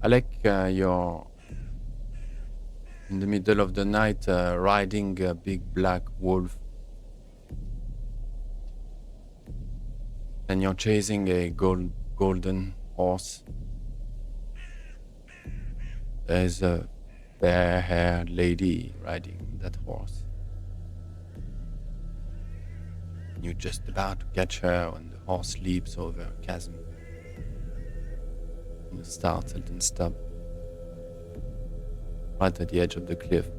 Alek, you're in the middle of the night riding a big black wolf. And you're chasing a golden horse. There's a fair-haired lady riding that horse. You're just about to catch her when the horse leaps over a chasm. You startled and stop. Right at the edge of the cliff.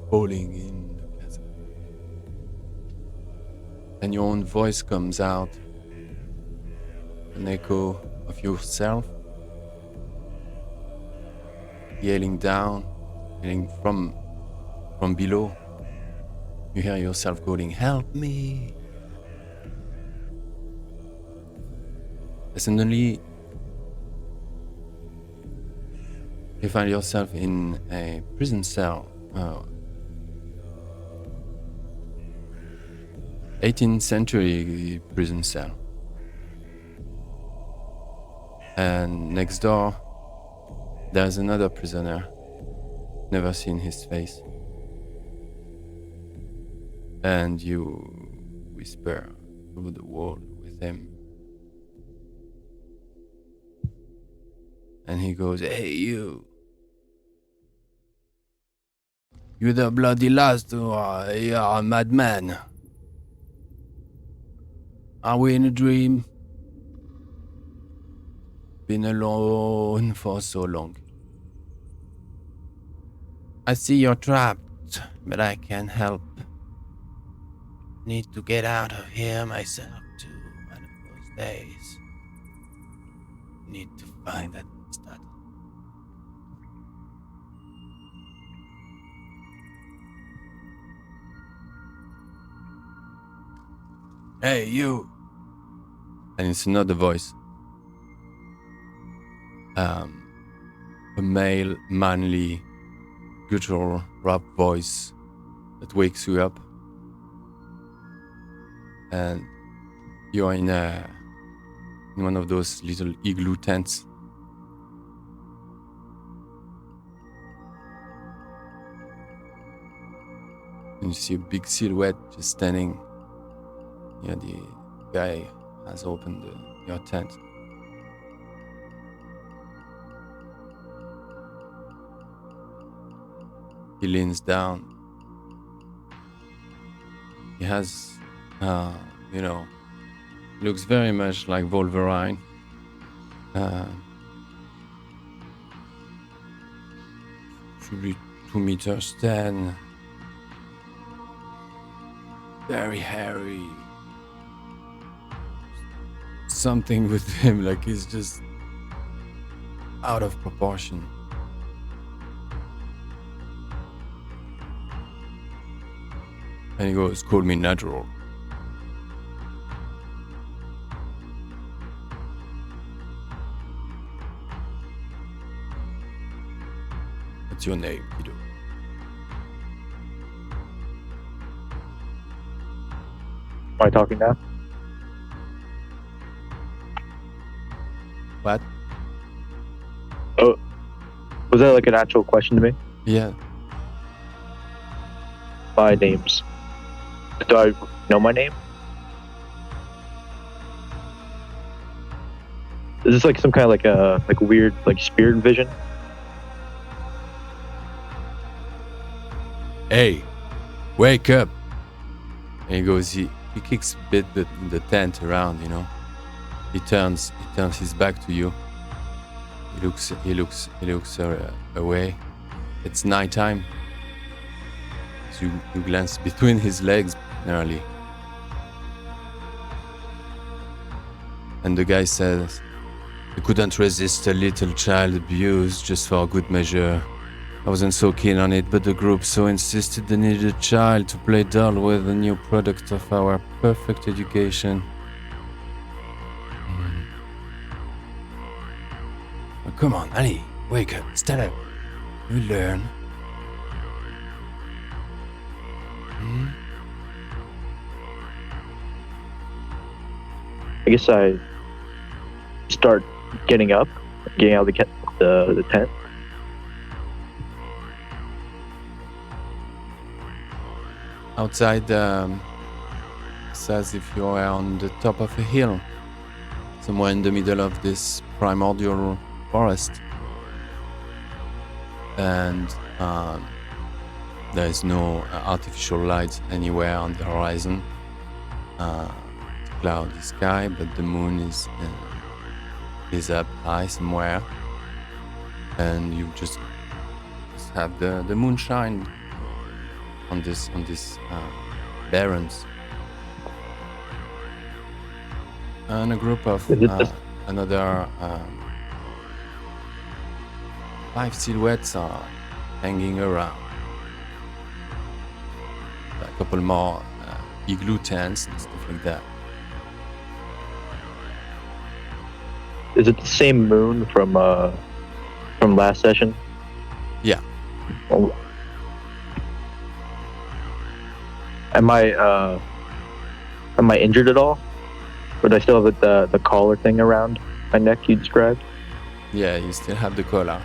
Falling in the chasm. And your own voice comes out. An echo of yourself. Yelling down, yelling from below. You hear yourself calling, "Help me!" And suddenly, you find yourself in a prison cell. 18th century prison cell. And next door, there's another prisoner. Never seen his face. And you whisper through the wall with him. And he goes, "Hey, you. You the bloody last, or you're a madman. Are we in a dream? Been alone for so long. I see you're trapped, but I can't help. Need to get out of here myself too, one of those days. Need to find that stud." "Hey, you!" And it's another voice. A male, manly, guttural rap voice that wakes you up. And you're in one of those little igloo tents. And you see a big silhouette just standing. Yeah, the guy has opened your tent. He leans down. He has, looks very much like Wolverine. Should be 2 meters 10. Very hairy. Something with him, like he's just out of proportion. And he goes, "Call me natural." What's your name, kiddo? Am I talking now? What? Oh, was that like an actual question to me? Yeah. My name's... Do I know my name? Is this like some kind of like a weird like spirit vision? "Hey, wake up!" And he goes, he kicks a bit the tent around, He turns his back to you. He looks away. It's nighttime. So you glance between his legs nearly. And the guy says, "I couldn't resist a little child abuse just for a good measure. I wasn't so keen on it, but the group so insisted they needed a child to play doll with, a new product of our perfect education. Oh, come on, Ali, wake up, stand up. You learn. I guess I start getting up, getting out of the the tent? Outside, it's as if you are on the top of a hill, somewhere in the middle of this primordial forest. And there is no artificial light anywhere on the horizon. It's a cloudy sky, but the moon is up high somewhere, and you just have the moonshine on this barrens, and a group of another 5 silhouettes are hanging around. A couple more igloo tents and stuff like that. Is it the same moon from last session? Yeah. Oh. Am I injured at all? Or do I still have the collar thing around my neck you described? Yeah, you still have the collar.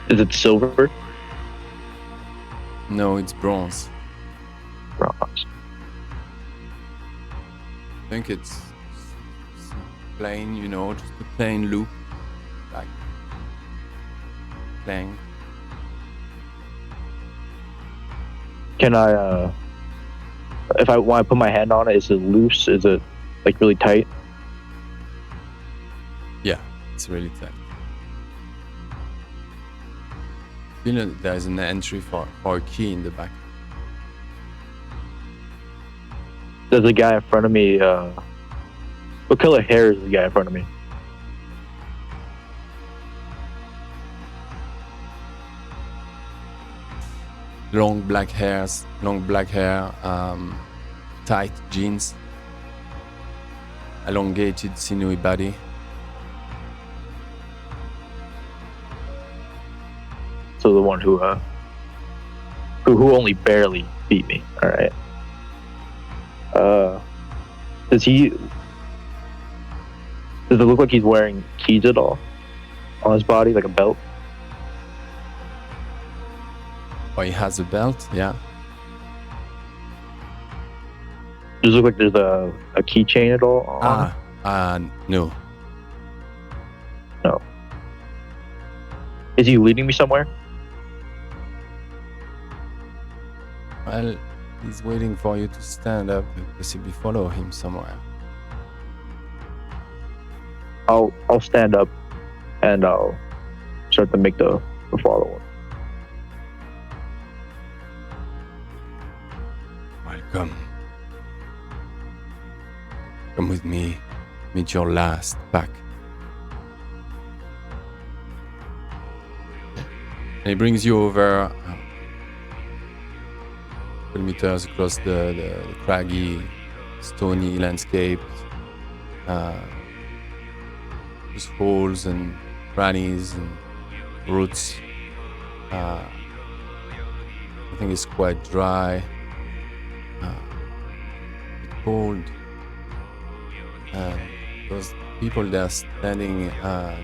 Is it silver? No, it's bronze. Bronze. I think it's plain, just a plain loop, like plain. Can I, if I want to put my hand on it, is it loose? Is it like really tight? Yeah, it's really tight. There's an entry for a key in the back. There's a guy in front of me, what color hair is the guy in front of me? Long black hair, tight jeans, elongated sinewy body. So the one who only barely beat me. All right. Does it look like he's wearing keys at all on his body, like a belt? Oh, he has a belt, yeah. Does it look like there's a keychain at all on it? No. No. Is he leading me somewhere? Well, he's waiting for you to stand up and possibly follow him somewhere. I'll stand up and I'll start to make the follow-up. Welcome. Come with me. Meet your last pack. And he brings you over kilometers across the craggy, stony landscape. Just holes and crannies and roots. I think it's quite dry. Cold. Those people there standing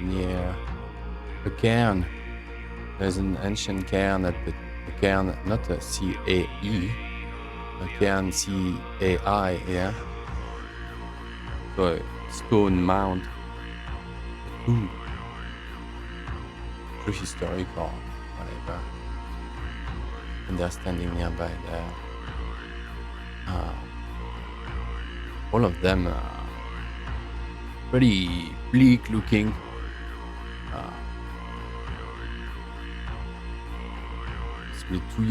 near the Caern. There's an ancient Caern at the Caern, not a C-A-E, a Caern C-A-I, yeah. So a stone mound, prehistoric or whatever. And they're standing nearby there. All of them are pretty bleak looking. With two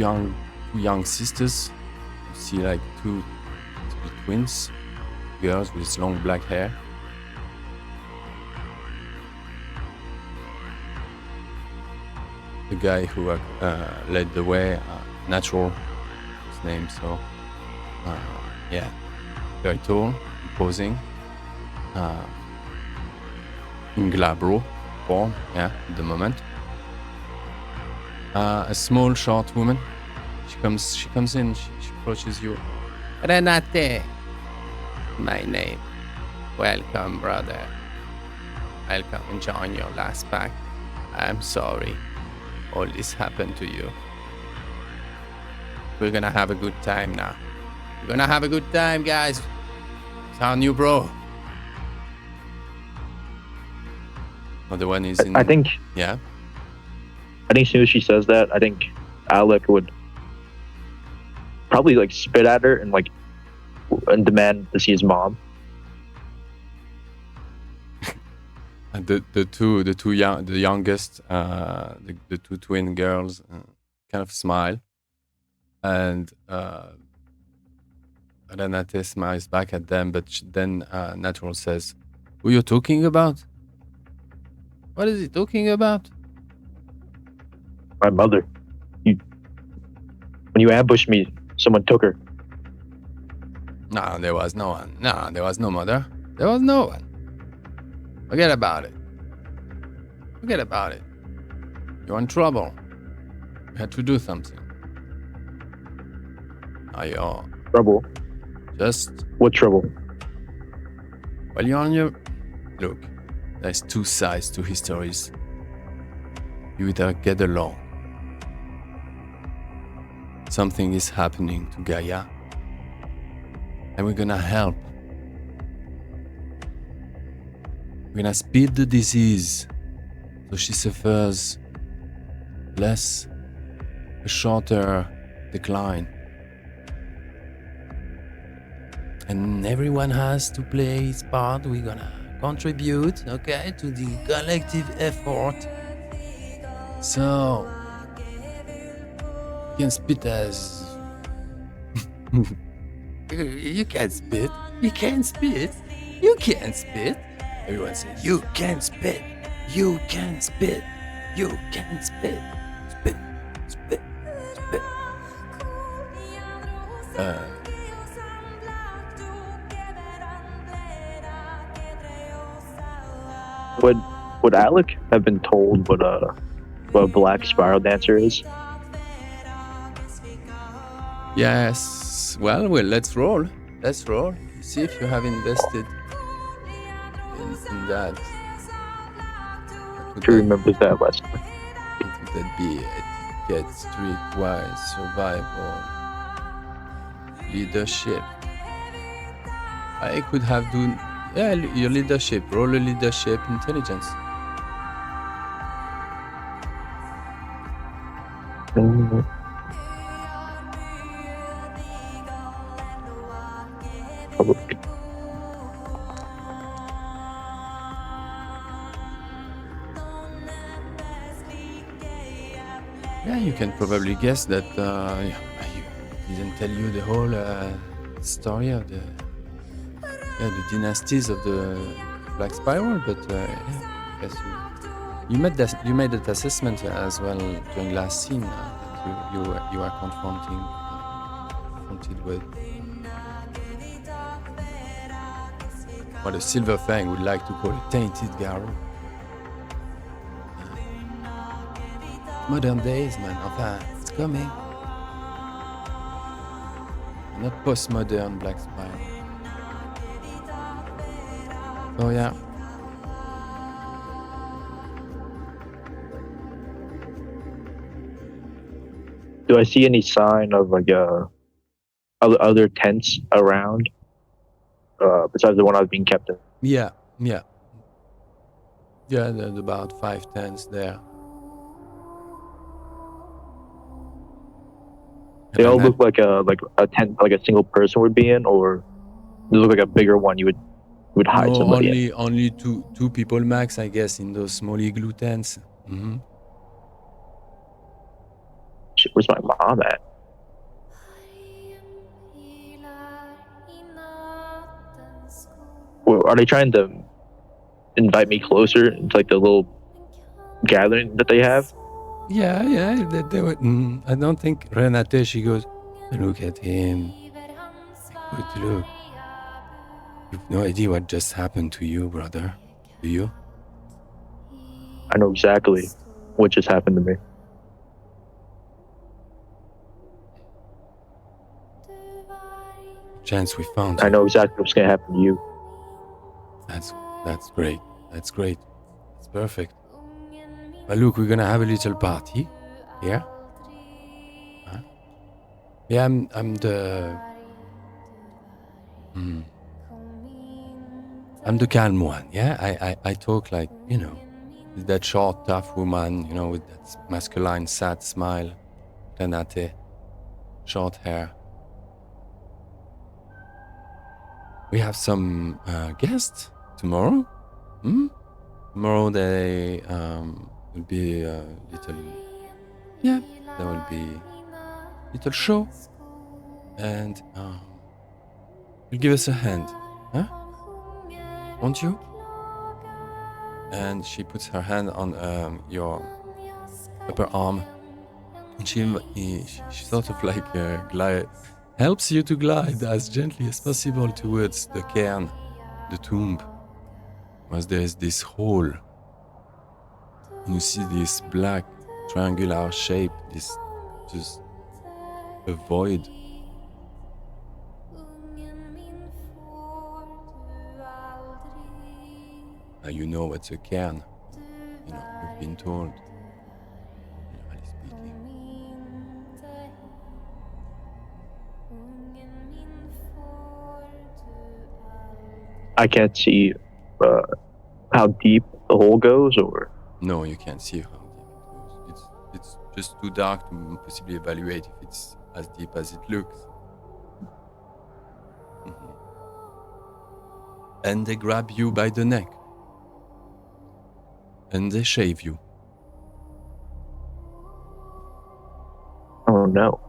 young sisters. You see like two twins, girls with long black hair. The guy who led the way, Natural, his name. So yeah, very tall, imposing, in glabro form. Yeah, at the moment. A small, short woman. She comes in. She approaches you. Renate, my name. Welcome, brother. I'll come and join your last pack. I'm sorry. All this happened to you. We're gonna have a good time now. We're gonna have a good time, guys. It's our new bro. Other one is in... I think Yeah? as soon as she says that, I think Alek would probably like spit at her and like and demand to see his mom. And the youngest, the two twin girls kind of smile. And Renate smiles back at them, but then Natural says, "Who you talking about? What is he talking about?" My mother. When you ambushed me, someone took her. No, there was no one. No, there was no mother. There was no one. Forget about it. Forget about it. You're in trouble. You had to do something. Now you're Trouble. just... What trouble? Well, you're on your... Look, there's two sides to histories. You either get along. Something is happening to Gaia. And we're gonna help. We're gonna speed the disease so she suffers less, a shorter decline. And everyone has to play his part. We're gonna contribute, okay, to the collective effort. So, you can spit as... You can't spit. You can't spit. You can't spit. Everyone says, you can spit. You can spit. You can spit. Spit. Spit. Spit. Would Alek have been told what a black spiral dancer is? Yes. Well, let's roll. Let's roll. See if you have invested in that. Who remembers that lesson? Would that be etiquette, streetwise, survival, leadership? I could have done... Yeah, your leadership. Roll a leadership intelligence. Probably. Yeah, you can probably guess that he didn't tell you the whole story of the dynasties of the Black Spiral, but I guess you made that assessment as well during last scene that you are confronted with what a Silver Fang would like to call a tainted Garou. Modern days, man. Enfin, it's coming. Not postmodern Black Spiral. Oh yeah. Do I see any sign of like other tents around besides the one I was being kept in? Yeah. There's about 5 tents there. They all look like a tent, like a single person would be in, or they look like a bigger one you would hide somebody in. Only two people max, I guess, in those small igloo tents. Mm-hmm. Shit, where's my mom at? Well, are they trying to invite me closer into like the little gathering that they have? Yeah. They were, I don't think Renate, she goes, look at him. Good look. You've no idea what just happened to you, brother. Do you? I know exactly what just happened to me. Chance we found you. I know exactly what's gonna happen to you. That's great. That's great. It's perfect. But look, we're gonna have a little party here. Huh? Yeah, I'm the I'm the calm one. Yeah, I talk like, you know, with that short, tough woman, you know, with that masculine, sad smile, granate, short hair. We have some guests tomorrow. Tomorrow they will be a little, yeah, there will be a little show, and you'll give us a hand, huh? Won't you? And she puts her hand on your upper arm, and she sort of like helps you to glide as gently as possible towards the cairn, the tomb, as there is this hole. And you see this black triangular shape, this just a void. Now you know what's a cairn. You know, you've been told, generally speaking. I can't see how deep the hole goes, or No, you can't see how deep it goes. It's just too dark to possibly evaluate if it's as deep as it looks. And they grab you by the neck. And they shave you. oh no,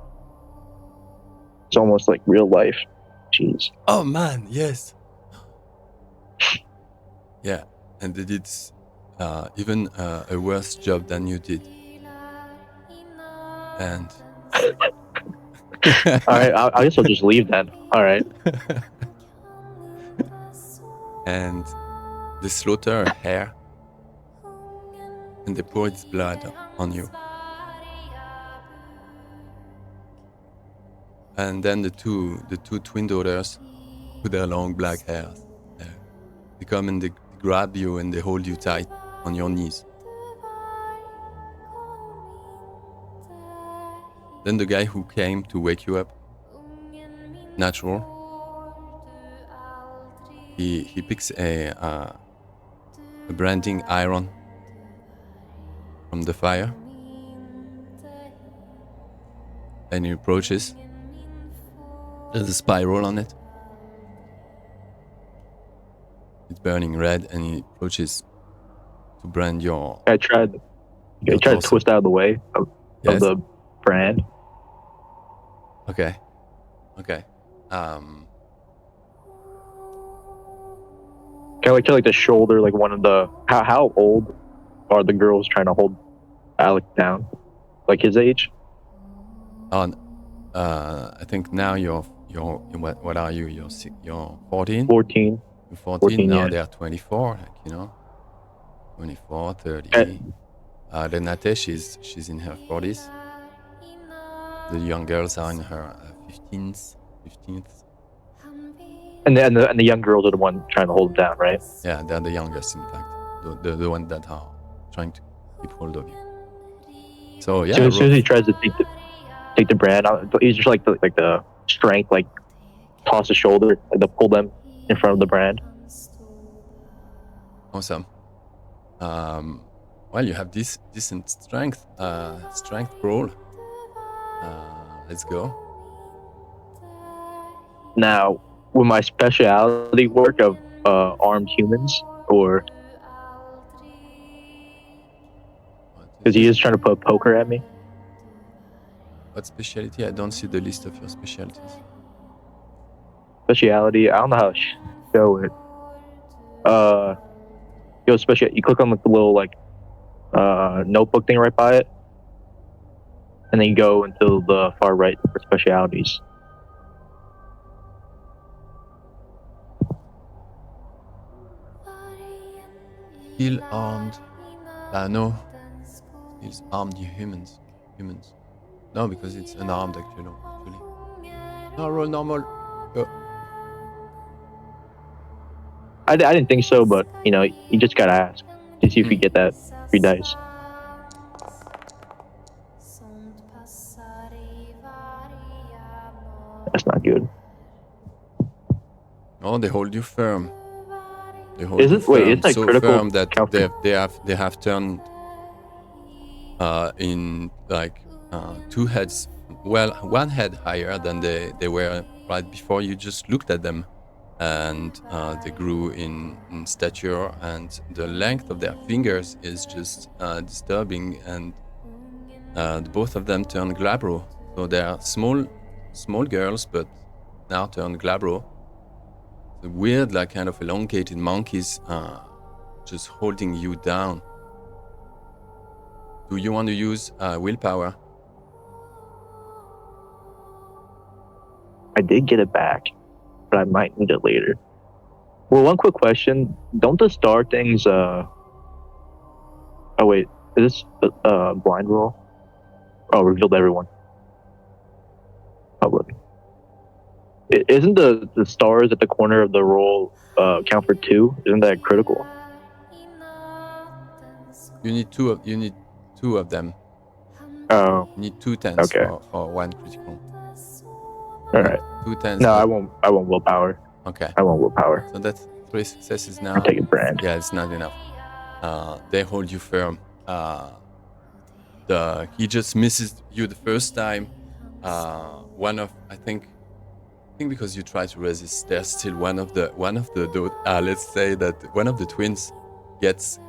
it's almost like real life. Jeez. Oh man, yes. Yeah, and they did even a worse job than you did. And All right, I guess I'll just leave then. All right. and they slaughter her hair, and they pour its blood on you. And then the two twin daughters with their long black hair, they come and they grab you and they hold you tight on your knees. Then the guy who came to wake you up, natural, he picks a branding iron from the fire, and he approaches. There's a spiral on it. It's burning red, and he approaches to brand your. I tried to twist out of the way of the brand. Okay. Kind of like the shoulder, like one of the. How old are the girls trying to hold Alek down? Like his age? I think now you're what are you? You're 14? 14. You're 14 now, yeah. they're 24, like, you know. 24, 30. Renate, she's in her 40s. The young girls are in her 15th. And the young girls are the one trying to hold him down, right? Yeah, they're the youngest, in fact. The ones that are trying to keep hold of you. So yeah. So as soon as he tries to take the brand out, he's just like the strength, like toss the shoulder, like to pull them in front of the brand. Awesome. Well, you have this decent strength roll. Let's go. Now, will my speciality work of armed humans, or because he is trying to put poker at me? What specialty? I don't see the list of your specialties. Speciality, I don't know how to show it. You click on the little notebook thing right by it, and then you go until the far right for specialities. Still armed. No. It's armed humans. No, because it's unarmed actually. No, roll normal. Go. I didn't think so, but you just gotta ask. to see if we get that 3 dice. That's not good. Oh, they hold you firm. They hold Is you it? firm, Wait, it's like so critical firm that count. they have turned in like 2 heads. Well, 1 head higher than they were right before you just looked at them, and they grew in stature, and the length of their fingers is just disturbing, and both of them turn glabro. So they are small girls, but now turn glabro. The weird, like kind of elongated monkeys, just holding you down. Do you want to use willpower? I did get it back, but I might need it later. Well, one quick question: don't the star things? Oh wait, is this blind roll? Oh, revealed everyone. Public. Isn't the stars at the corner of the roll count for 2? Isn't that critical? You need two of them. Oh, You need 2 tens okay. for 1 critical. All right. 2 tens. No, I won't. I won't willpower. Okay. I won't willpower. So that's 3 successes now. I'm taking brand. Yeah, it's not enough. They hold you firm. He just misses you the first time. I think because you try to resist, there's still one of the let's say that one of the twins gets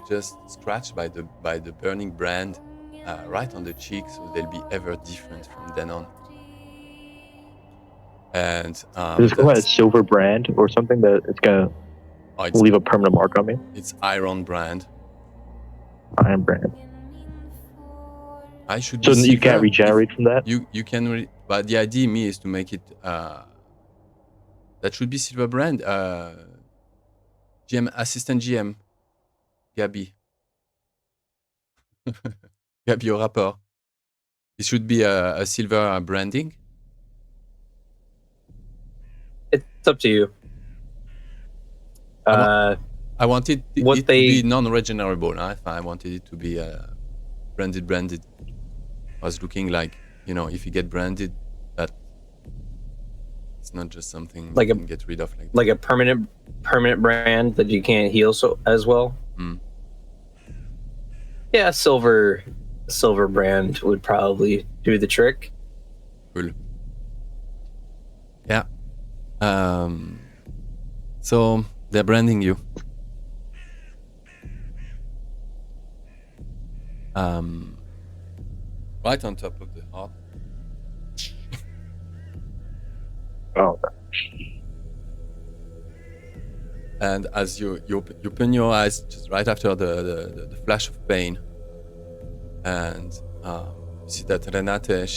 just scratched by the burning brand right on the cheek, so they'll be ever different from then on. And Is this a silver brand or something that it's gonna leave a permanent mark on me? It's iron brand. Iron brand. I should. So you can't regenerate from that. You can, but the idea me is to make it. That should be silver brand. GM assistant GM. Gabi. Gabi au rapport. It should be a silver branding. It's up to you. I wanted it to be non-regenerable. If I wanted it to be branded. I was looking like, if you get branded, that it's not just something you can get rid of like a permanent brand that you can't heal as well. Yeah, silver brand would probably do the trick. Cool. Yeah. So they're branding you. Right on top of the heart. Oh. And as you open your eyes, just right after the flash of pain, and you see that Renate,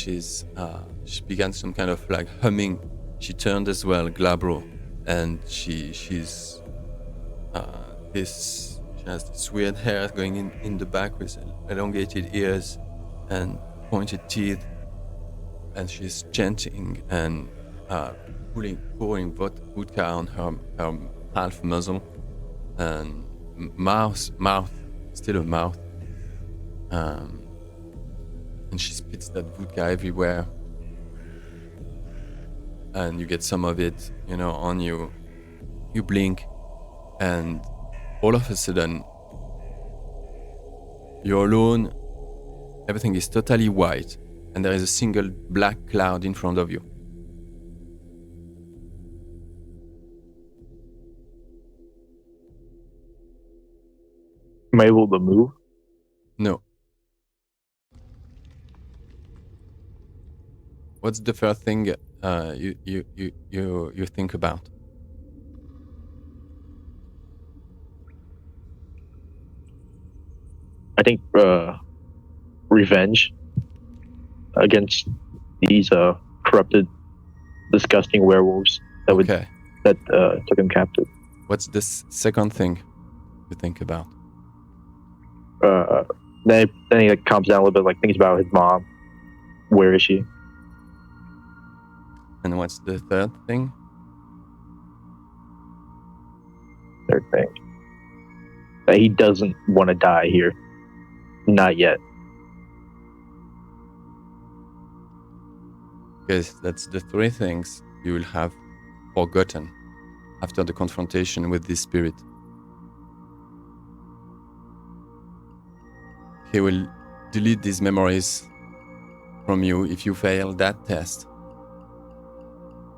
she began some kind of like humming. She turned as well, glabro, and she has this weird hair going in the back with elongated ears and pointed teeth, and she's chanting and pouring vodka on her half muzzle and mouth, still a mouth, and she spits that vodka everywhere, and you get some of it, on you. You blink, and all of a sudden, you're alone. Everything is totally white, and there is a single black cloud in front of you. Am I able to move? No. What's the first thing you think about? I think revenge against these corrupted, disgusting werewolves that took him captive. What's the second thing you think about? Then he calms down a little bit, thinks about his mom. Where is she? And what's the third thing? Third thing. that he doesn't want to die here. Not yet. Because that's the three things you will have forgotten after the confrontation with this spirit. He will delete these memories from you if you fail that test.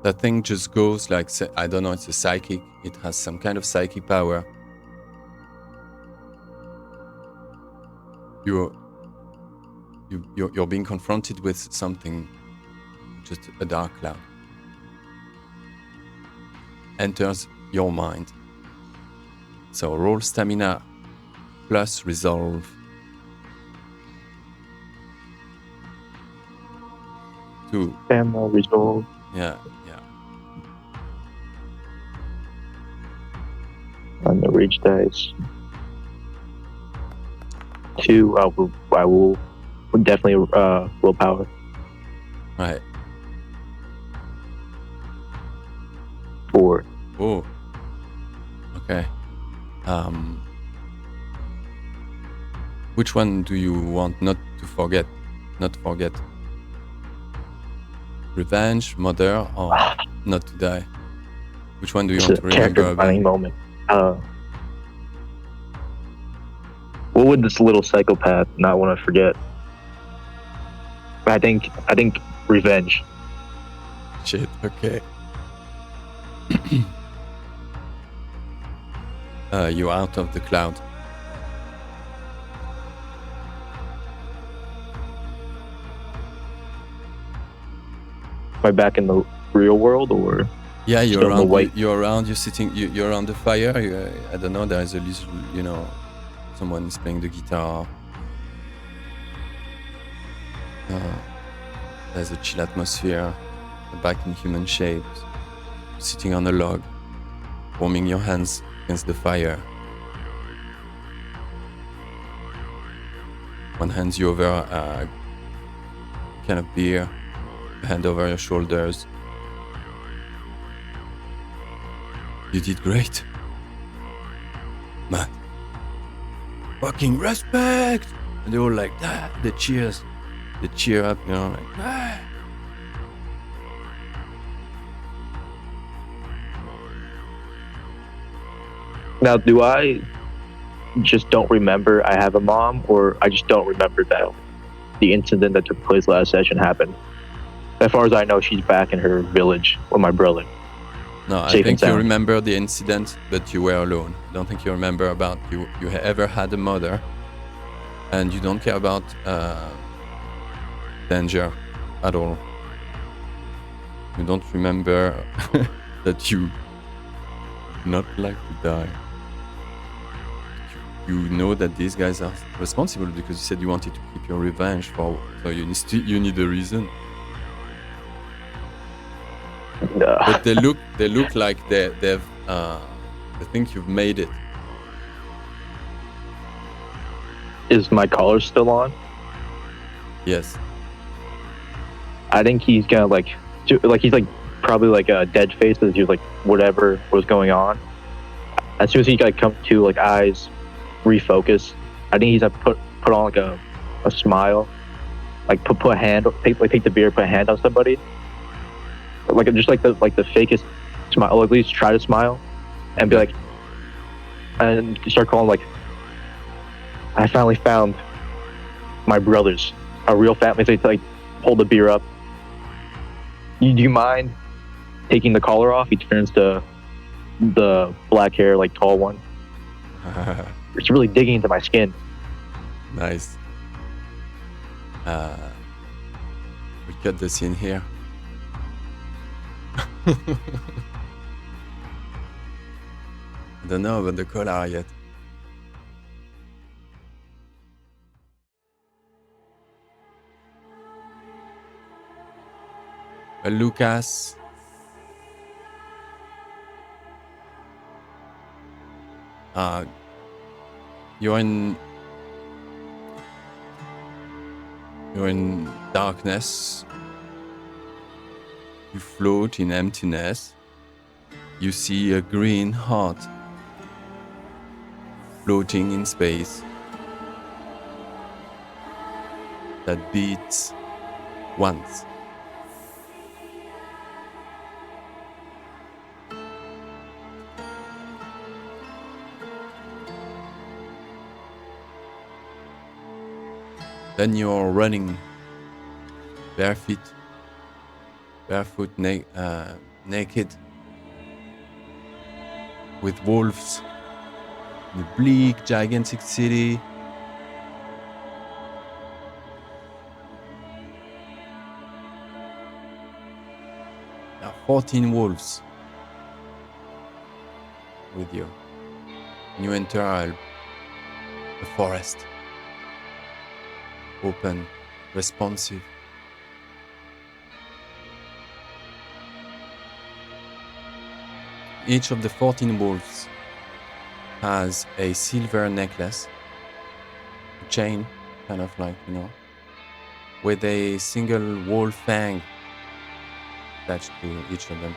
That thing just goes like, I don't know, it's a psychic. It has some kind of psychic power. You're being confronted with something, just a dark cloud. Enters your mind. So roll stamina plus resolve. 2. Stamina, resolve. Yeah. On the reach dice. 2. I will definitely willpower. Right. 4. Oh. Okay. Which one do you want not to forget? Not forget. Revenge, mother, or not to die? Which one do you want to remember about? Character moment. What would this little psychopath not want to forget? I think revenge. Shit. Okay. You're out of the cloud. Am I back in the real world, or? Yeah, you're still in the around. white? You're around. You're sitting. You're around the fire. I don't know. There's a little, someone is playing the guitar. There's a chill atmosphere. Back in human shape, sitting on a log, warming your hands against the fire. One hands you over a can of beer, a hand over your shoulders. You did great. Man. Fucking respect! And they're all like that. They cheer up, like ah. Now, do I just don't remember I have a mom, or I just don't remember that the incident that took place last session happened? As far as I know, she's back in her village with my brother. No, I Safe think and you sound. remember the incident, but you were alone. I don't think you remember about you ever had a mother, and you don't care about danger at all. You don't remember that you not like to die. You know that these guys are responsible because you said you wanted to keep your revenge for. So you need a reason. But they look like they think you've made it. Is my collar still on? Yes. I think he's gonna he's probably like a dead face as he was like whatever was going on. As soon as he come to, like, eyes refocus, I think he's gonna put on like a smile, like put a hand, take the beer, put a hand on somebody, like just like the fakest smile, or at least try to smile, and be like, and start calling like, I finally found my brothers, a real family. So like hold the beer up. Do you mind taking the collar off? He turns to the black hair, like tall one. It's really digging into my skin. Nice. We'll cut the scene here. I don't know about the collar yet. Well, Lukas. You're in darkness. You float in emptiness. You see a green heart floating in space that beats once. Then you're running barefoot, naked, with wolves in a bleak, gigantic city. There are 14 wolves with you. And you enter a forest. Open, responsive. Each of the 14 wolves has a silver necklace, a chain, kind of like, with a single wolf fang attached to each of them.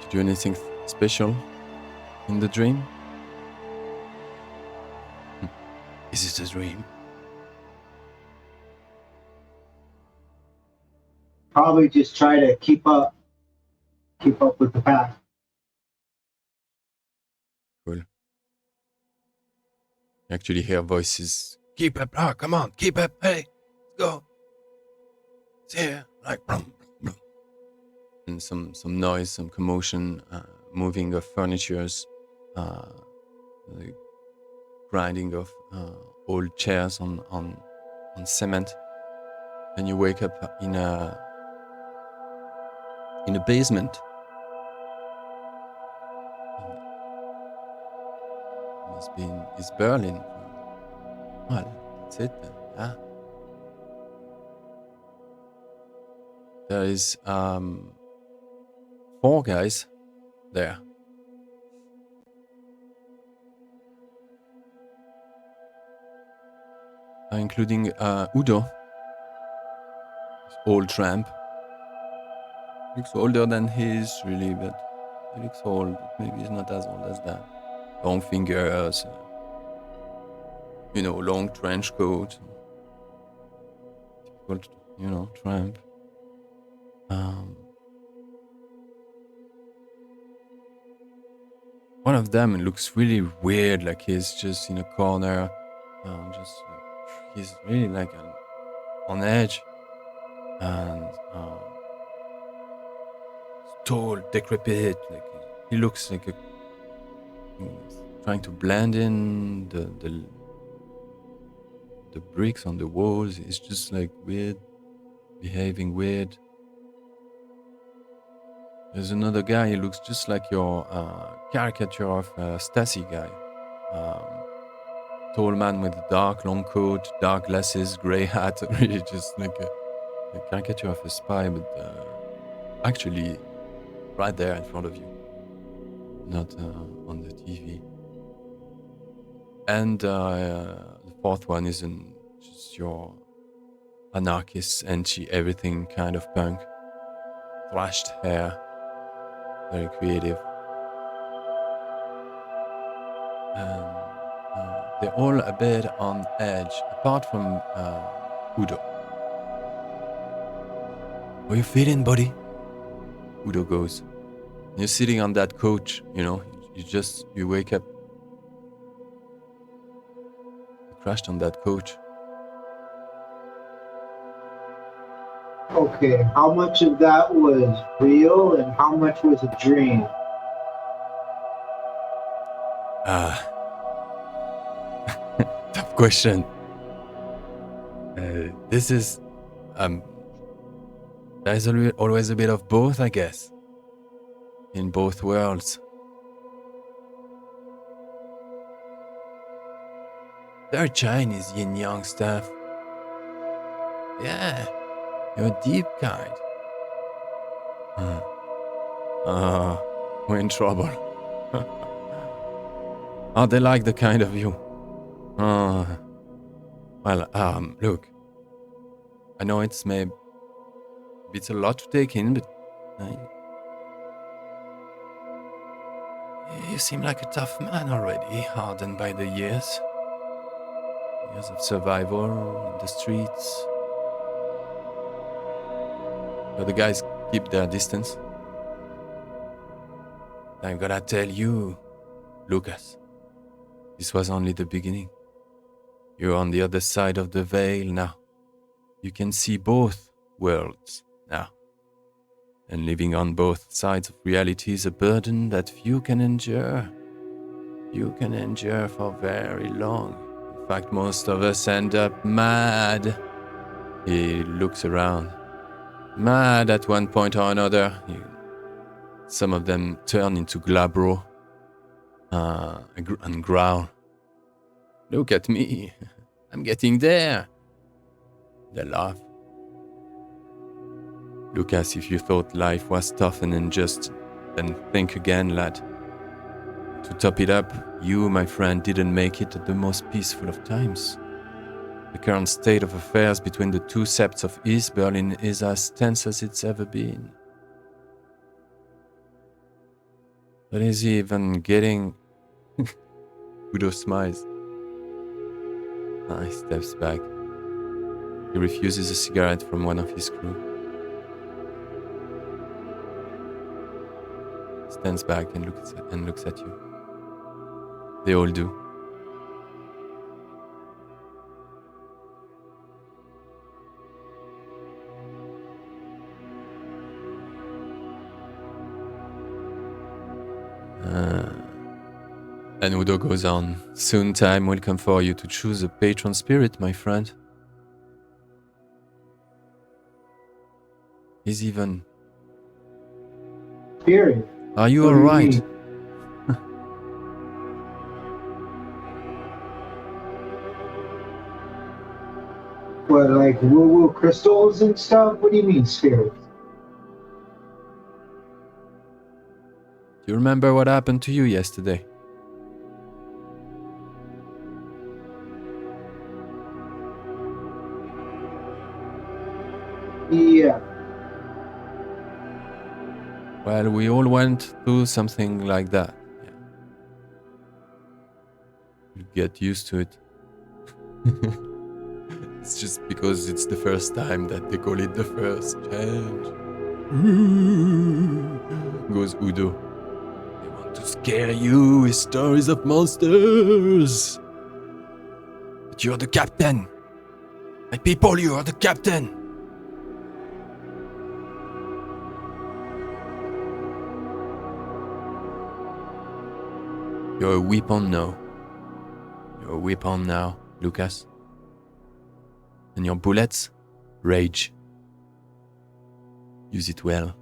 Did you do anything special in the dream? Is it a dream? Probably just try to keep up with the pack. Cool. You actually hear voices. Keep up! Ah, come on, keep up! Hey, let's go! It's here! Like, brum, brum. And some noise, some commotion, moving of furnitures, the grinding of old chairs on cement. And you wake up in a basement. It must be in East-Berlin. Well, that's it then. Yeah. There is 4 guys there. Including Udo, old tramp. Looks older than his, really, but he looks old. Maybe he's not as old as that. Long fingers, long trench coat. Typical, tramp. One of them looks really weird, like he's just in a corner. He's really like on edge. And tall, decrepit, like he looks like he's trying to blend in the bricks on the walls. It's just like weird, behaving weird. There's another guy. He looks just like your caricature of Stasi guy. Tall man with a dark long coat, dark glasses, grey hat. Really just like a caricature of a spy, but actually right there in front of you, not on the TV. And the 4th one is just your anarchist, anti-everything kind of punk. Thrashed hair, very creative. And they're all a bit on edge, apart from Udo. How you feeling, buddy? Udo goes. You're sitting on that couch, you wake up. You crashed on that couch. Okay, how much of that was real and how much was a dream? Tough question. This is there's always a bit of both, I guess, in both worlds. Very Chinese yin-yang stuff. Yeah, you're a deep kind. We're in trouble. Oh, they like the kind of you. Oh, well, look. I know it's a lot to take in, but you seem like a tough man already, hardened by the years. Years of survival in the streets. So the guys keep their distance. I'm gonna tell you, Lukas, this was only the beginning. You're on the other side of the veil now. You can see both worlds now. And living on both sides of reality is a burden that few can endure. You can endure for very long. In fact, most of us end up mad. He looks around. Mad at one point or another. Some of them turn into glabro and growl. Look at me. I'm getting there. They laugh. Lukas, if you thought life was tough and unjust, then think again, lad. To top it up, you, my friend, didn't make it at the most peaceful of times. The current state of affairs between the two Septs of East-Berlin is as tense as it's ever been. But is he even getting... Udos smiles. He steps back. He refuses a cigarette from one of his crew. Stands back and looks at you. They all do. And Udo goes on. Soon time will come for you to choose a patron spirit, my friend. He's even... Spirit. Are you What do alright? mean? What, like woo-woo crystals and stuff? What do you mean, spirits? Do you remember what happened to you yesterday? Yeah. Well, we all went through something like that. Yeah. You get used to it. It's just because it's the first time that they call it the first change. Goes Udo. They want to scare you with stories of monsters. But you're the captain. My people, you are the captain. You're a weapon now. You're a weapon now, Lukas. And your bullets? Rage. Use it well.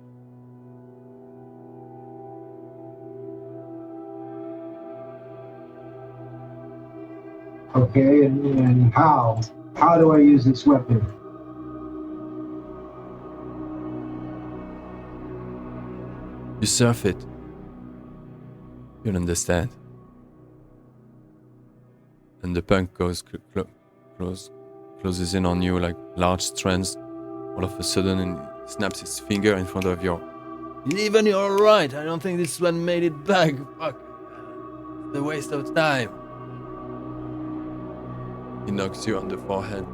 Okay, and how? How do I use this weapon? You surf it. You'll understand. And the punk goes closes in on you like large strands. All of a sudden, and he snaps his finger in front of your... Even you're right. I don't think this one made it back. Fuck. It's a waste of time. He knocks you on the forehead.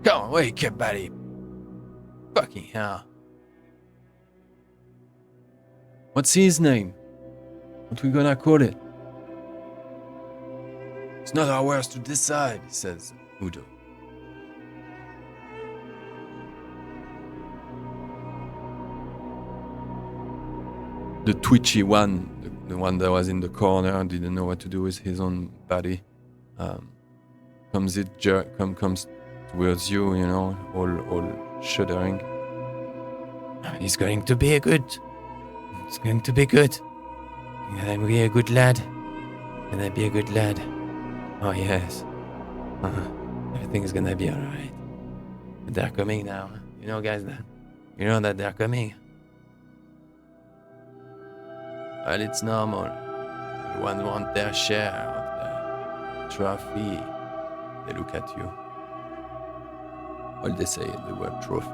Come on, wake up, buddy. Fucking hell. What's his name? What we gonna call it? It's not ours to decide, says Udo. The twitchy one, the one that was in the corner, didn't know what to do with his own body, comes towards you, you know, all shuddering. It's going to be good. It's going to be good. Gonna be a good lad. Gonna be a good lad. Oh yes. Everything's gonna be alright. But they're coming now. You know, guys, that you know that they're coming. Well, it's normal. Everyone wants their share of the trophy. They look at you. Well, they say the word trophy.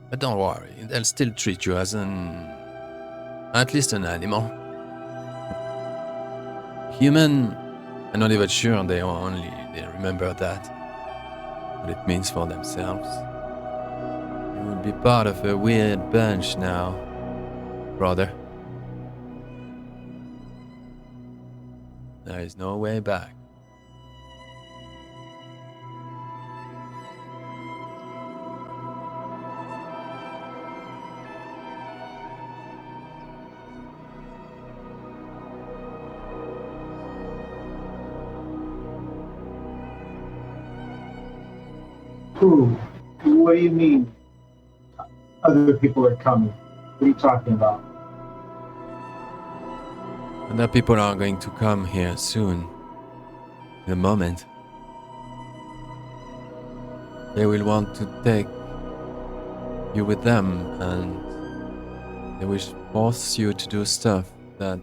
But don't worry, they'll still treat you as at least an animal. Human, I'm not even sure they remember that, what it means for themselves. You will be part of a weird bunch now, brother. There is no way back. Who? What do you mean? Other people are coming. What are you talking about? Other people are going to come here soon. In a moment. They will want to take you with them, and they will force you to do stuff that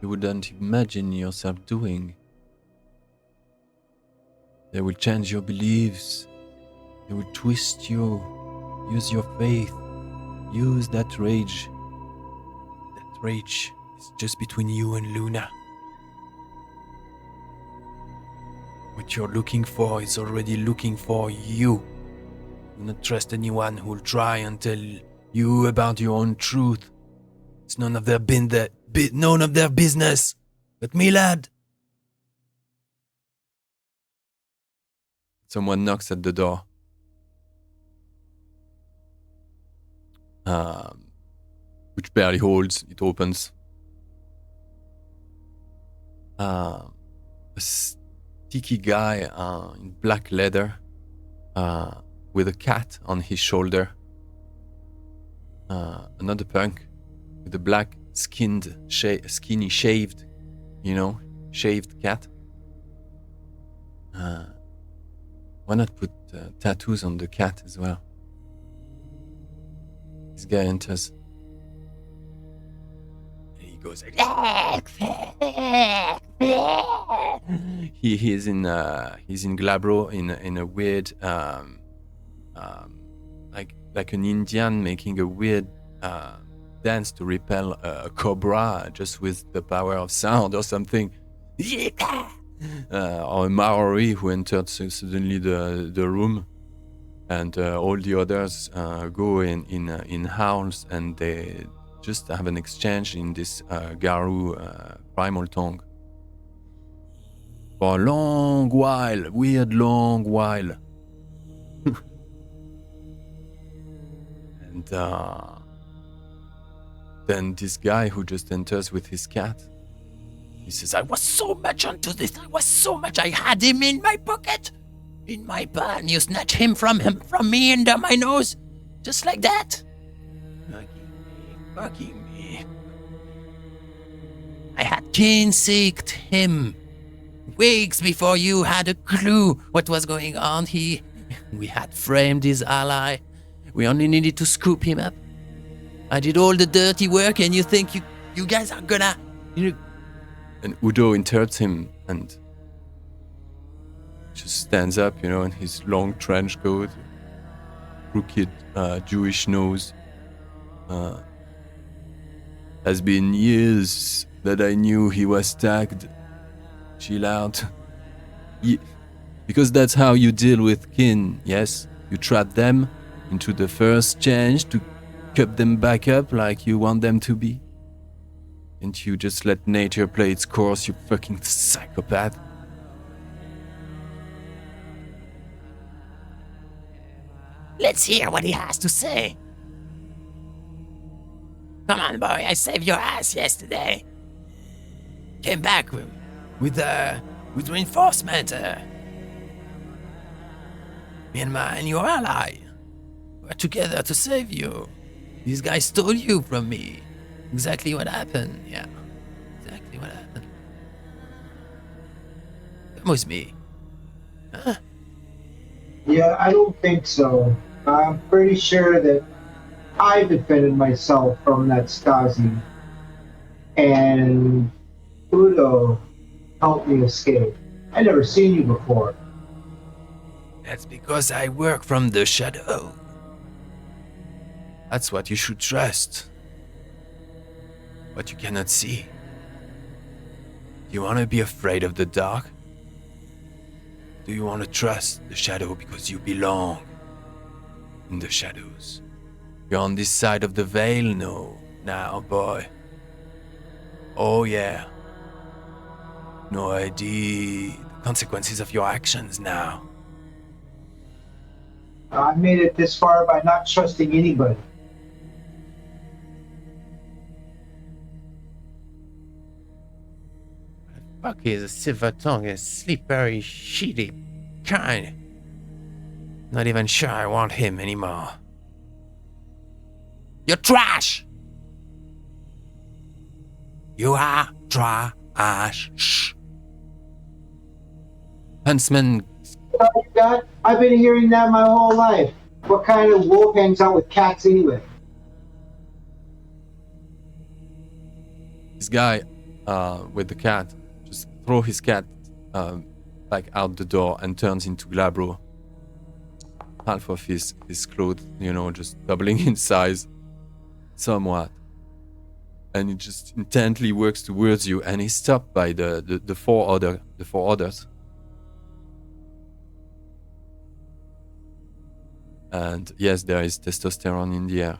you wouldn't imagine yourself doing. They will change your beliefs. They will twist you. Use your faith. Use that rage. That rage is just between you and Luna. What you're looking for is already looking for you. Do not trust anyone who will try and tell you about your own truth. It's none of their business. But me, lad. Someone knocks at the door. Which barely holds. It opens. A sticky guy in black leather with a cat on his shoulder. Another punk with a black skinny shaved, shaved cat. Why not put tattoos on the cat as well? This guy enters. He goes like, he's in glabro in a weird like an Indian making a weird dance to repel a cobra just with the power of sound or something. Or a Maori who entered suddenly the room. And all the others go in howls, and they just have an exchange in this Garou primal tongue. For a long while, weird long while. And then this guy who just enters with his cat, he says, I was so much onto this, I had him in my pocket. In my pan, you snatch him from me under my nose. Just like that. Fucking me. I had Kinseeked him. Weeks before you had a clue what was going on. We had framed his ally. We only needed to scoop him up. I did all the dirty work, and you think you guys are gonna... And Udo interrupts him and just stands up, in his long trench coat, crooked Jewish nose. Has been years that I knew he was tagged. Chill out. Because that's how you deal with kin, yes? You trap them into the first change to cup them back up like you want them to be. And you just let nature play its course, you fucking psychopath. Let's hear what he has to say. Come on, boy, I saved your ass yesterday. Came back with reinforcement. Me and your ally were together to save you. These guys stole you from me. Exactly what happened, yeah. Exactly what happened. Come with me. Huh? Yeah, I don't think so. I'm pretty sure that I defended myself from that Stasi, and Udo helped me escape. I never seen you before. That's because I work from the shadow. That's what you should trust. What you cannot see. Do you want to be afraid of the dark? Do you want to trust the shadow because you belong in the shadows? You're on this side of the veil? No. Now, boy. Oh, yeah. No idea the consequences of your actions now. I made it this far by not trusting anybody. Fuck is a silver tongue, a slippery, shitty kind. Not even sure I want him anymore. You're trash! You are trash. Shh. Huntsman, All you got? I've been hearing that my whole life. What kind of wolf hangs out with cats anyway? This guy with the cat just throw his cat like out the door and turns into Glabro. Half of his clothes, just doubling in size somewhat. And he just intently works towards you, and he's stopped by the four others. And yes, there is testosterone in the air.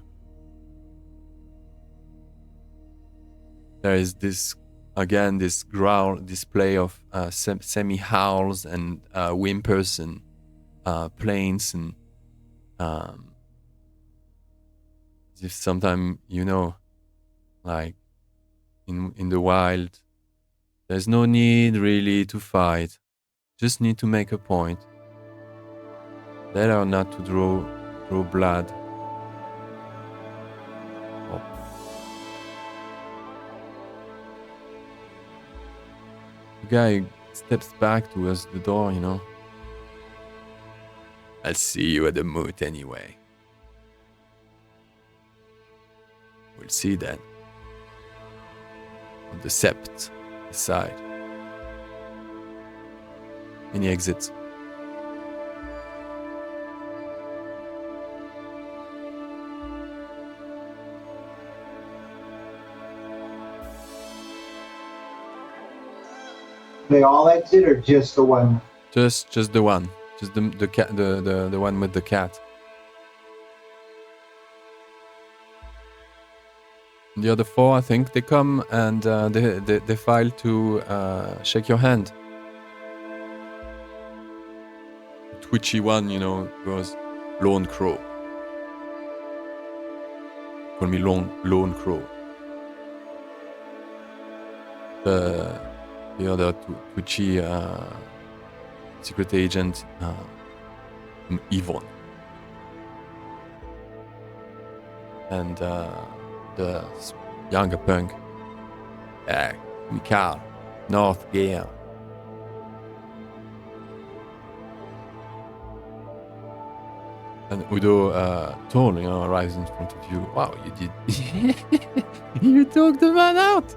There is this growl, display of semi-howls and whimpers and plaints, and as if sometimes, like in the wild, there's no need really to fight, just need to make a point. Better not to draw blood. Oh. The guy steps back towards the door, I'll see you at the moot anyway. We'll see then. On the Sept side. And he exits. They all exit or just the one? Just the one. Just the cat, the one with the cat. The other four, I think, they come and they file to shake your hand. The twitchy one, goes Lone Crow. Call me Lone Crow. The other twitchy secret agent, Yvonne. And the younger punk, Mikal, North Gaia. And Udo, tall, arrives in front of you. Wow, you did. You took the man out.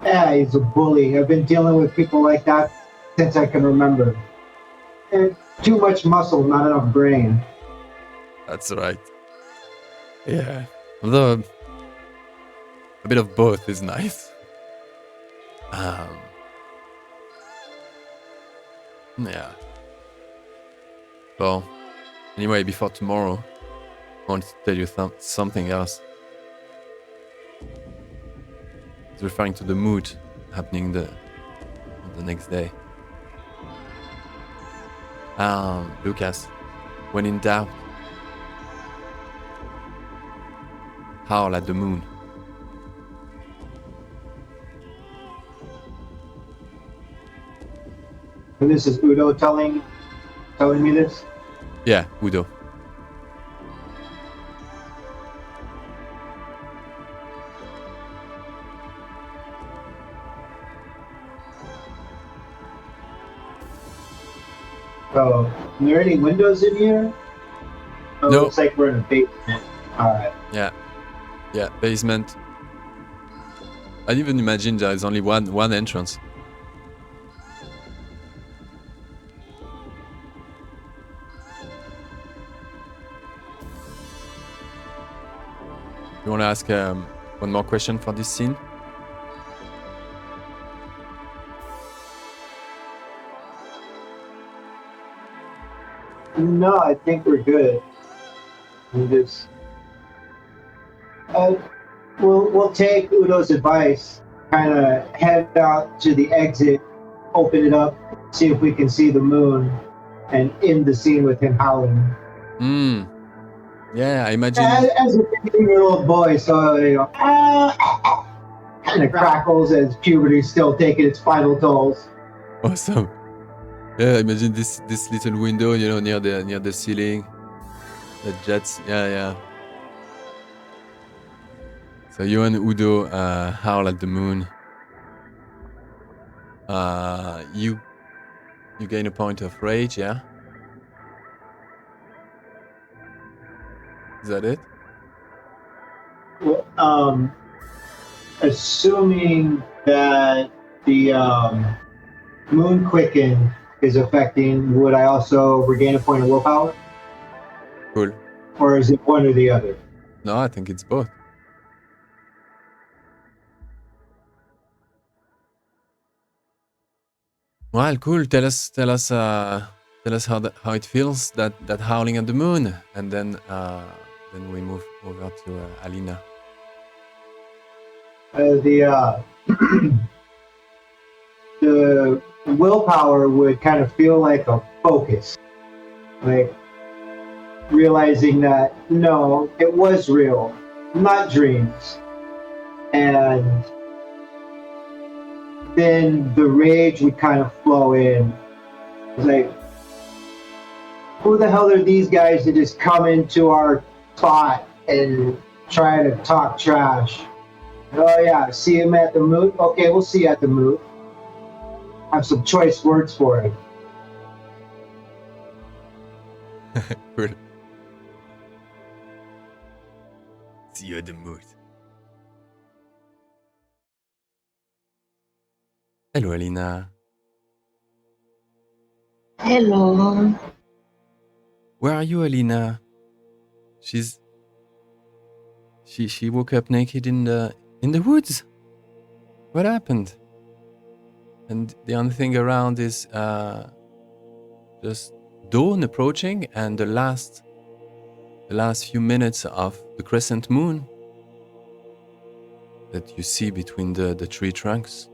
Yeah, he's a bully. I've been dealing with people like that since I can remember. And too much muscle, not enough brain. That's right. Yeah. Although a bit of both is nice. Yeah. Well, anyway, before tomorrow, I want to tell you something else. It's referring to the mood happening the next day. Lukas, when in doubt, howl at the moon. And this is Udo telling me this? Yeah, Udo. So, are there any windows in here? Oh, No. It looks like we're in a basement. Alright. Yeah, basement. I'd even imagine there is only one entrance. You want to ask one more question for this scene? No, I think we're good. We just we'll take Udo's advice, kind of head out to the exit, open it up, see if we can see the moon, and end the scene with him howling. Yeah, I imagine. As a 15-year-old boy, so you know, kind of crackles as puberty's still taking its final tolls. Awesome. Yeah, imagine this little window, you know, near the ceiling. The jets. Yeah. So you and Udo howl at the moon. You gain a point of rage, yeah? Is that it? Well, assuming that the moon quicken is affecting, would I also regain a point of willpower? Cool. Or is it one or the other? No, I think it's both. Well, cool. Tell us how it feels that howling at the moon, and then we move over to Alina. The willpower would kind of feel like a focus, like realizing that no, it was real, not dreams, and then the rage would kind of flow in. It's like, who the hell are these guys that just come into our spot and try to talk trash? Oh yeah, see him at the moot? Okay, we'll see you at the moot. Have some choice words for him. Cool. See you at the mood. Hello, Alina. Hello. Where are you, Alina? She woke up naked in the woods. What happened? And the only thing around is just dawn approaching and the last few minutes of the crescent moon that you see between the tree trunks.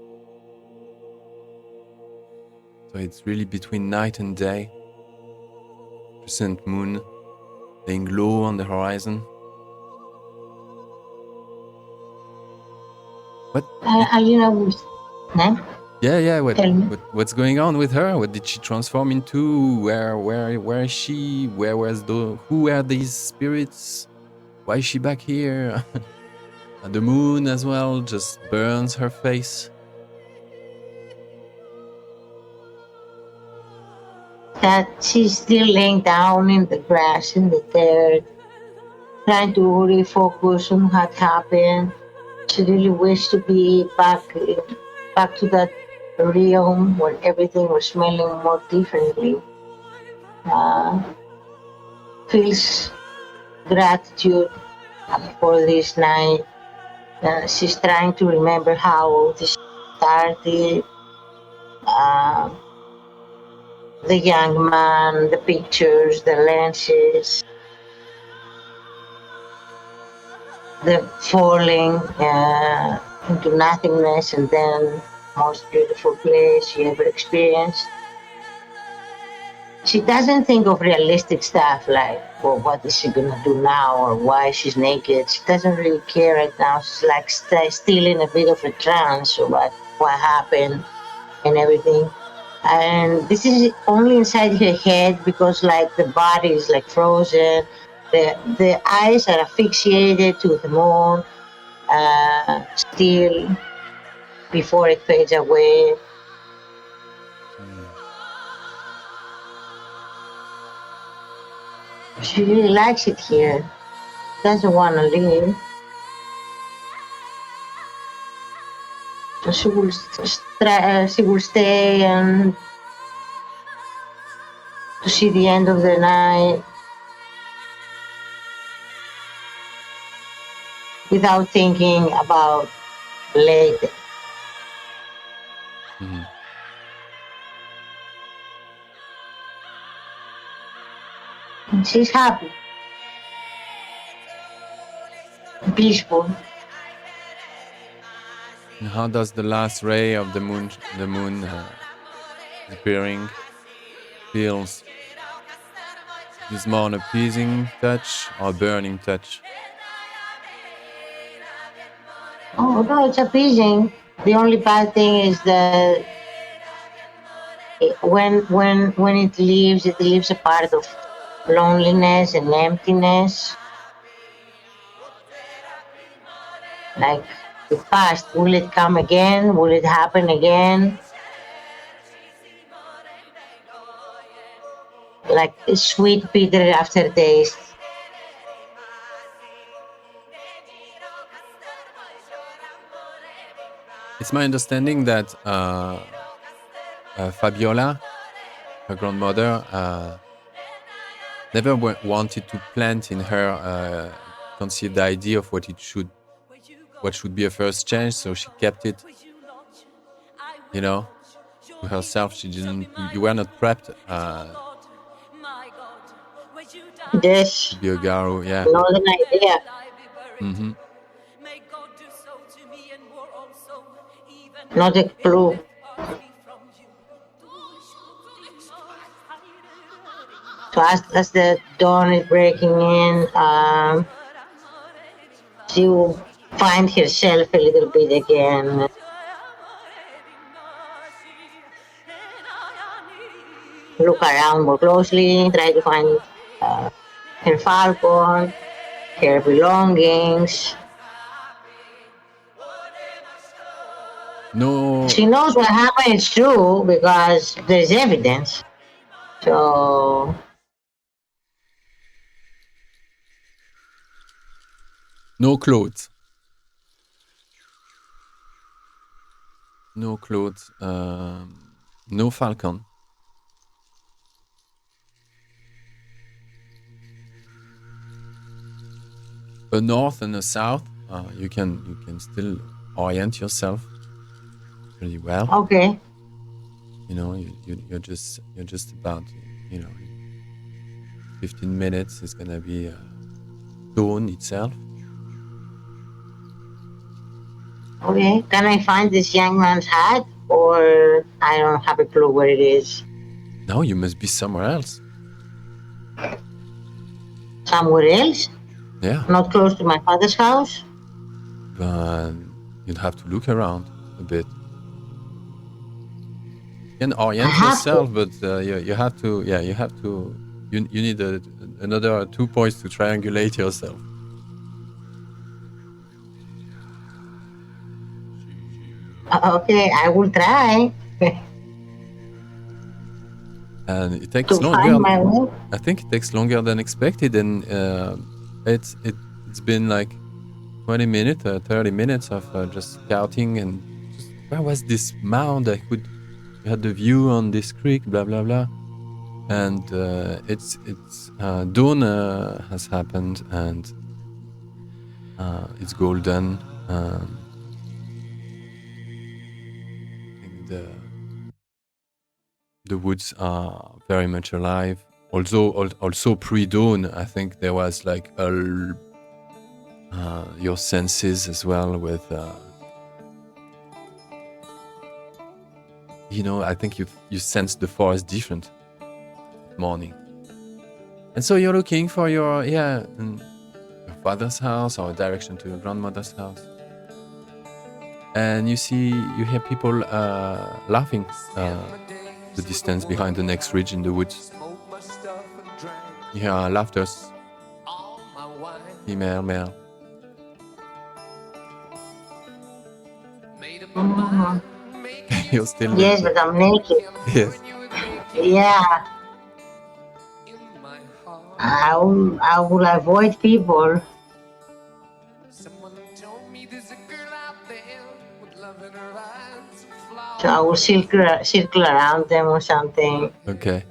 So it's really between night and day. Crescent moon laying low on the horizon. What? Alina was. Huh? Yeah. Tell me. What's going on with her? What did she transform into? Where is she? Who were these spirits? Why is she back here? And the moon as well just burns her face. That she's still laying down in the grass in the dirt, trying to refocus on what happened. She really wished to be back to that realm where everything was smelling more differently. Feels gratitude for this night. She's trying to remember how this started. The young man, the pictures, the lenses, the falling into nothingness, and then most beautiful place she ever experienced. She doesn't think of realistic stuff like, well, what is she gonna do now or why she's naked. She doesn't really care right now. She's like still in a bit of a trance of what happened and everything. And this is only inside her head because like the body is like frozen. The eyes are asphyxiated to the moon, still before it fades away. She really likes it here. Doesn't want to leave. So she will stay and to see the end of the night without thinking about later. Mhm. And she's happy, peaceful. And how does the last ray of the moon appearing feels? Is more an appeasing touch or burning touch? Oh no, it's appeasing. The only bad thing is that when it leaves a part of loneliness and emptiness. Like the past, will it come again? Will it happen again? Like a sweet bitter aftertaste. It's my understanding that Fabiola, her grandmother, never wanted to plant in her conceived idea of what should be a first change, so she kept it, to herself. She didn't. You were not prepped Yes, to be a Garou. Yeah. not an idea. Mm-hmm. Not a clue. So as the dawn is breaking in, she will find herself a little bit again. Look around more closely, try to find her falcon, her belongings. No. She knows what happened is true because there's evidence. So No clothes. No clothes. No falcon. A north and a south. You can still orient yourself pretty well. okay. You're just about 15 minutes is gonna be dawn itself. Okay. Can I find this young man's hat, or I don't have a clue where it is? No, you must be somewhere else. Somewhere else? Yeah, Not close to my father's house? but you'd have to look around a bit. You can orient yourself, but you have to. Yeah, you have to. You need another 2 points to triangulate yourself. Okay, I will try. And it takes To longer. find my way. I think it takes longer than expected, and it's been like 20 minutes, 30 minutes of just scouting and just, where was this mound? You had the view on this creek, blah blah blah, and it's dawn has happened, and it's golden. I think the woods are very much alive. Also pre-dawn, I think there was like your senses as well with I think you sense the forest different morning, and so you're looking for your father's house or a direction to your grandmother's house, and you hear people laughing the distance behind the next ridge in the woods. You hear laughters, female, male. You're still Yes, but I'm naked. Yes. Yeah. I will avoid people. So I will circle around them or something. Okay.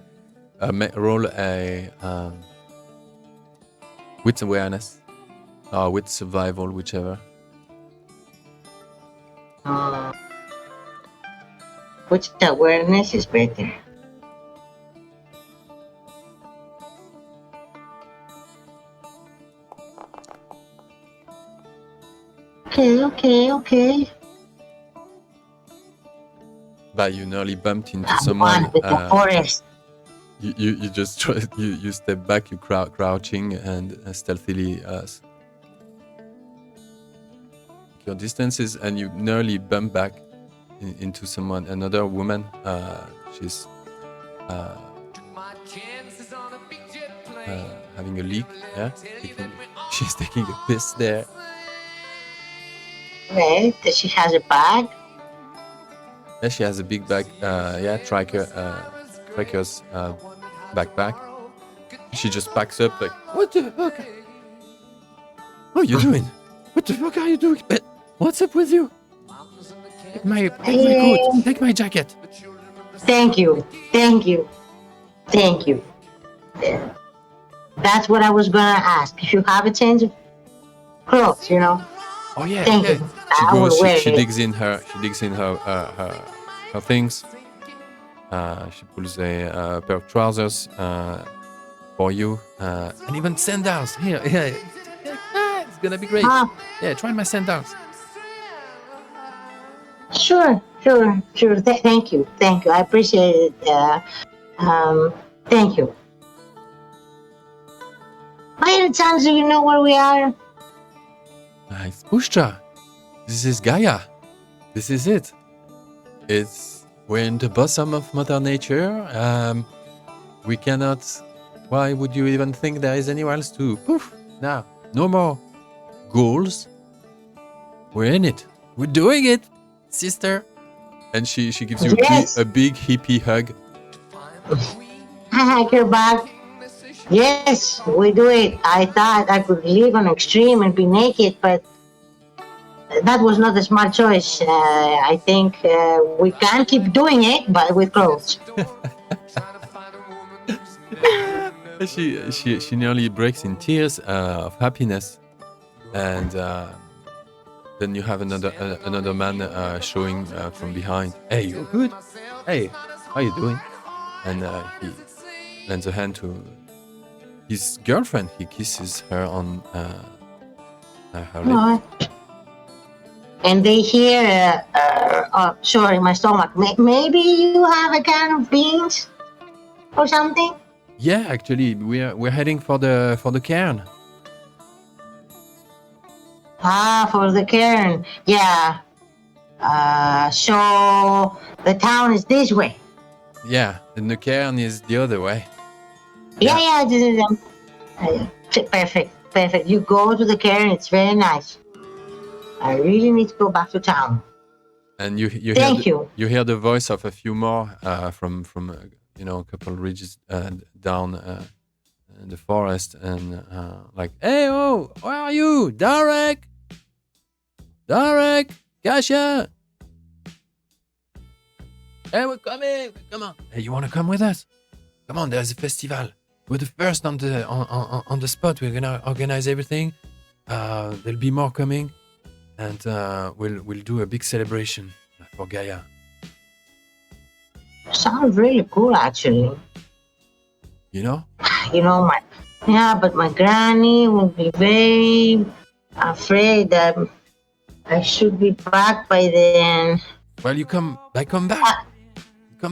Roll a with awareness or with survival, whichever. Which awareness is better? Okay. But you nearly bumped into I'm someone. one with the forest. You just try, you step back, you crouching and stealthily your distances, and you nearly bump back into someone, another woman. She's having a leak. Yeah, she's taking a piss there. Okay, does she has a bag? Yeah, she has a big bag. Yeah, Tracker's backpack. She just packs up like, what the fuck? What are you doing? What the fuck are you doing? What's up with you? Take my coat. Take my jacket. Thank you. That's what I was gonna ask. If you have a change of clothes, you know. Oh yeah. Thank you. She I will goes. wear She it. digs in her things. She pulls a pair of trousers for you, and even sandals. Here. It's gonna be great. Yeah, try my sandals. Sure. Thank you. I appreciate it. Thank you. By any chance, do you know where we are? It's Puszcza. This is Gaia. This is it. We're in the bosom of Mother Nature. We cannot. Why would you even think there is anywhere else to? Poof! Now, no more goals. We're in it. We're doing it, sister. And she gives you Yes. a big hippie hug. Hi, you're back. Yes, we do it. I thought I could live on extreme and be naked, but that was not a smart choice. I think we can keep doing it, but with clothes. She nearly breaks in tears of happiness, and then you have another man showing from behind. Hey, you good? Hey, how you doing? And he lends a hand to his girlfriend. He kisses her on her lip. And they hear, oh, sorry, my stomach. Maybe you have a can of beans or something? Yeah, actually, we're heading for the Caern. For the Caern. Yeah. So the town is this way. Yeah, and the Caern is the other way. Yeah. Perfect. You go to the Caern. It's very nice. I really need to go back to town. And you Thank hear you. You hear the voice of a few more from a couple of ridges down in the forest, and like, hey, oh, where are you, Darek, Kasia? Hey, we're coming. Come on. Hey, you want to come with us? Come on, there's a festival. We're the first on the spot. We're gonna organize everything. There'll be more coming, and we'll do a big celebration for Gaia. Sounds really cool, actually. You know? But my granny will be very afraid that I should be back by then. Well, you come back. Come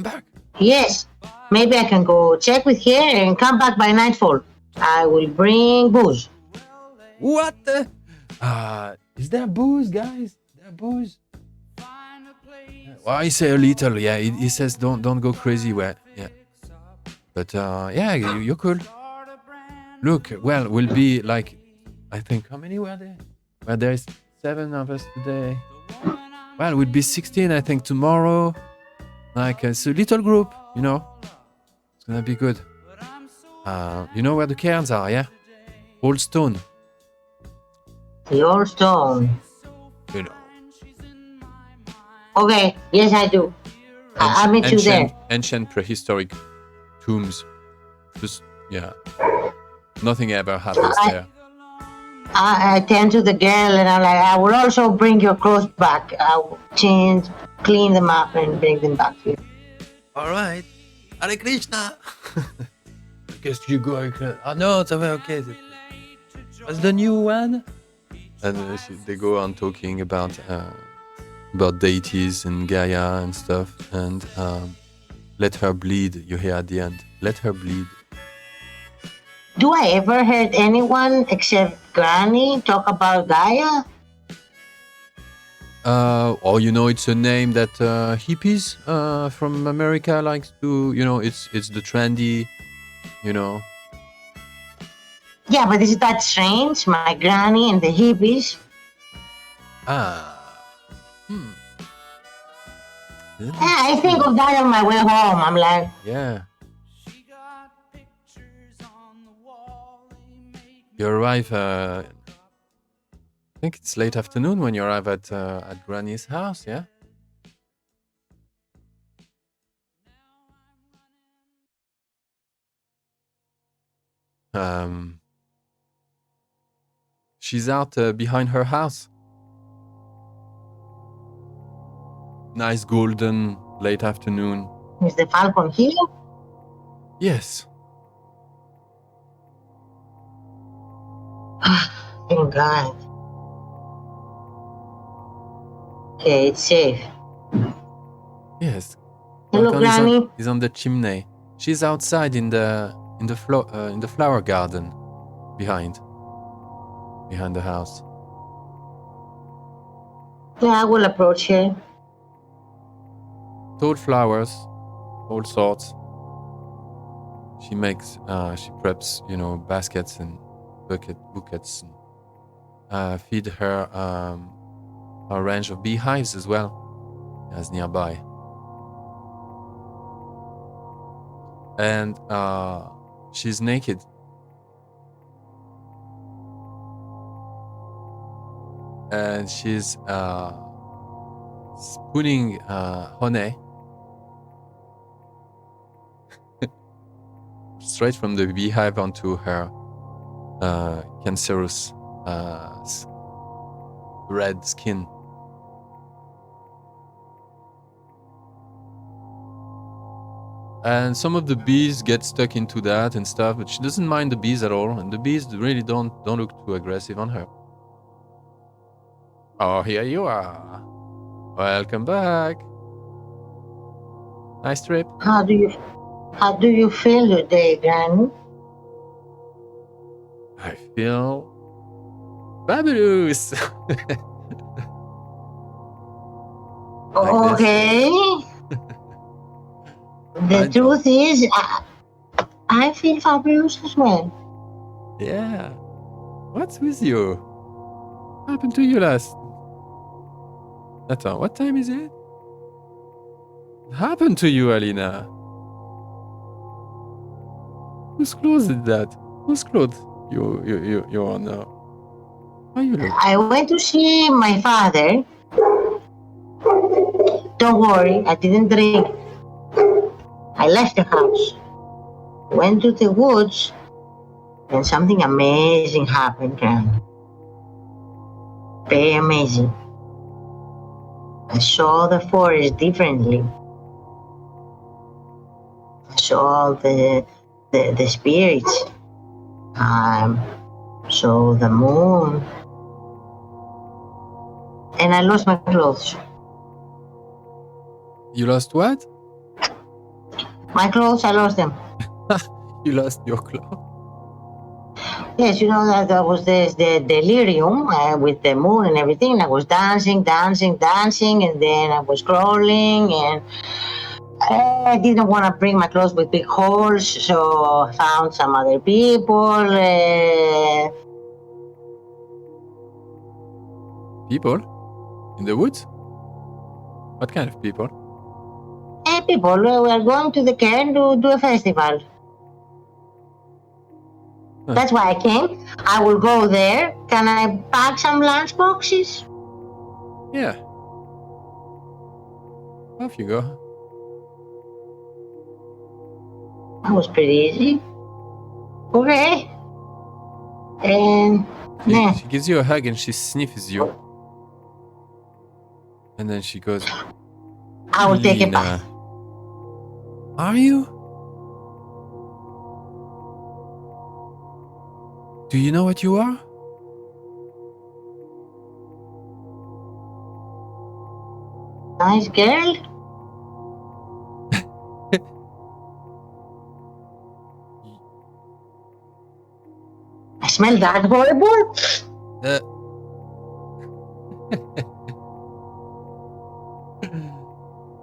back. Yes, maybe I can go check with her and come back by nightfall. I will bring booze. What the? Is there booze, guys? Is there booze? Well, I say a little. Yeah, he says don't go crazy. Well, yeah. But yeah, you're cool. Look, well, we'll be like, I think, how many were there? Well, there's 7 of us today. Well, we'll be 16, I think, tomorrow. Like, it's a little group, It's gonna be good. You know where the cairns are, yeah? Old stone. The old stone. You know. Okay, yes, I do. I'll meet you there. Ancient prehistoric tombs. Just, yeah. Nothing ever happens there. I tend to the girl and I'm like, I will also bring your clothes back. I'll change, clean them up and bring them back to you. Alright. Hare Krishna! Qu'est-ce que tu go? Ah non, ça va, okay. What's the new one? And they go on talking about deities and Gaia and stuff, and let her bleed. You hear at the end, let her bleed. Do I ever heard anyone except Granny talk about Gaia? Or you know, it's a name that hippies from America likes to. You know, it's the trendy. You know. Yeah, but is that strange? My granny and the hippies? Yeah, I think of that on my way home. I'm like, yeah. You arrive. I think it's late afternoon when you arrive at Granny's house. Yeah. She's out behind her house. Nice golden late afternoon. is the falcon here? Yes. Thank God. Okay, it's safe. Yes. Hello, Falcon Granny. is on the chimney. She's outside in the flower garden behind the house. Yeah, I will approach her. Tall flowers, all sorts. She preps, baskets and buckets, and feed her a range of beehives as well as nearby. And she's naked. And she's spooning honey straight from the beehive onto her cancerous red skin. And some of the bees get stuck into that and stuff, but she doesn't mind the bees at all, and the bees really don't look too aggressive on her. Oh, here you are. Welcome back. Nice trip. How do you feel today, Granny? I feel fabulous. Okay. The truth is, I feel fabulous as well. Yeah. What's with you? What happened to you last? What time is it? What happened to you, Alina? Whose clothes is that? Whose clothes you're on now? How you look? I went to see my father. Don't worry, I didn't drink. I left the house, went to the woods, and something amazing happened, Granny. Very amazing. I saw the forest differently. I saw the spirits. Saw the moon. And I lost my clothes. You lost what? My clothes, I lost them. You lost your clothes? Yes, you know that there was the delirium with the moon and everything. I was dancing, and then I was crawling, and I didn't want to bring my clothes with big holes, so I found some other people. People? In the woods? What kind of people? People, we are going to the Caern to do a festival. That's why I came. I will go there. Can I pack some lunch boxes? Yeah. Off you go. That was pretty easy. Okay. And yeah. She gives you a hug and she sniffs you. And then she goes, I will take a Alina, bath. are you? Do you know what you are? Nice girl. I smell that horrible. Uh,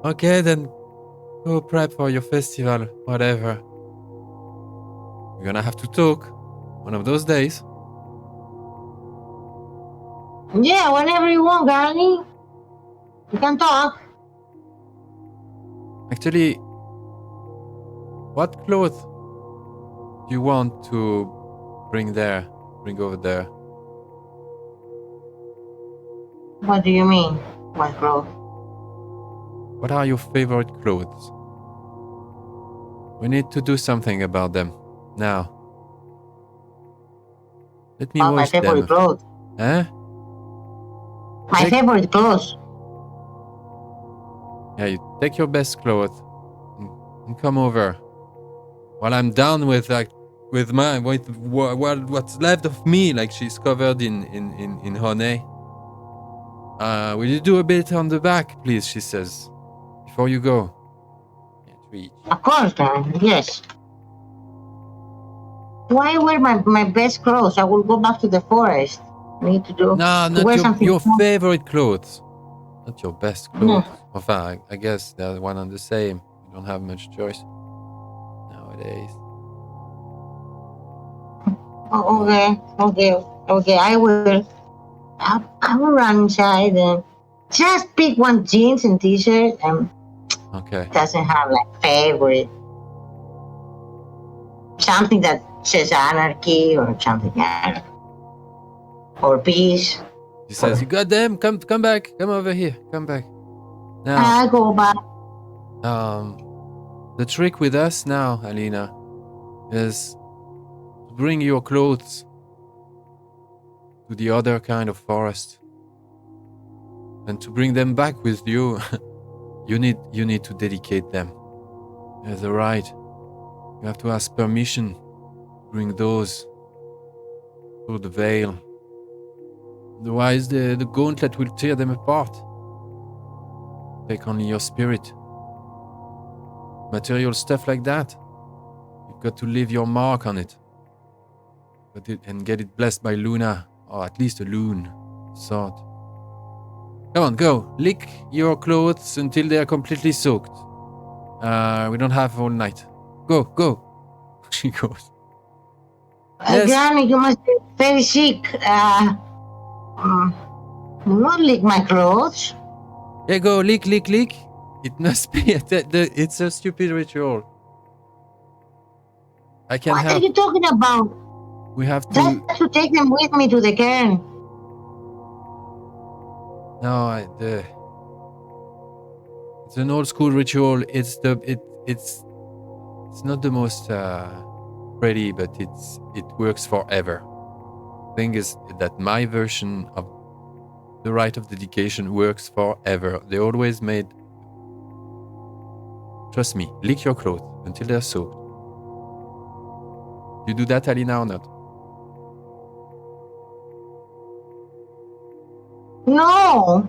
okay, then go prep for your festival, whatever. We're gonna have to talk one of those days. Yeah, whenever you want, Granny. You can talk. Actually, what clothes do you want to bring over there? What do you mean? What, bro? What are your favorite clothes? We need to do something about them now. Let me Oh, my wash them. favorite clothes. Huh? My favorite clothes. Yeah, you take your best clothes and come over. While I'm done with what's left of me, like she's covered in honey. Will you do a bit on the back, please? She says, before you go. Yeah, reach. Of course, Granny. Yes. Why wear my best clothes? I will go back to the forest. I need to do. No, to wear not something your fun. favorite clothes. Not your best No. clothes. Enfin, I guess they're one and the same. You don't have much choice nowadays. Oh, okay. I will run inside and just pick one jeans and t-shirt and Okay. doesn't have like favorite. Something that says anarchy or something like or peace. She says, "You got them. Come back. Come over here. Come back." Now, I go back. the trick with us now, Alina, is to bring your clothes to the other kind of forest, and to bring them back with you. you need to dedicate them. There's a right. You have to ask permission to bring those through the veil. Otherwise, the gauntlet will tear them apart. Take only your spirit. Material stuff like that. You've got to leave your mark on it. And get it blessed by Luna, or at least a loon sort. Come on, go. Lick your clothes until they are completely soaked. We don't have all night. Go. She goes. Yes. Granny, you must be very sick. Do not lick my clothes. Yeah, go. Lick. It must be. It's a stupid ritual. I can What help. are you talking about? We have to. Just to take them with me to the cairn. No, it's an old school ritual. It's not the most pretty, but it works forever. Thing is that my version of the rite of dedication works forever. They always made. Trust me, lick your clothes until they're soaked. You do that, Alina, or not? No.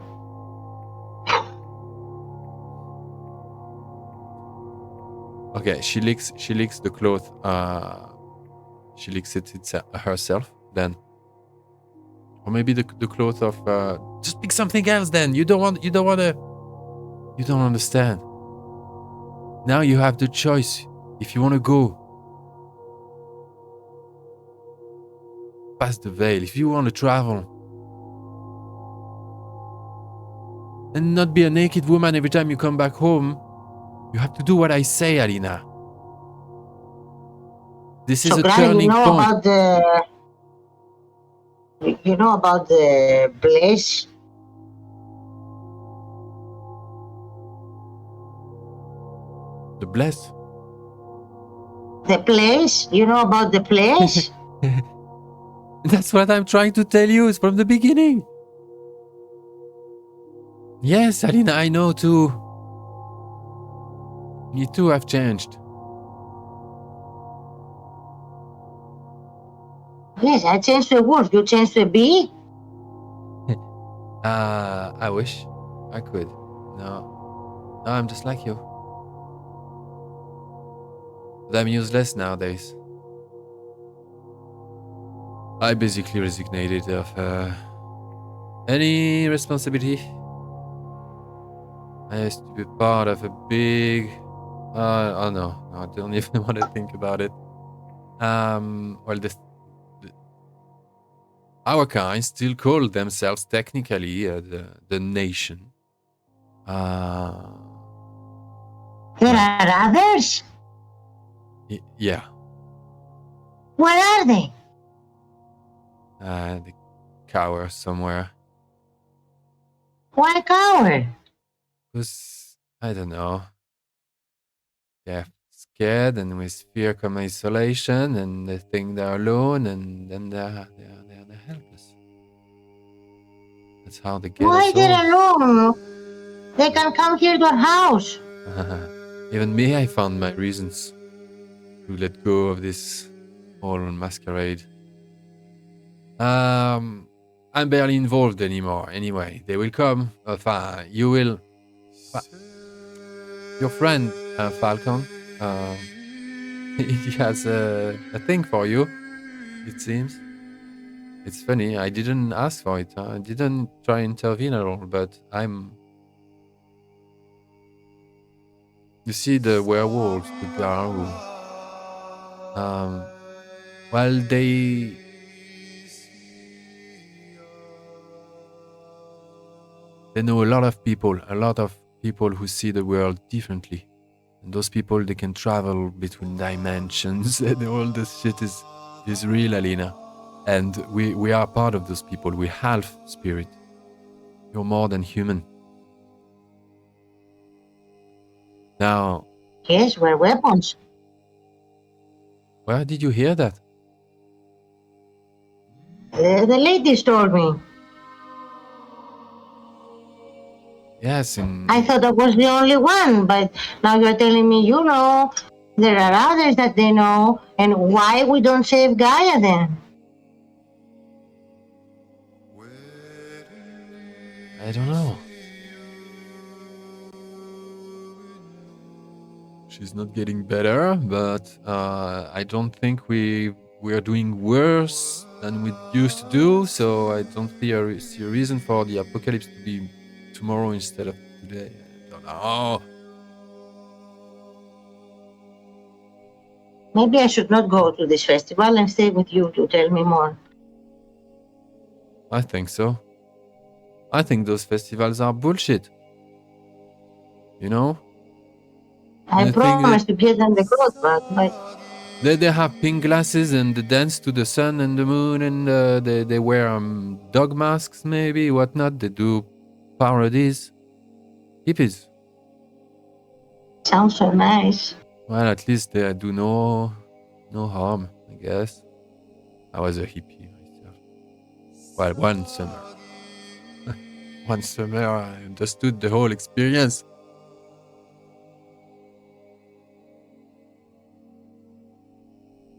Okay, she licks the cloth. She licks it herself. Then, or maybe the cloth of. Just pick something else. Then you don't understand. Now you have the choice. If you want to go past the veil, if you want to travel, and not be a naked woman every time you come back home. You have to do what I say, Alina. This is So, a Granny, turning point. you know about the place? The bless. The place? You know about the place? That's what I'm trying to tell you. It's from the beginning. Yes, Alina, I know too. Me too have changed. Yes, I changed to a wolf. You changed to a bee? I wish I could. No, I'm just like you. But I'm useless nowadays. I basically resignated of any responsibility. I used to be part of a big... oh no, I don't even want to think about it. Well, our kind still call themselves technically the nation. There are others? Yeah. Where are they? The cower somewhere. Why coward? Because, I don't know. They're scared, and with fear comes isolation, and they think they're alone, and then they're helpless. That's how they get Why us they're all. alone? They can come here to our house. Even me, I found my reasons to let go of this whole masquerade. I'm barely involved anymore. Anyway, they will come. You will. Your friend Falcon, he has a thing for you. It seems. It's funny. I didn't ask for it. I didn't try and intervene at all. But I'm. You see the werewolves, the Garou. Well, they know a lot of people who see the world differently. And those people, they can travel between dimensions and all this shit is real, Alina. And we are part of those people. We're half spirit. You're more than human. Now... Yes, we're weapons. Where did you hear that? The ladies told me. Yes, I thought I was the only one, but now you're telling me you know. There are others that they know, and why we don't save Gaia then? I don't know. She's not getting better, but I don't think we are doing worse than we used to do, so I don't see a reason for the apocalypse to be tomorrow instead of today. I don't know. Maybe I should not go to this festival and stay with you to tell me more. I think so. I think those festivals are bullshit. You know? I promised to give them the clothes back, but... They have pink glasses and they dance to the sun and the moon, and they wear dog masks, maybe, whatnot. They do parodies. Hippies. Sounds so nice. Well, at least they do no harm, I guess. I was a hippie myself. Well, one summer. One summer I understood the whole experience.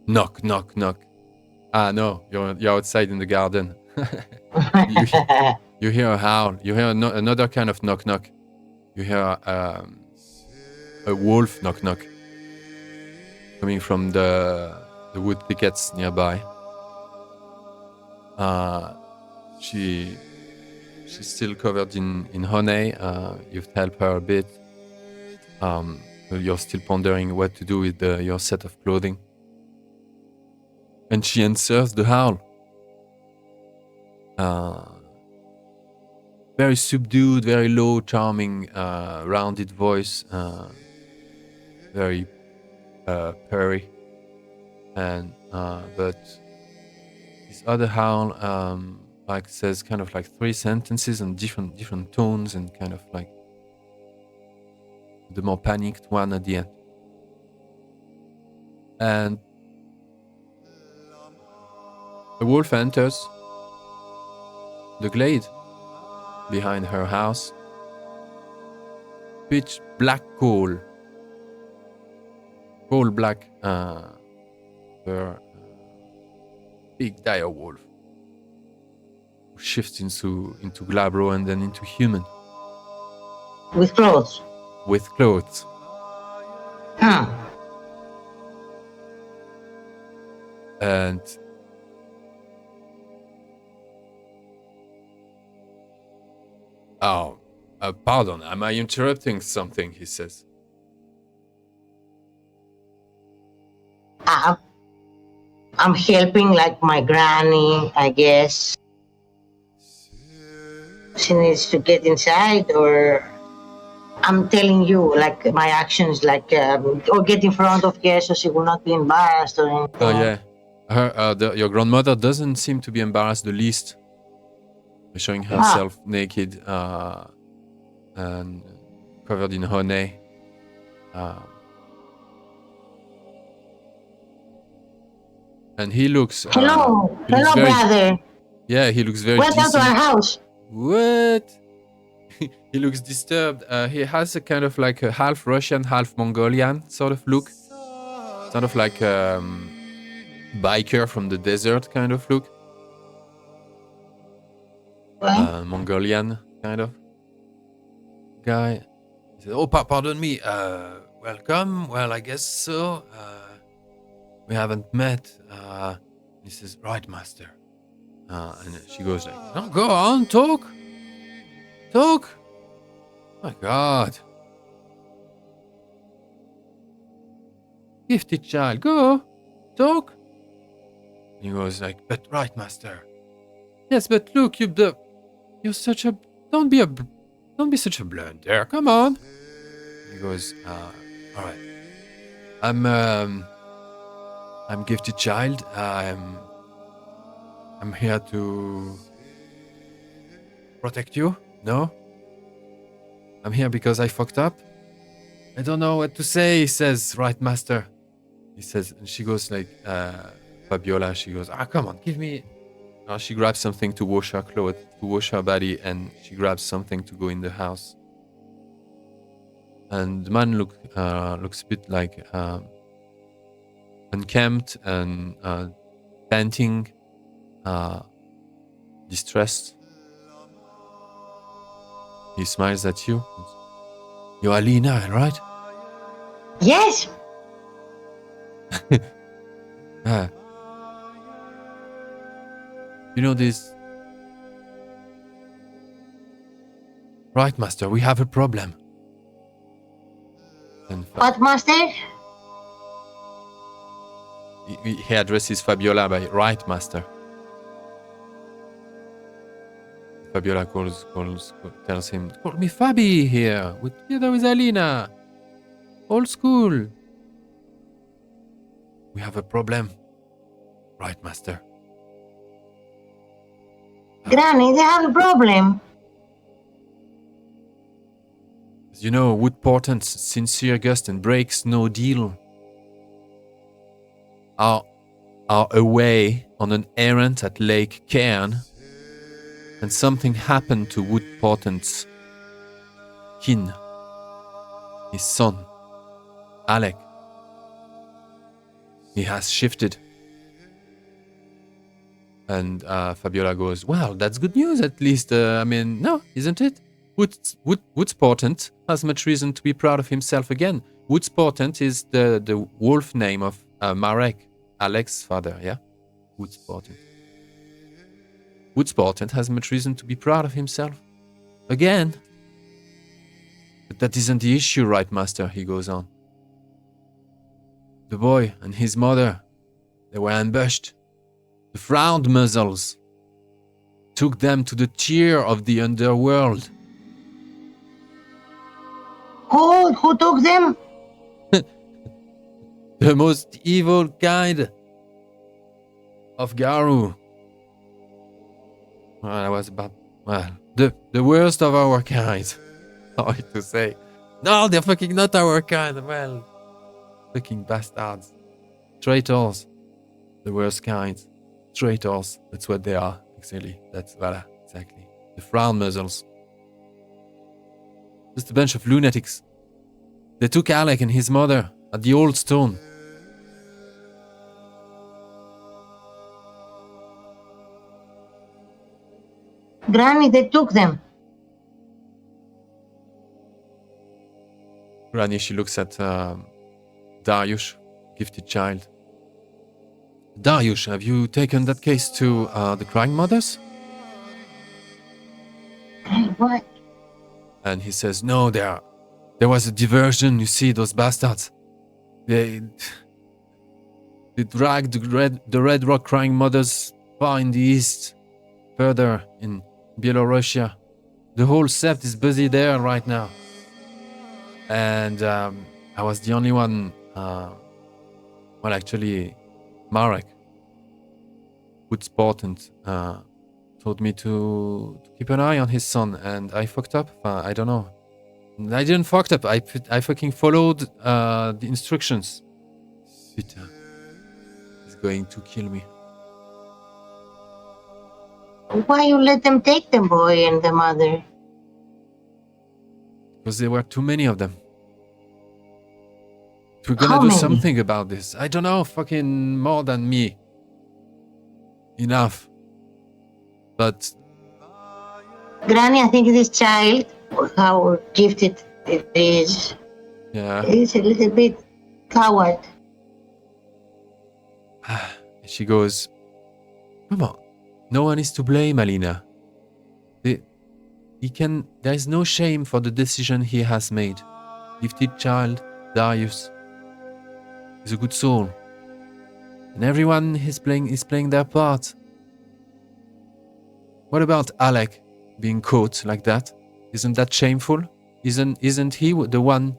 Knock, knock, knock. Ah, no, you're outside in the garden. you hear a howl. You hear another kind of knock, knock. You hear a wolf knock, knock. Coming from the wood thickets nearby. She's still covered in honey. You've helped her a bit. You're still pondering what to do with your set of clothing. And she answers the howl. Very subdued, very low, charming, rounded voice. Very purry. And but this other howl like says kind of like 3 sentences and different tones, and kind of like the more panicked one at the end. And a wolf enters the glade behind her house. Pitch black coal black, her big dire wolf who shifts into glabro and then into human With clothes. with clothes. Huh. And pardon, am I interrupting something? He says. I'm helping like my granny, I guess. She needs to get inside, or I'm telling you, like my actions, like or get in front of her so she will not be embarrassed or anything. Oh yeah, your grandmother doesn't seem to be embarrassed the least, showing herself naked and covered in honey. And he looks. Hello, he looks hello, very, brother. Yeah, he looks very Welcome to decent. our house. What? He looks disturbed. He has a kind of like a half Russian, half Mongolian sort of look. Sort of like biker from the desert kind of look. Mongolian kind of guy. He said, "Oh, pardon me. Welcome. Well, I guess so. We haven't met." He says, "Right, master." And she goes like, "No, go on, talk. Talk. My God. Gifted child, go. Talk." And he goes like, "But right, master. Yes, but look, you're such a, don't be such a blunder. Come on." He goes, "All right. I'm gifted child. I'm here to protect you. No? I'm here because I fucked up. I don't know what to say," he says, "Right, master." He says, and she goes like, Fabiola, she goes, "Come on, give me." She grabs something to wash her clothes, to wash her body, and she grabs something to go in the house. And the man looks a bit like unkempt and panting, distressed. He smiles at you. "You're Alina, right?" Yes. You know this? "Right, master, we have a problem." And What, master? he addresses Fabiola by "Right, master." Fabiola tells him, "Call me Fabi here, together with Alina. Old school. We have a problem." "Right, master." Granny, they have a problem. As you know, wood portents, sincere gust and breaks no deal, are away on an errand at Lake Caern, and something happened to wood portent's kin, his son, Alek. He has shifted. And Fabiola goes, "Well, that's good news at least. No, isn't it? Wood's portent has much reason to be proud of himself again. Wood's portent is the wolf name of Marek, Alek's father, yeah? Wood's portent. Wood's portent has much reason to be proud of himself. Again. But that isn't the issue, right, master," he goes on. "The boy and his mother, they were ambushed. The frowned muzzles took them to the tier of the Underworld." Who took them? "The most evil kind of Garou. Well, I was about, well, the worst of our kind. Sorry to say. No, they're fucking not our kind. Well, fucking bastards. Traitors. The worst kind. Traitors. That's what they are, exactly. That's, voilà, exactly. The frown muzzles. Just a bunch of lunatics. They took Alek and his mother at the old stone. Granny, they took them. Granny, she looks at Darius, gifted child. Darius, have you taken that case to the crying mothers? What? And he says, no, there was a diversion. You see, those bastards. They dragged the Red Rock crying mothers far in the east, further in Belarusia. The whole Sept is busy there right now. And I was the only one, well, actually, Marek, good sport, and told me to keep an eye on his son, and I fucked up. I don't know. I didn't fucked up. I fucking followed the instructions. Putain. He's going to kill me. Why you let them take the boy and the mother? Because there were too many of them. We're How gonna do many? something about this. I don't know, fucking more than me. Enough. But Granny, I think this child, how gifted it is, yeah, is a little bit coward. she goes, come on. No one is to blame, Alina. There is no shame for the decision he has made. Gifted child, Darius, is a good soul. And everyone is playing their part. What about Alek being caught like that? Isn't that shameful? Isn't he the one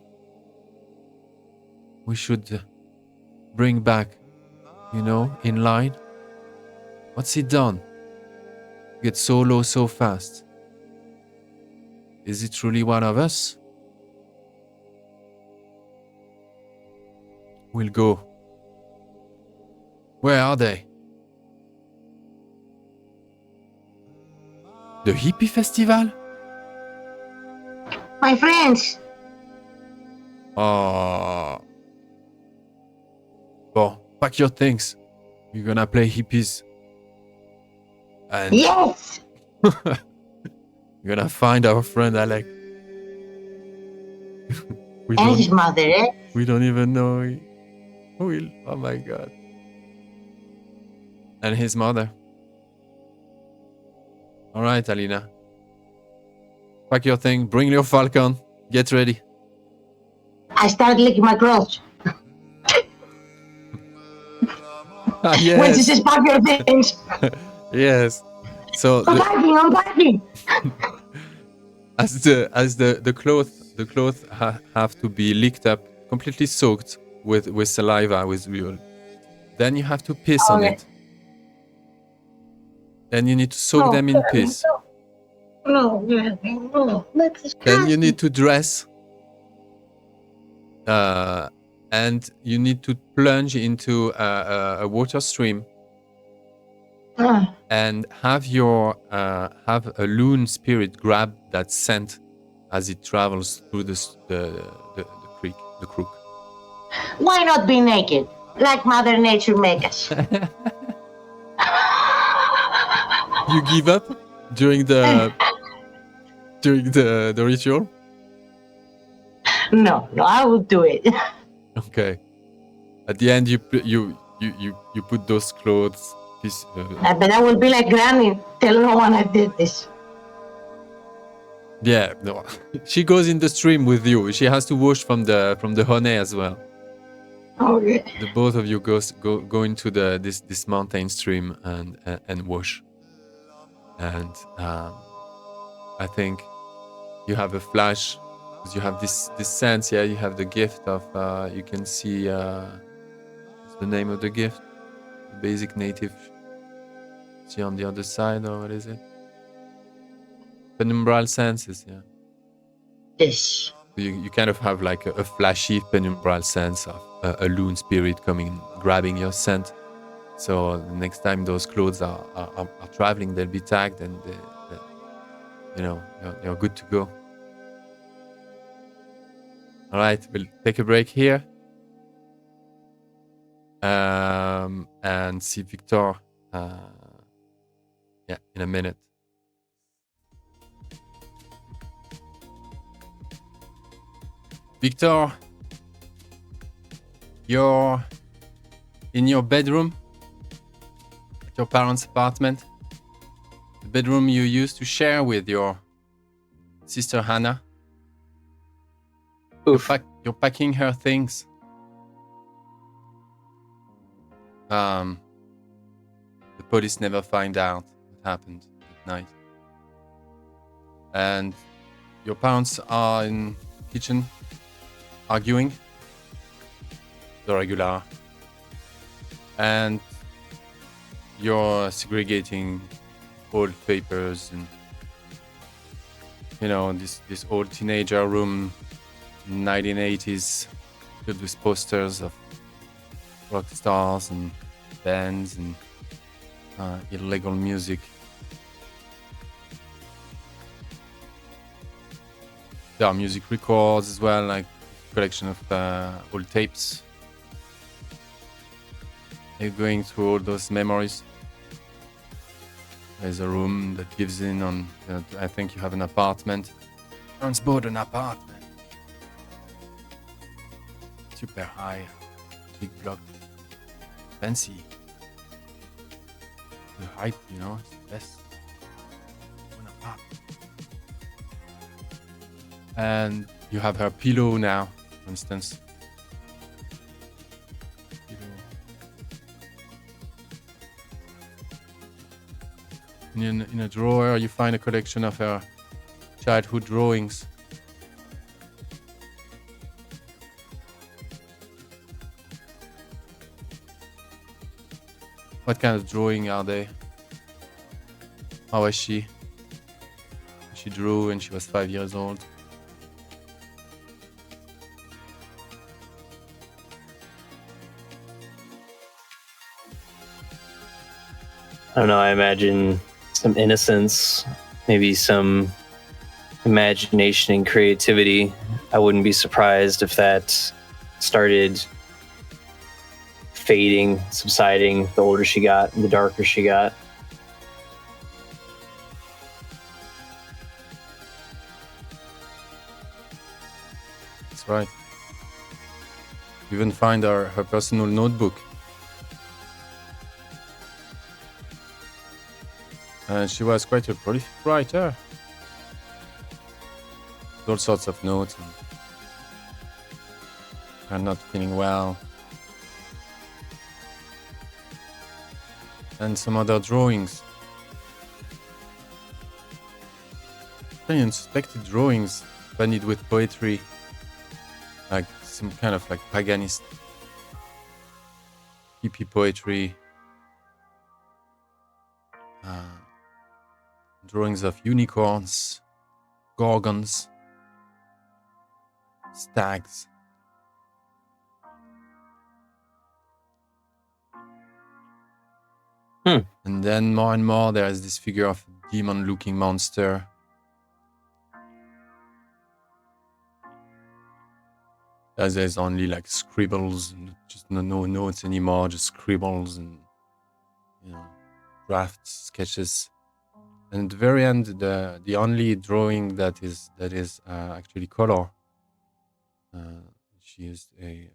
we should bring back, in line? What's he done? Get so low so fast. Is he truly one of us? We'll go. Where are they? The hippie festival? My friends, Oh. Bon, pack your things. We're gonna play hippies. And yes! we're gonna find our friend Alek. And his mother, eh? We don't even know who will. Oh my god. And his mother. Alright, Alina. Pack your thing, bring your falcon, get ready. I started licking my clothes. Ah, When she yes. says pack your things, Yes. So I'm packing. as the clothes have to be licked up, completely soaked with saliva, with real. Then you have to piss on Okay. it. Then you need to soak them in piss. No, that's disgusting. Then you need to dress. And you need to plunge into a water stream and have a loon spirit grab that scent as it travels through the creek, the crook. Why not be naked, like Mother Nature make us? You give up during the ritual? No, I would do it. Okay. At the end, you put those clothes. But I will be like Granny, tell no one I did this. Yeah, no. She goes in the stream with you. She has to wash from the honey as well. Okay. The both of you go into this mountain stream and wash. And I think you have a flash because you have this sense. Yeah, you have the gift of you can see. What's the name of the gift? The basic native energy on the other side, or what is it? Penumbral senses, yeah. Yes. You kind of have like a flashy penumbral sense of a loon spirit coming, grabbing your scent. So the next time those clothes are traveling, they'll be tagged, and you're good to go. All right, we'll take a break here, and see Viktor. In a minute. Viktor, you're in your bedroom at your parents' apartment, the bedroom you used to share with your sister Hannah. Oof. You're packing her things. The police never find out what happened at night. And your parents are in the kitchen arguing, the regular. And you're segregating old papers and, this old teenager room, 1980s, filled with posters of rock stars and bands and illegal music. There are music records as well, like a collection of old tapes. You're going through all those memories. There's a room that gives in on, I think you have an apartment. Parents bought an apartment. Super high, big block, fancy. The height, it's the best. One apartment. And you have her pillow now, for instance. In a drawer, you find a collection of her childhood drawings. What kind of drawing are they? How was she? She drew when she was 5 years old. I don't know, I imagine some innocence, maybe some imagination and creativity. I wouldn't be surprised if that started fading, subsiding the older she got and the darker she got. That's right. You even find her personal notebook. And she was quite a prolific writer. All sorts of notes. And not feeling well. And some other drawings. Very unsuspected drawings, bunnied with poetry. Like some kind of like paganist hippie poetry. Drawings of unicorns, gorgons, stags. And then more and more there is this figure of a demon-looking monster. As there's only like scribbles, and just no notes anymore, just scribbles and drafts, sketches. And at the very end, the only drawing that is actually color. She used a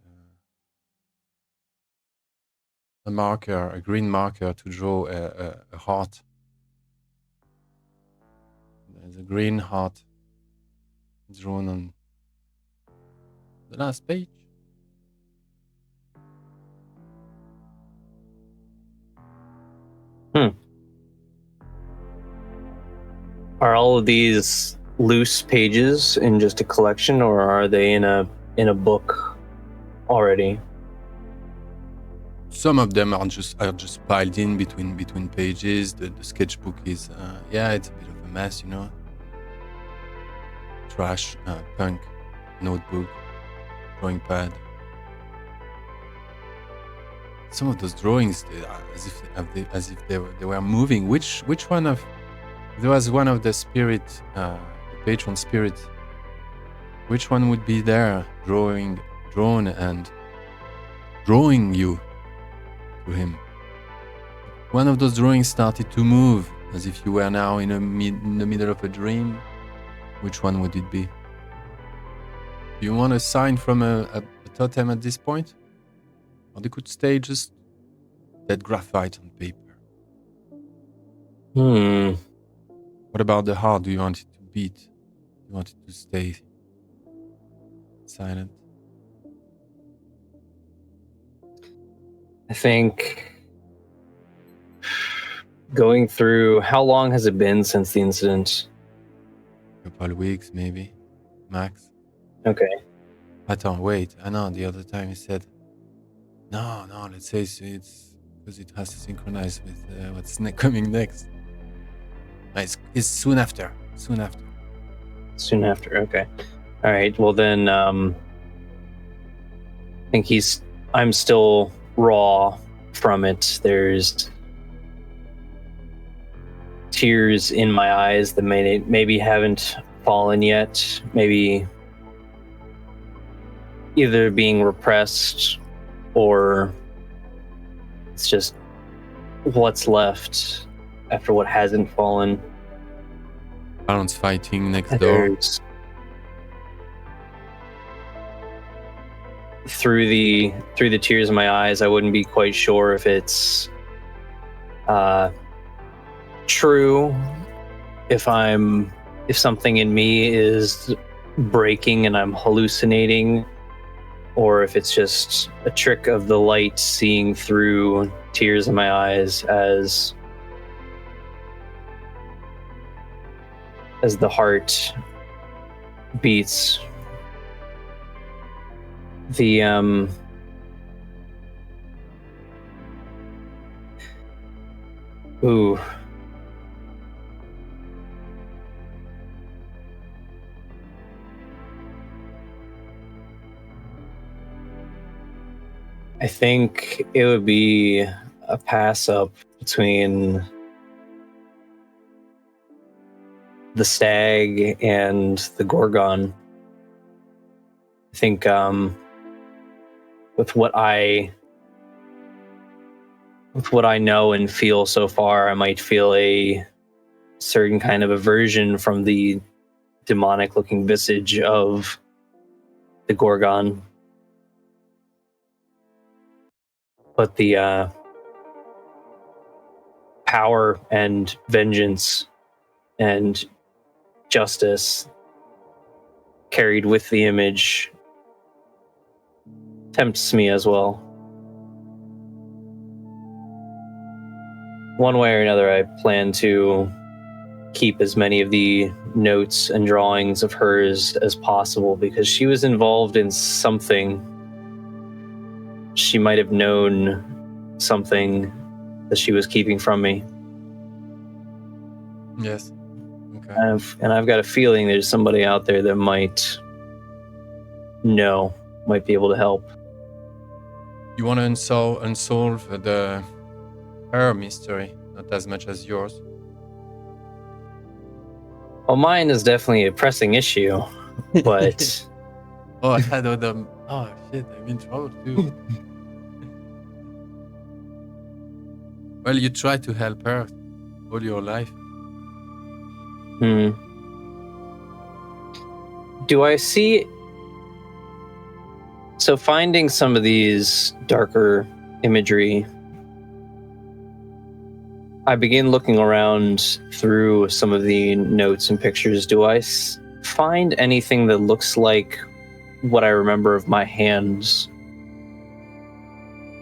marker, a green marker, to draw a heart. There's a green heart drawn on the last page. Are all of these loose pages in just a collection, or are they in a book already? some of them are just piled in between pages. The sketchbook is it's a bit of a mess, you know. Trash, punk, notebook, drawing pad. Some of those drawings, they are as if they were moving. Which one of there was one of the spirit, the patron spirit. Which one would be there, drawn and drawing you to him? One of those drawings started to move, as if you were now in the middle of a dream. Which one would it be? Do you want a sign from a totem at this point? Or they could stay just that graphite on paper. What about the heart? Do you want it to beat? Do you want it to stay silent? I think going through, how long has it been since the incident? A couple of weeks, maybe, max. Okay. Attends, wait. I know the other time he said, no, let's say it's because it has to synchronize with what's coming next. It's soon after. Soon after, okay. All right, well then, I think I'm still raw from it. There's tears in my eyes that maybe haven't fallen yet. Maybe either being repressed or it's just what's left after what hasn't fallen. Parents fighting next door. There's, through the tears in my eyes, I wouldn't be quite sure if it's true, if something in me is breaking and I'm hallucinating, or if it's just a trick of the light seeing through tears in my eyes as the heart beats. The I think it would be a pass up between the stag and the gorgon. I think with what I know and feel so far, I might feel a certain kind of aversion from the demonic looking visage of the gorgon. But the power and vengeance and justice carried with the image tempts me as well. One way or another, I plan to keep as many of the notes and drawings of hers as possible because she was involved in something. She might have known something that she was keeping from me. Yes. Okay. And I've got a feeling there's somebody out there that might be able to help. You want to unsolve her mystery, not as much as yours. Well, mine is definitely a pressing issue, but Oh, I had them. Oh shit! I'm in trouble too. Well, you try to help her all your life. Do I see? So finding some of these darker imagery, I begin looking around through some of the notes and pictures. Do I find anything that looks like what I remember of my hands?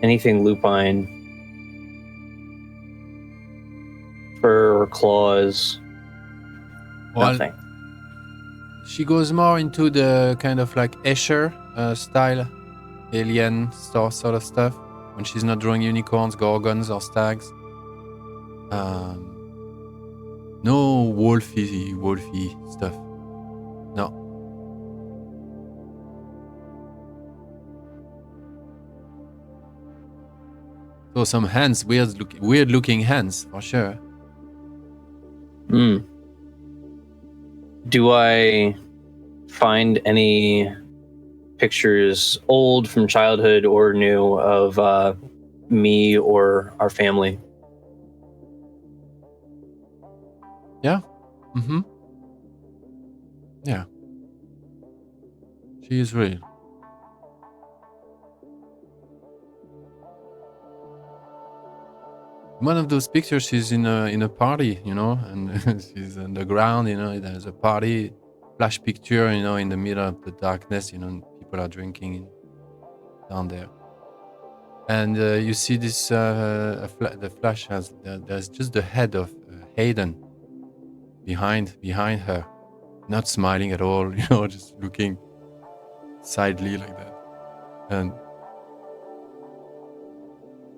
Anything lupine? Fur or claws? Well, Nothing. she goes more into the kind of like Escher style, alien sort of stuff. when she's not drawing unicorns, gorgons, or stags. No wolfy stuff. No. So some hands, weird looking hands for sure. Hmm. Do I find any pictures, old from childhood or new, of me or our family? Yeah. Mm-hmm. Yeah. She is real. One of those pictures, she's in a party, you know, and she's on the ground, you know, there's a party, flash picture, you know, in the middle of the darkness, you know, and people are drinking down there. And you see this, the flash has, there's just the head of Hayden behind her, not smiling at all, you know, just looking sidely like that. And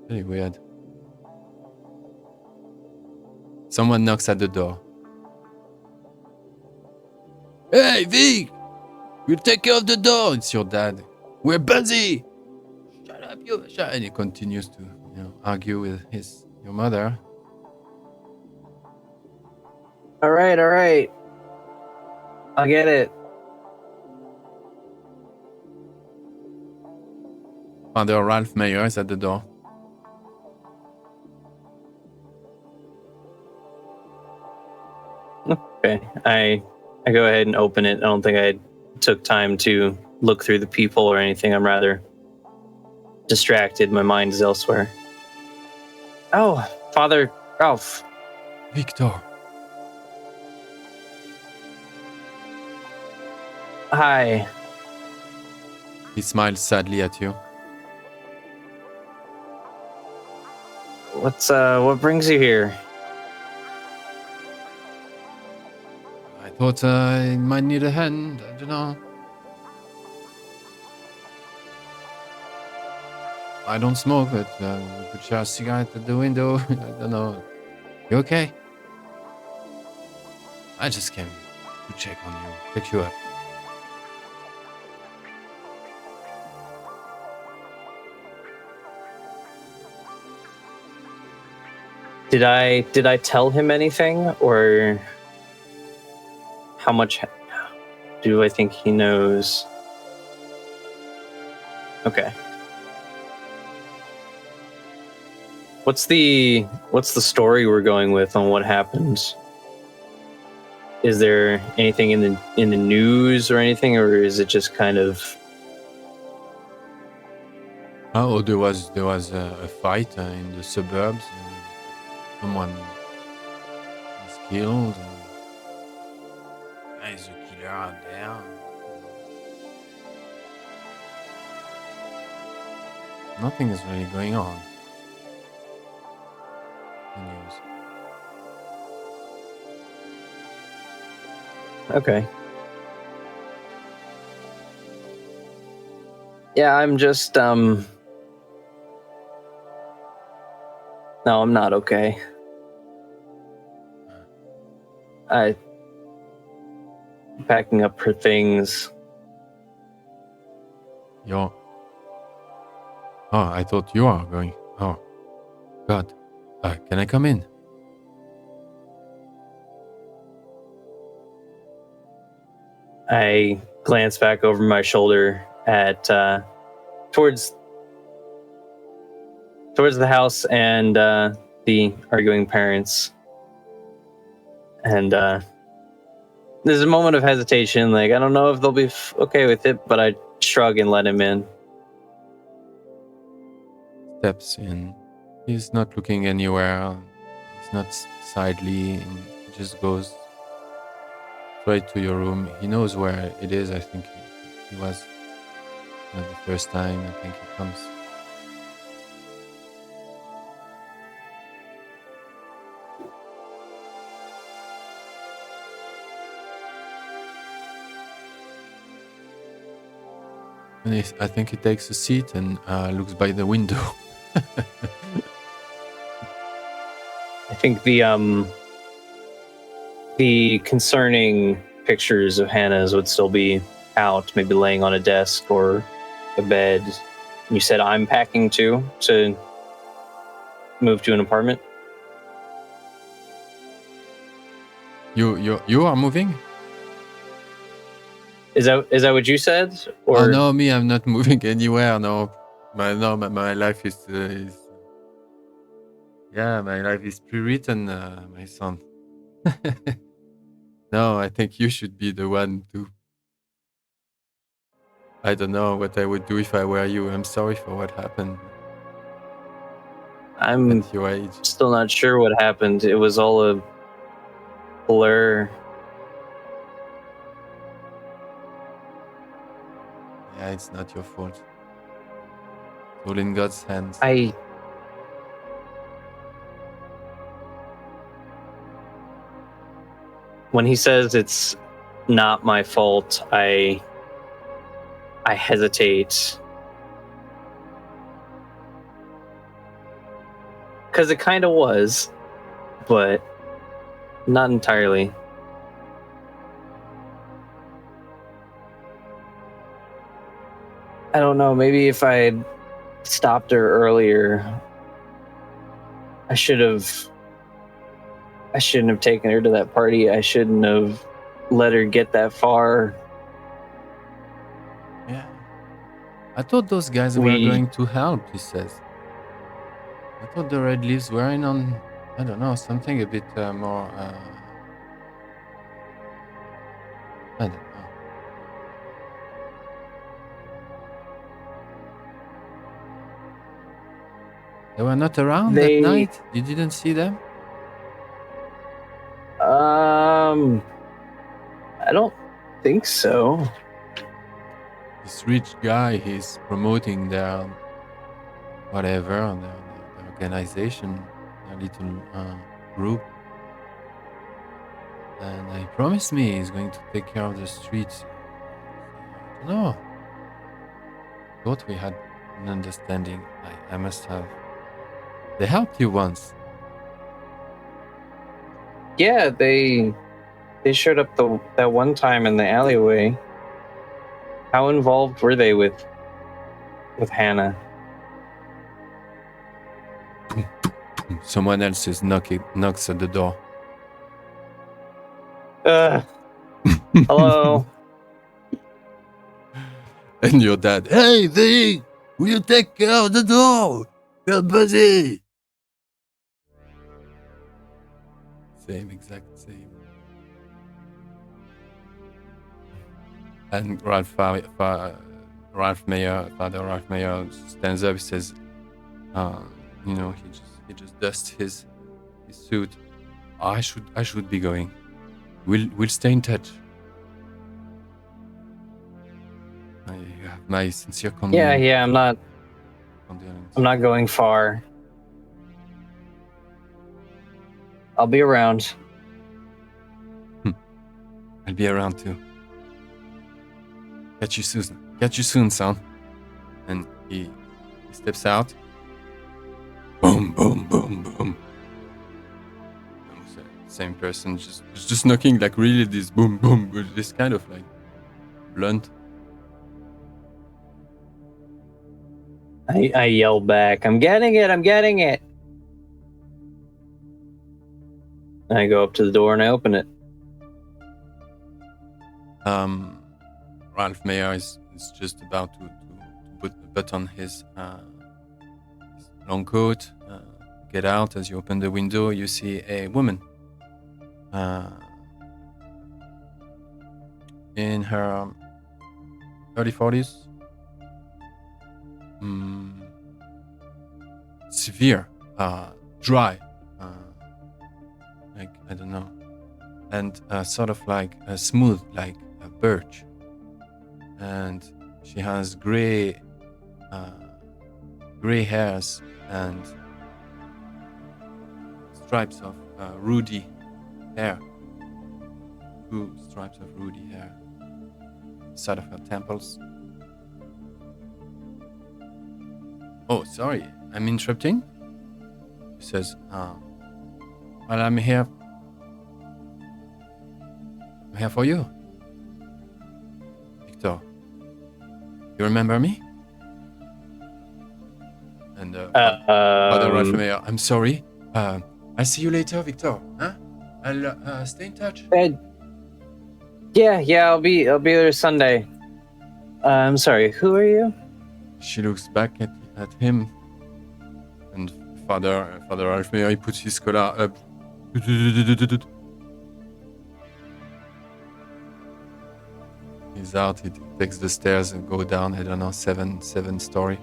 very weird. Someone knocks at the door. Hey, Vic! We'll take care of the door. It's your dad. We're busy. Shut up, you. Shut. And he continues to, you know, argue with your mother. All right. I get it. Father Ralph Mayer is at the door. Okay, I go ahead and open it. I don't think I took time to look through the people or anything. I'm rather distracted. My mind is elsewhere. Oh, Father Ralph. Viktor. Hi. He smiles sadly at you. What brings you here? I thought I might need a hand. I don't know. I don't smoke, but we could share a cigarette at the window. I don't know. You okay? I just came to check on you, pick you up. Did I tell him anything, or how much do I think he knows? Okay. What's the story we're going with on what happened? Is there anything in the news or anything, or is it just kind of? Oh, there was a fight in the suburbs. Someone was killed. There's a killer out there. Nothing is really going on. The news. Okay. Yeah, I'm just No, I'm not okay. I'm packing up her things. Oh, I thought you are going. Oh, God. Can I come in? I glance back over my shoulder at towards the house and the arguing parents. And there's a moment of hesitation, like I don't know if they'll be okay with it, but I shrug and let him in. Steps in. He's not looking anywhere. He's not sidely. He just goes straight to your room. He knows where it is. I think he was not the first time. I think he comes. And I think he takes a seat and looks by the window. I think the concerning pictures of Hannah's would still be out, maybe laying on a desk or a bed. You said I'm packing too to move to an apartment. You are moving? Is that what you said? Or Oh no, me, I'm not moving anywhere. No, my life is yeah, my life is pre-written, my son. No, I think you should be the one to. I don't know what I would do if I were you. I'm sorry for what happened I'm at your age. still not sure what happened. It was all a blur. Yeah, it's not your fault. It's all in God's hands. When he says it's not my fault, I hesitate. Because it kind of was, but not entirely. I don't know, maybe if I had stopped her earlier, I shouldn't have taken her to that party. I shouldn't have let her get that far. Yeah. I thought those guys were going to help, he says. I thought the Red Leaves were in on, I don't know, something a bit more, I don't know. They were not around that night? You didn't see them? I don't think so. This rich guy, he's promoting their whatever, their organization, their little group. And he promised me he's going to take care of the streets. I don't know. Thought we had an understanding. I must have. They helped you once. Yeah, they showed up that one time in the alleyway. How involved were they with Hannah? Someone else is knocks at the door. Hello. And your dad, hey, V, will you take care of the door? We're busy. Exact same. And Father Ralph Mayer stands up. He says, he just dusts his suit. I should be going. We'll stay in touch. You have my sincere condolence. Yeah, I'm not going far. I'll be around. I'll be around too. Catch you soon, son. And he steps out. Boom, boom, boom, boom. Same person, just knocking like really this boom, boom, but this kind of like blunt. I yell back, I'm getting it. I go up to the door and I open it. Ralph Mayer is just about to put on his long coat, get out. As you open the window, you see a woman in her early 40s. Severe, dry, like, I don't know, and sort of like smooth, like a birch. And she has gray hairs and stripes of ruddy hair. 2 stripes of ruddy hair, side of her temples. Oh, sorry. I'm interrupting? He says, well, I'm here. I'm here for you. Viktor, you remember me? And Father Ralphmeyer, I'm sorry. I'll see you later, Viktor. Huh? I'll stay in touch. Yeah, I'll be there Sunday. I'm sorry, who are you? She looks back at him, and Father Ralphmeyer, he puts his collar up. He's out. He takes the stairs and go down. I don't know, seven story.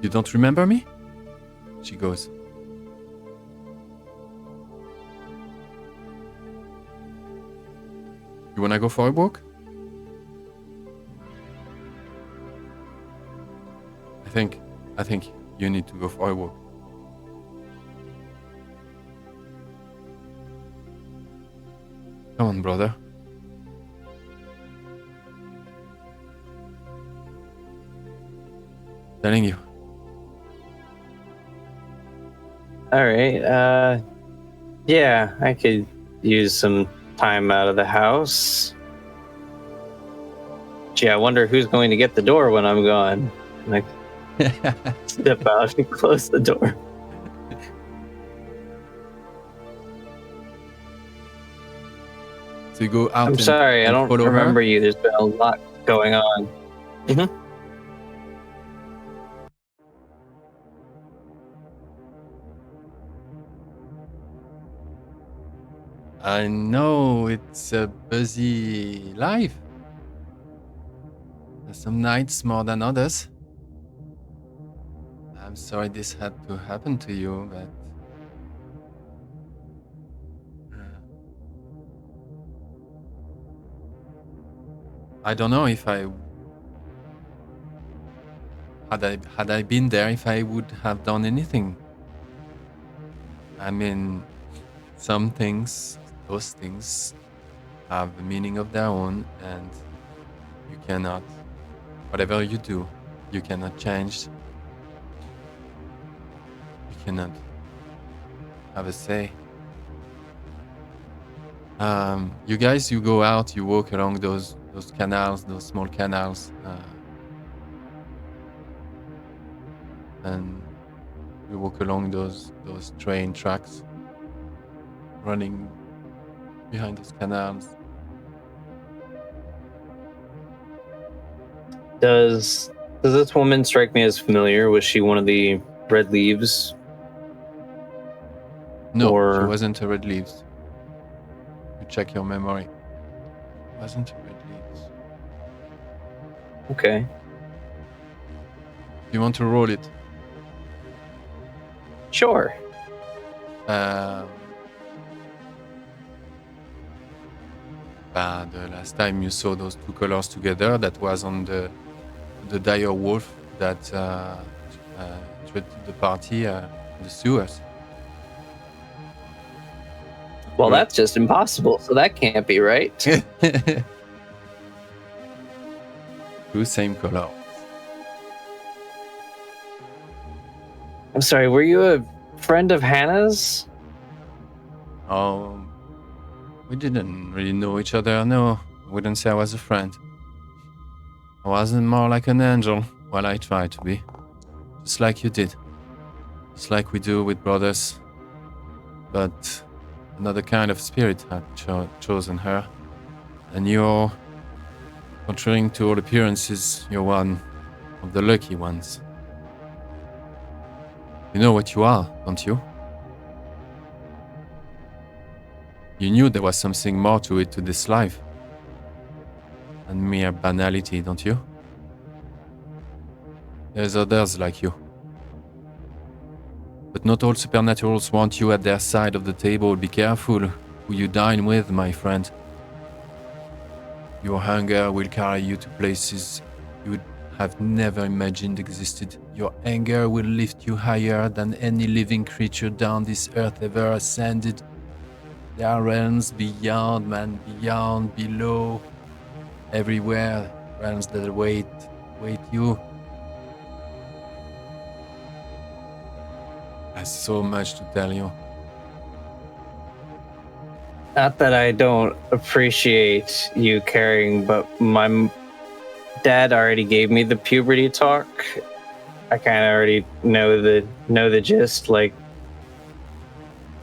You don't remember me? She goes. You wanna go for a walk? I think you need to go for a walk. Come on, brother. Telling you. All right. Yeah, I could use some time out of the house. Gee, I wonder who's going to get the door when I'm gone. Like, step out and close the door. So you go out. I'm sorry, I don't remember you. There's been a lot going on. Mm-hmm. I know it's a busy life. There's some nights more than others. I'm sorry this had to happen to you, but I don't know if I had I been there, if I would have done anything. I mean, some things, those things have a meaning of their own, and you cannot, whatever you do, you cannot change. You cannot have a say. You guys, you go out, you walk along those canals, those small canals, and you walk along those train tracks running behind those canals. Does this woman strike me as familiar? Was she one of the Red Leaves? No, she wasn't a Red Leaves. You check your memory. She wasn't a Red Leaves. Okay. You want to roll it? Sure. The last time you saw those two colors together, that was on the dire wolf that treated the party in the sewers. Well, that's just impossible, so that can't be right. Two same colors. I'm sorry, were you a friend of Hannah's? We didn't really know each other, no. I wouldn't say I was a friend. I wasn't more like an angel. Well, I tried to be. Just like you did. Just like we do with brothers. But another kind of spirit had chosen her. And you're, contrary to all appearances, you're one of the lucky ones. You know what you are, don't you? You knew there was something more to it, to this life than mere banality, don't you? There's others like you. But not all supernaturals want you at their side of the table. Be careful who you dine with, my friend. Your hunger will carry you to places you would have never imagined existed. Your anger will lift you higher than any living creature down this earth ever ascended. There are realms beyond, man, beyond, below. everywhere, realms that await you. There's so much to tell you. Not that I don't appreciate you caring, but my dad already gave me the puberty talk. I kind of already know the gist, like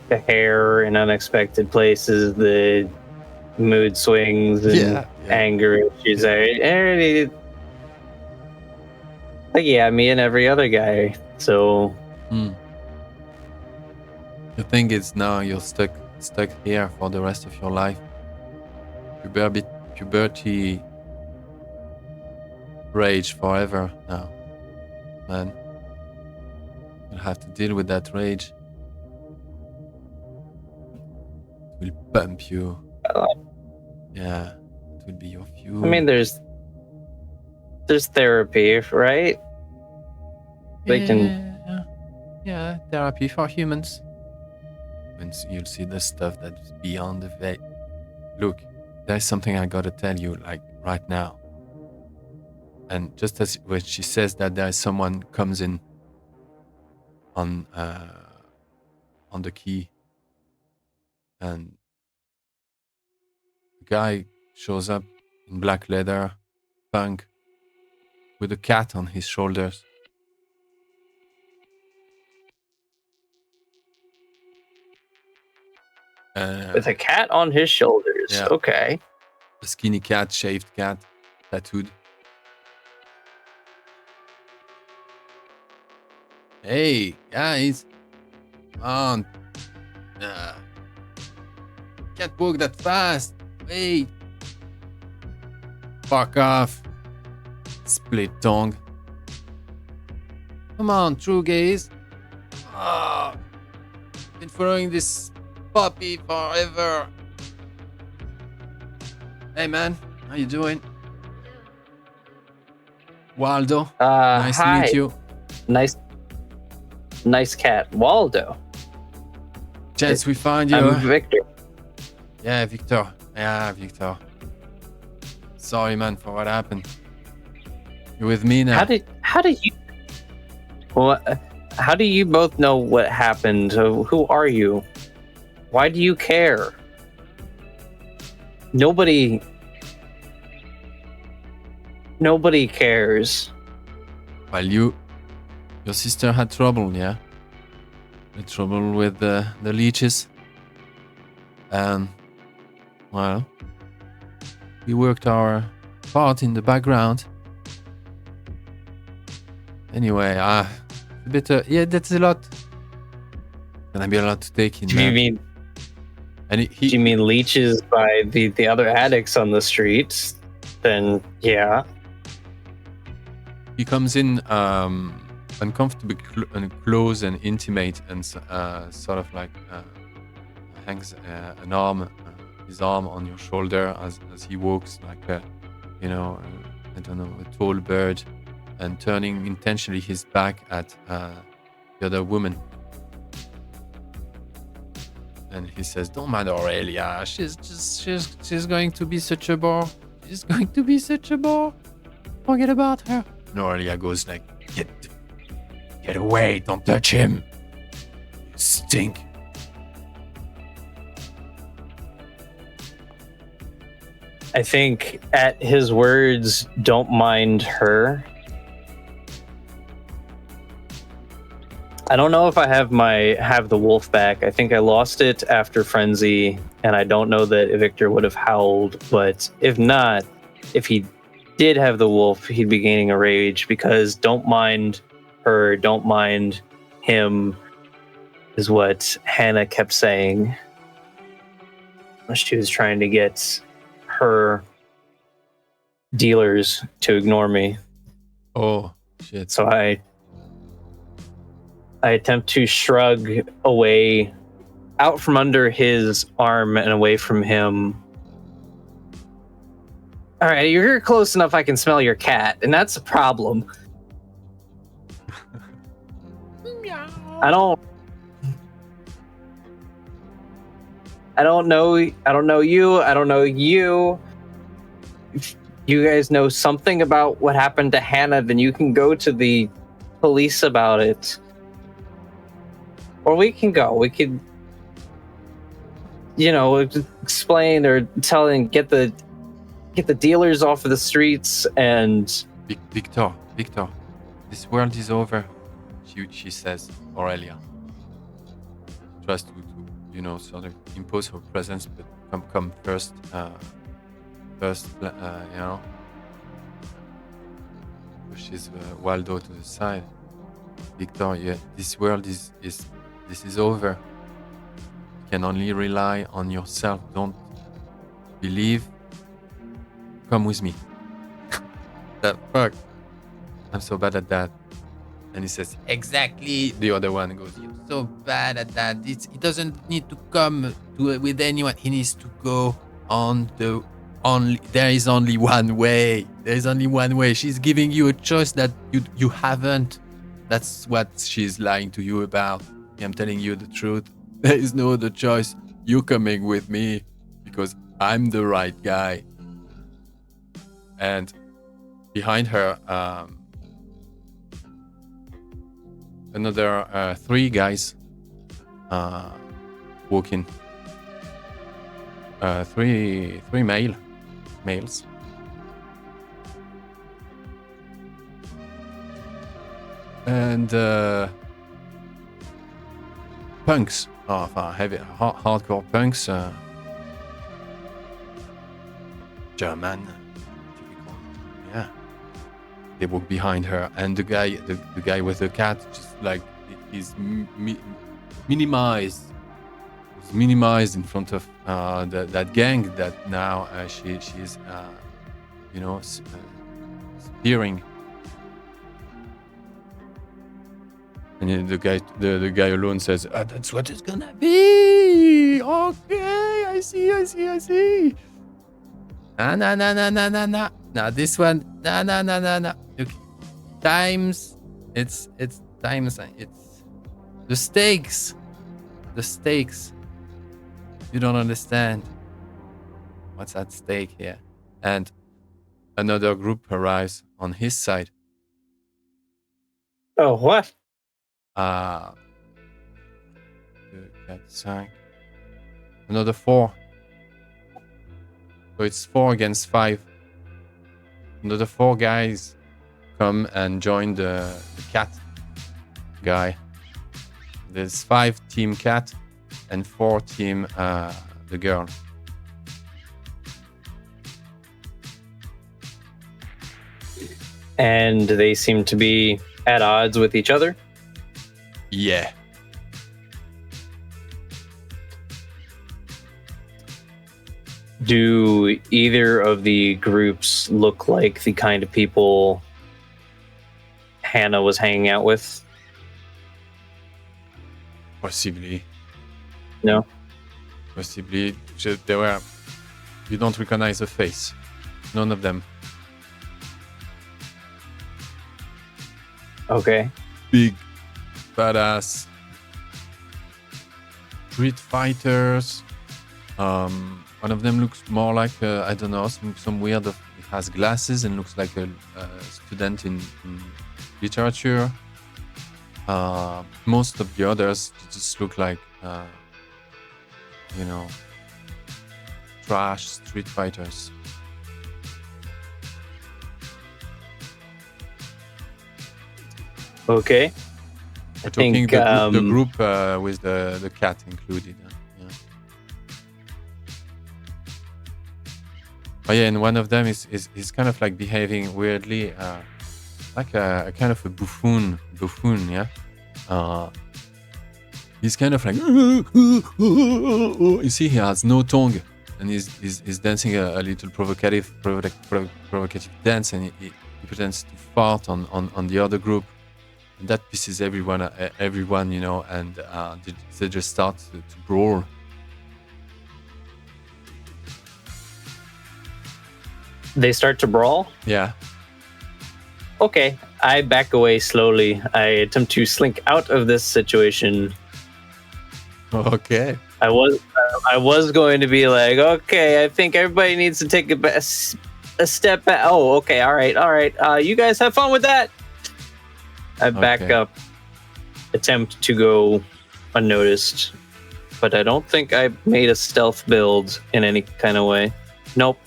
the hair in unexpected places, the mood swings and anger issues. I already, like, yeah, me and every other guy. So The thing is, now you're stuck here for the rest of your life. Puberty rage forever now, man. You'll have to deal with that rage. It will bump you. Yeah, it will be your fuel. I mean, there's therapy, right? They can. Yeah, therapy for humans. When you'll see the stuff that's beyond the veil. Look, there's something I gotta tell you, like right now. And just as when she says that, there is someone comes in on the key, and a guy shows up in black leather, punk, with a cat on his shoulders. With a cat on his shoulders. Yeah. Okay. A skinny cat, shaved cat, tattooed. Hey, guys. Come on. Can't walk that fast. Wait. Fuck off. Split tongue. Come on, true gaze. Been following this puppy forever. Hey man, how you doing? Waldo. Nice to hi. meet you. Nice cat, Waldo. Chance we find you. I'm Viktor. Yeah, Victor. Yeah, Victor. Sorry, man, for what happened. You with me now? How do you both know what happened? Who are you? Why do you care? Nobody cares. Well, your sister had trouble, yeah? Had trouble with the leeches. And, well, we worked our part in the background. Anyway, a bit, yeah, that's a lot. Gonna be a lot to take in. Do you mean? And do you mean leeches by the other addicts on the streets? Then yeah. He comes in uncomfortably close and intimate, and sort of like hangs an arm, his arm on your shoulder as he walks like a, I don't know, a tall bird, and turning intentionally his back at the other woman. And he says, "Don't mind Aurelia. She's going to be such a bore. She's going to be such a bore. Forget about her." And Aurelia goes like, "Get away! Don't touch him. You stink." I think at his words, "Don't mind her." I don't know if I have the wolf back. I think I lost it after Frenzy, and I don't know that Viktor would have howled, but if not, if he did have the wolf, he'd be gaining a rage, because "don't mind her, don't mind him" is what Hannah kept saying. She was trying to get her dealers to ignore me. Oh, shit. So I attempt to shrug away, out from under his arm and away from him. All right, you're close enough I can smell your cat, and that's a problem. I don't know you. I don't know you. you guys know something about what happened to Hannah, then you can go to the police about it. Or we can go. We could, explain or tell and get the dealers off of the streets and... Victor, this world is over, she says, Aurelia. Tries to sort of impose her presence, but come first, pushes Waldo to the side. Victor, yeah, this world is over. You can only rely on yourself. Don't believe. Come with me. The fuck? I'm so bad at that. And he says, exactly. The other one goes, you're so bad at that. He doesn't need to come with anyone. He needs to go on there is only one way. There is only one way. She's giving you a choice that you haven't. That's what she's lying to you about. I'm telling you the truth. There is no other choice. You're coming with me because I'm the right guy. And behind her, another 3 guys walking. 3 males. And punks, heavy, hardcore punks, German, typical. Yeah. They walk behind her, and the guy with the cat, just like he's minimized in front of that gang that now she's spearing. And the guy alone says, "That's what it's gonna be." Okay, I see. Nah. Now this one, nah. Look, times. It's times. It's the stakes. You don't understand what's at stake here. And another group arrives on his side. Oh, what? Another 4. So it's 4 against 5. Another 4 guys come and join the cat guy. There's 5 team cat and 4 team the girl. And they seem to be at odds with each other? Yeah. Do either of the groups look like the kind of people Hannah was hanging out with? Possibly. No? Possibly. They were... You don't recognize the face. None of them. Okay. Big, badass street fighters. One of them looks more like I don't know, some weird. He has glasses and looks like a student in literature. Most of the others just look like trash street fighters. Okay. We're talking the group with the cat included. Yeah. Oh yeah, and one of them is kind of like behaving weirdly, like a kind of a buffoon. Yeah. He's kind of like you see, he has no tongue, and he's dancing a little provocative dance, and he pretends to fart on the other group. And that pisses everyone, and they just start to brawl. They start to brawl? Yeah. Okay, I back away slowly. I attempt to slink out of this situation. Okay. I was going to be like, okay, I think everybody needs to take a step back. Oh, okay, all right. You guys have fun with that. I back Okay. up, attempt to go unnoticed, but I don't think I made a stealth build in any kind of way. Nope.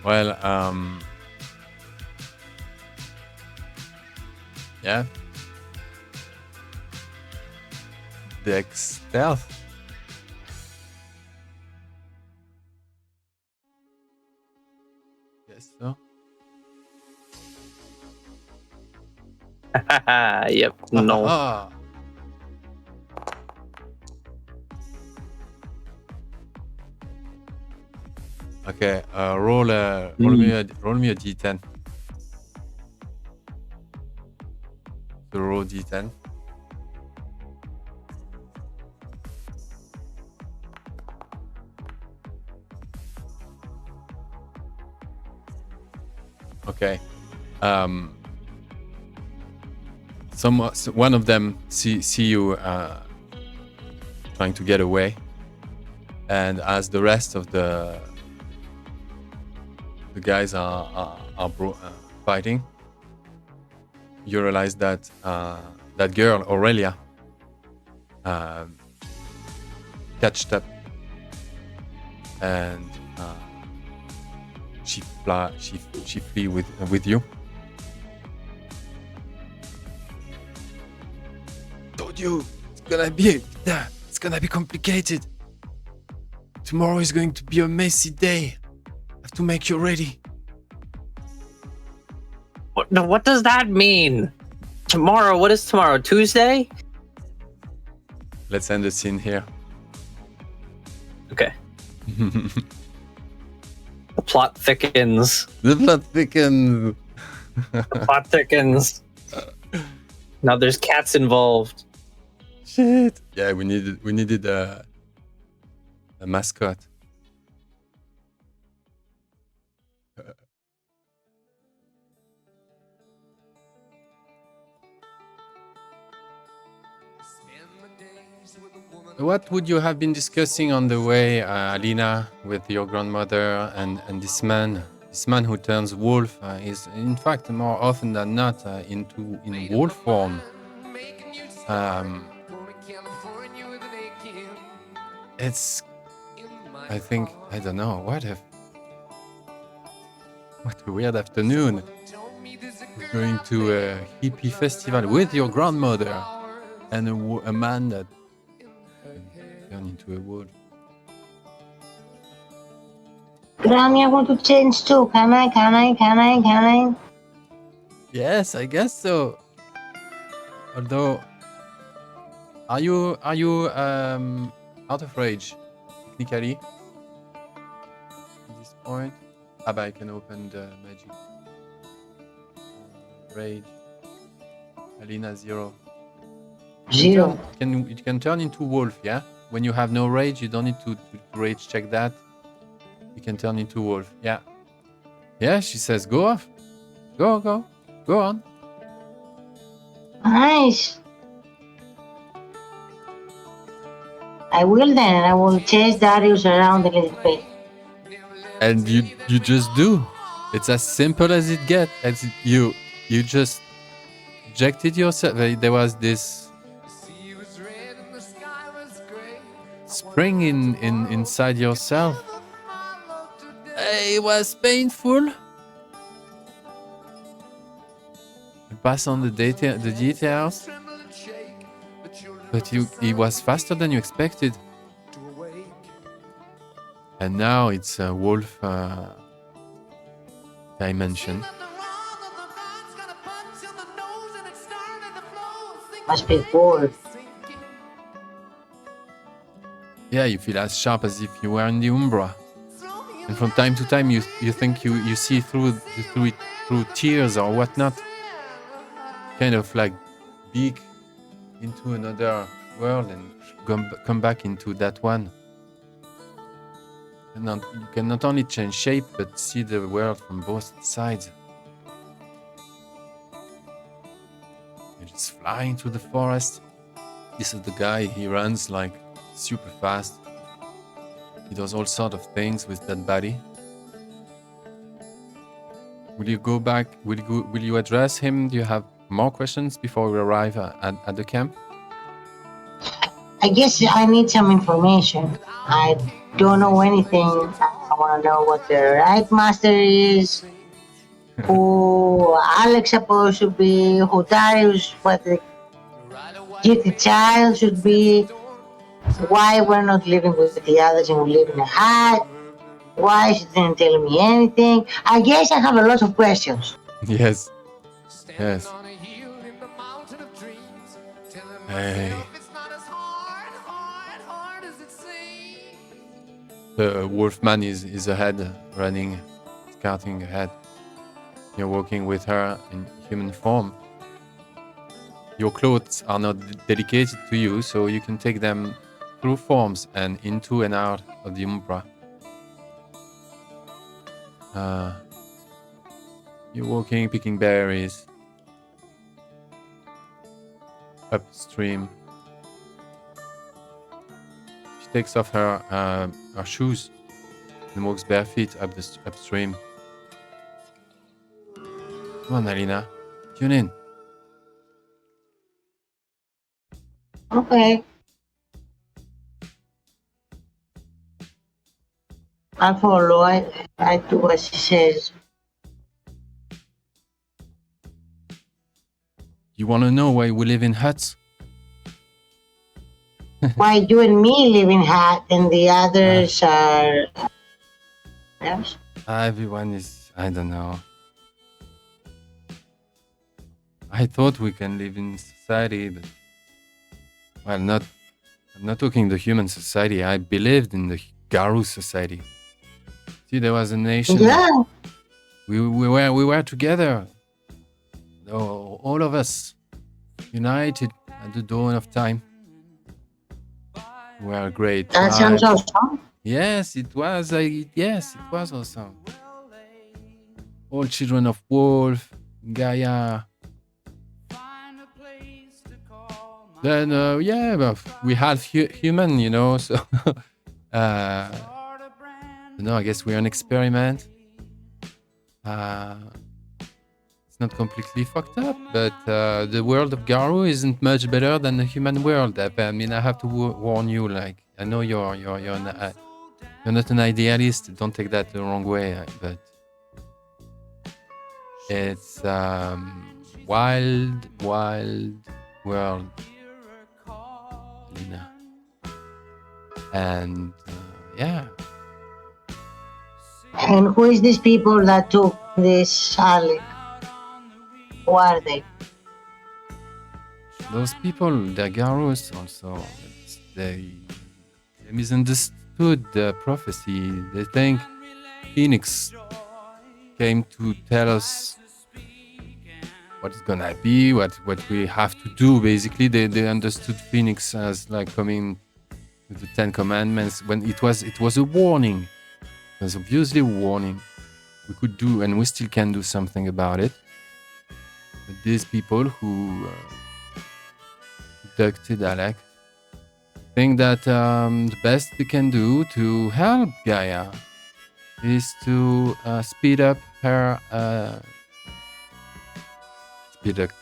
Well, yeah. Dex stealth. Yes, so. Yep. No. Ah. Okay, roll me a d10. So roll d10. Okay. One of them see you trying to get away, and as the rest of the guys are fighting, you realize that that girl Aurelia catched up, and she flee with you. Told you it's gonna be complicated. Tomorrow is going to be a messy day. Have to make you ready. What does that mean? Tomorrow? What is tomorrow? Tuesday? Let's end the scene here. Okay. The plot thickens. The plot thickens. The plot thickens. Now there's cats involved. Shit. Yeah, we needed a mascot. What would you have been discussing on the way, Alina, with your grandmother and this man? This man who turns wolf is, in fact, more often than not in wolf form. It's, I think, I don't know, what a weird afternoon. Going to a hippie festival with your grandmother and a man that turn into a wolf. Grammy, I want to change too. Can I? Yes, I guess so. Although, are you out of rage technically at this point? But I can open the magic. Rage. Alina 0. Zero. It can turn into wolf, yeah? When you have no rage, you don't need to rage check that. You can turn into wolf, yeah. Yeah, she says go off. Go on. Nice. I will then. I will chase Darius around a little bit. And you just do. It's as simple as it gets. You just ejected yourself. There was this spring inside yourself. It was painful. You pass on the details, but it was faster than you expected. And now it's a wolf dimension. Must be bored. Yeah, you feel as sharp as if you were in the Umbra. And from time to time you think you see through tears or whatnot. Kind of like peek into another world and come back into that one. And you can not only change shape but see the world from both sides. You're just flying through the forest. This is the guy. He runs like super fast. He does all sort of things with that body. Will you go back? Will you address him? Do you have more questions before we arrive at the camp? I guess I need some information. I don't know anything. I want to know what the right master is, who Alek supposed to be, who Darius, what the guilty child should be, why we're not living with the others and we live in a hut, why she didn't tell me anything. I guess I have a lot of questions. Yes. Yes. Hey. The wolfman is ahead, running, scouting ahead. You're walking with her in human form. Your clothes are not dedicated to you, so you can take them through forms and into and out of the Umbra. You're walking, picking berries upstream. She takes off her shoes and walks bare feet upstream. Come on, Alina, tune in. Okay. I'll follow. I do what she says. You want to know why we live in huts? Why you and me live in hut and the others are... Yes? Everyone is, I don't know. I thought we can live in society, but well, I'm not talking the human society. I believed in the Garou society. See, there was a nation. Yeah. We were together. All of us united at the dawn of time. We were a great That tribe. sounds awesome. Yes, it was. Yes, it was awesome. All children of Wolf, Gaia. Then, yeah, well, we half human, you know, so, no, I guess we're an experiment. It's not completely fucked up, but the world of Garou isn't much better than the human world. I mean, I have to warn you, like, I know you're not an idealist, don't take that the wrong way, but it's wild world. Alina. And yeah. And who is these people that took this Alek? Who are they? Those people, they're Garous also. They misunderstood the prophecy. They think Phoenix came to tell us what it's gonna be, what we have to do. Basically, they understood Phoenix as like coming with the Ten Commandments when it was a warning. It was obviously a warning. We could do, and we still can do something about it. But these people who abducted Alek think that the best they can do to help Gaia is to speed up her.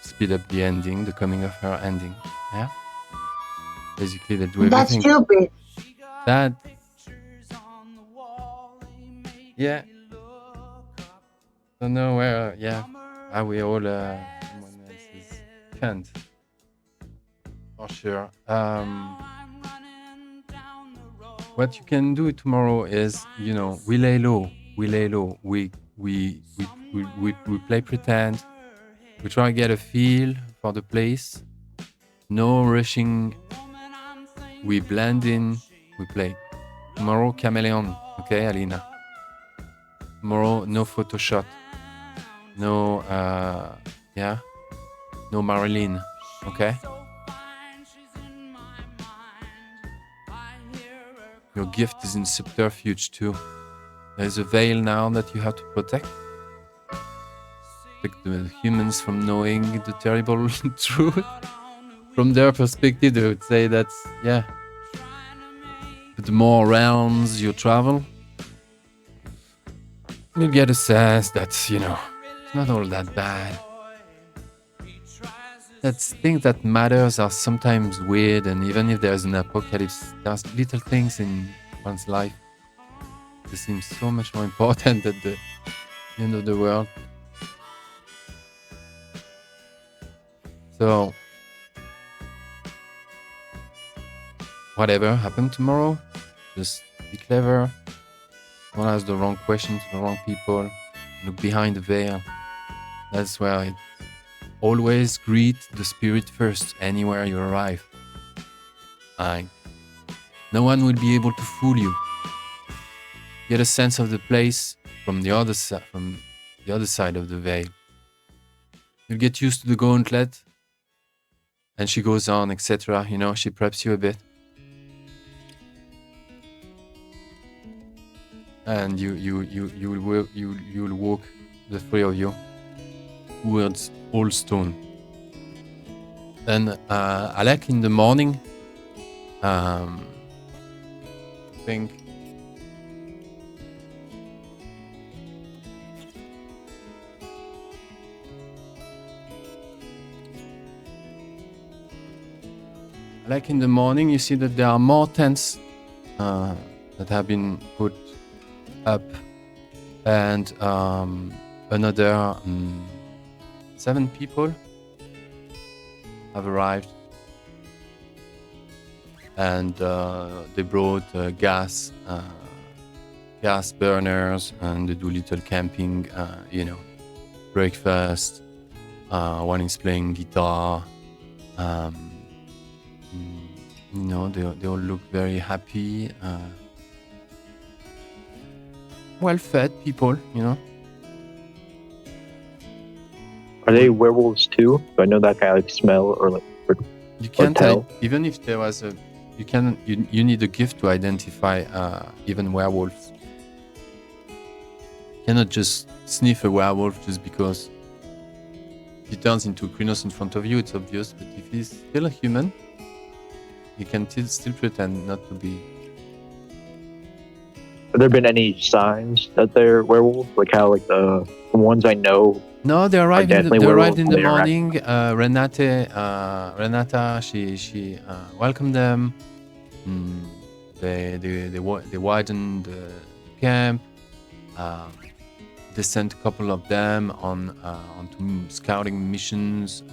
Speed up the ending, the coming of her ending. Yeah. Basically, they do That's everything. stupid. That. Yeah. Don't know where. Yeah. Are we all someone else's cunt? For sure. What you can do tomorrow is, you know, we lay low. We play pretend. We try to get a feel for the place. No rushing. We blend in. We play. Tomorrow, chameleon. Okay, Alina. Tomorrow, no Photoshop. No, no Marilyn. Okay? Your gift is in subterfuge too. There's a veil now that you have to protect. Protect the humans from knowing the terrible truth. from their perspective, they would say that's, yeah. But the more realms you travel, you get a sense that, you know, it's not all that bad. That things that matters are sometimes weird, and even if there's an apocalypse, there's little things in one's life that seem so much more important than the end of the world. So, whatever happened tomorrow, just be clever. Don't ask the wrong questions to the wrong people. Look behind the veil. That's where it always greet the spirit first anywhere you arrive. No one will be able to fool you. Get a sense of the place from the other side of the veil. You'll get used to the gauntlet, and she goes on, etc. You know, she preps you a bit, and you'll walk, the three of you, towards Old Stone. Then Alek in the morning, I think Like in the morning, you see that there are more tents that have been put up, and another 7 people have arrived, and they brought gas burners, and they do little camping, breakfast. One is playing guitar. They all look very happy, well-fed people, Are they werewolves too? Do I know that kind of like smell or You can't tell? Even if there was you need a gift to identify even werewolves. You cannot just sniff a werewolf just because he turns into Krynos in front of you. It's obvious, but if he's still a human, you can still pretend not to be. Have there been any signs that they're werewolves? Like how the ones I know. No, they arrived in the werewolves. morning. Renata, she welcomed them. They widened the camp. They sent a couple of them onto scouting missions,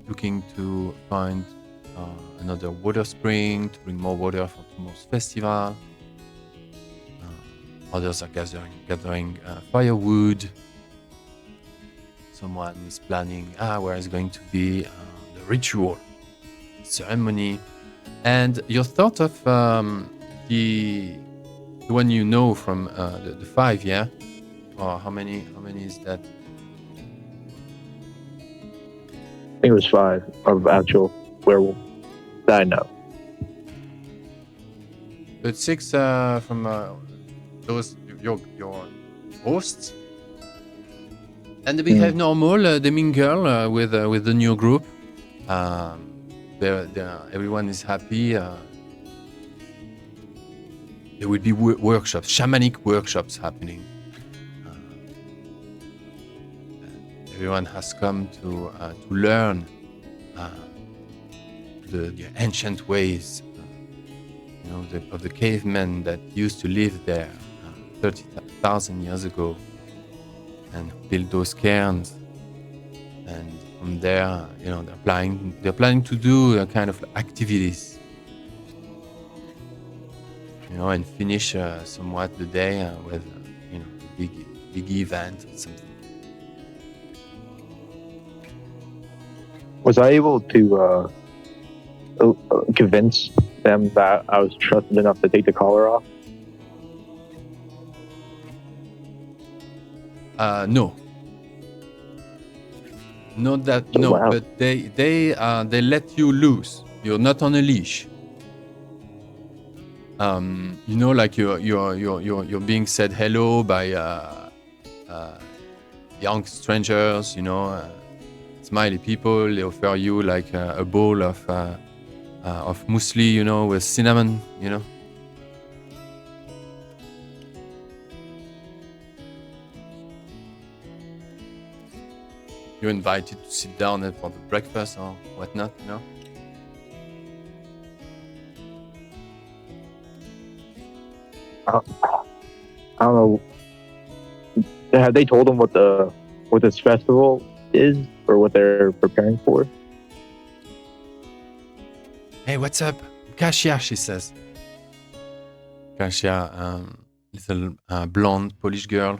looking to find another water spring to bring more water for tomorrow's festival. Others are gathering firewood. Someone is planning where is going to be the ritual ceremony. And your thought of the one you know from the 5, yeah? Or how many is that? I think it was 5 of actual werewolf that I know. But 6 from those your hosts. And they behave normal. They mingle with the new group. Everyone is happy. There will be workshops, shamanic workshops happening. Everyone has come to learn the ancient ways, of the cavemen that used to live there 30,000 years ago, and build those cairns. And from there, they're planning to do a kind of activities, and finish somewhat the day with a big event or something. Was I able to convince them that I was trusted enough to take the collar off? No. Not that. No, wow. But they let you loose. You're not on a leash. Like you're being said hello by young strangers. smiley people. They offer you like a bowl of muesli, you know, with cinnamon, you know. You're invited to sit down for the breakfast or whatnot, you know. I don't know. Have they told them what this festival is or what they're preparing for? Hey, what's up? Kasia, she says. Kasia, little blonde Polish girl.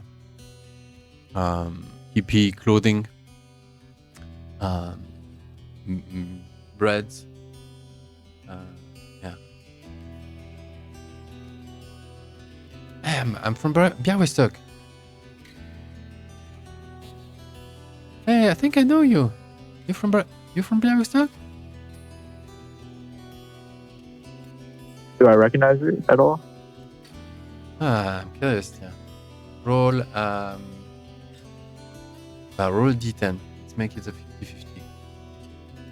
Hippie clothing. Bread. Yeah. Hey, I'm from Białystok. Hey, I think I know you. You from Białystok? Do I recognize her at all? I'm curious. Yeah. Roll. Roll D10. Let's make it a 50-50.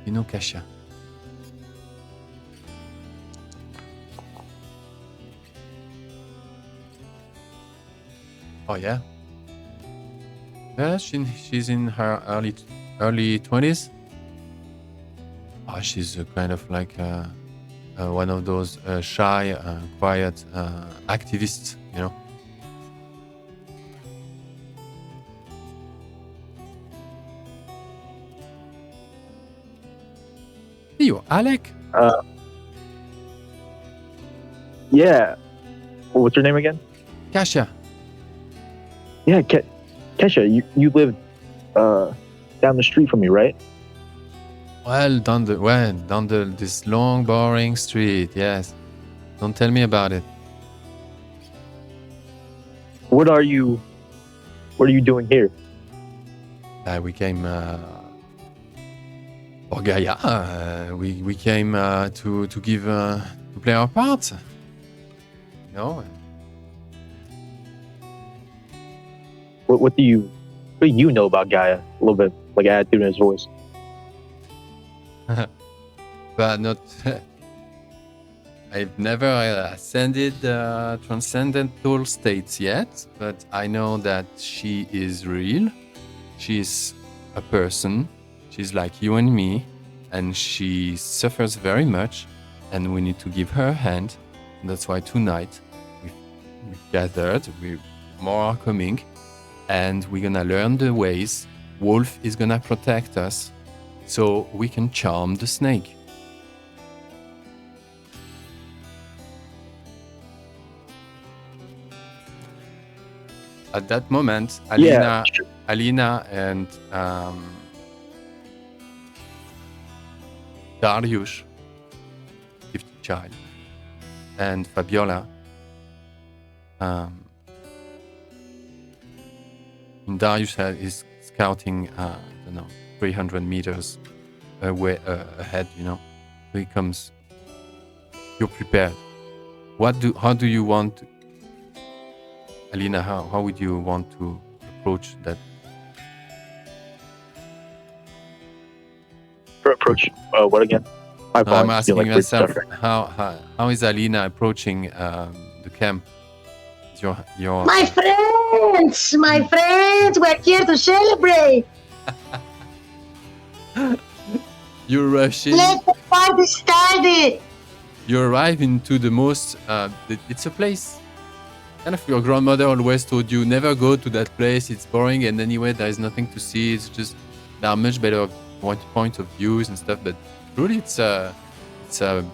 You know Kasia. Oh yeah. Yeah, she's in her early 20s. Oh, she's kind of like one of those shy, quiet activists, you know. Hey, you, Alek? Yeah. What's her name again? Kasia. Yeah, Kesha, you live down the street from me, right? Well, down this long, boring street. Yes. Don't tell me about it. What are you doing here? We came for Gaia. We came to give to play our part. You know. What do you know about Gaia? A little bit like attitude in his voice. But not. I've never ascended transcendental states yet, but I know that she is real. She's a person. She's like you and me, and she suffers very much, and we need to give her a hand. And that's why tonight we gathered. More are coming, and we're gonna learn the ways. Wolf is gonna protect us, so we can charm the snake. At that moment, Alina and Darius, 50 child, and Fabiola. Darius is scouting, I don't know, 300 meters away ahead. You know, so he comes. You're prepared. How do you want to, Alina? How would you want to approach that? Approach what again? I'm asking myself how is Alina approaching the camp? Your My friends, we're here to celebrate. You're rushing. Let the party started. You arrive into the most. It's a place. Kind of your grandmother always told you never go to that place. It's boring, and anyway, there is nothing to see. It's just there are much better point of views and stuff. But really, it's a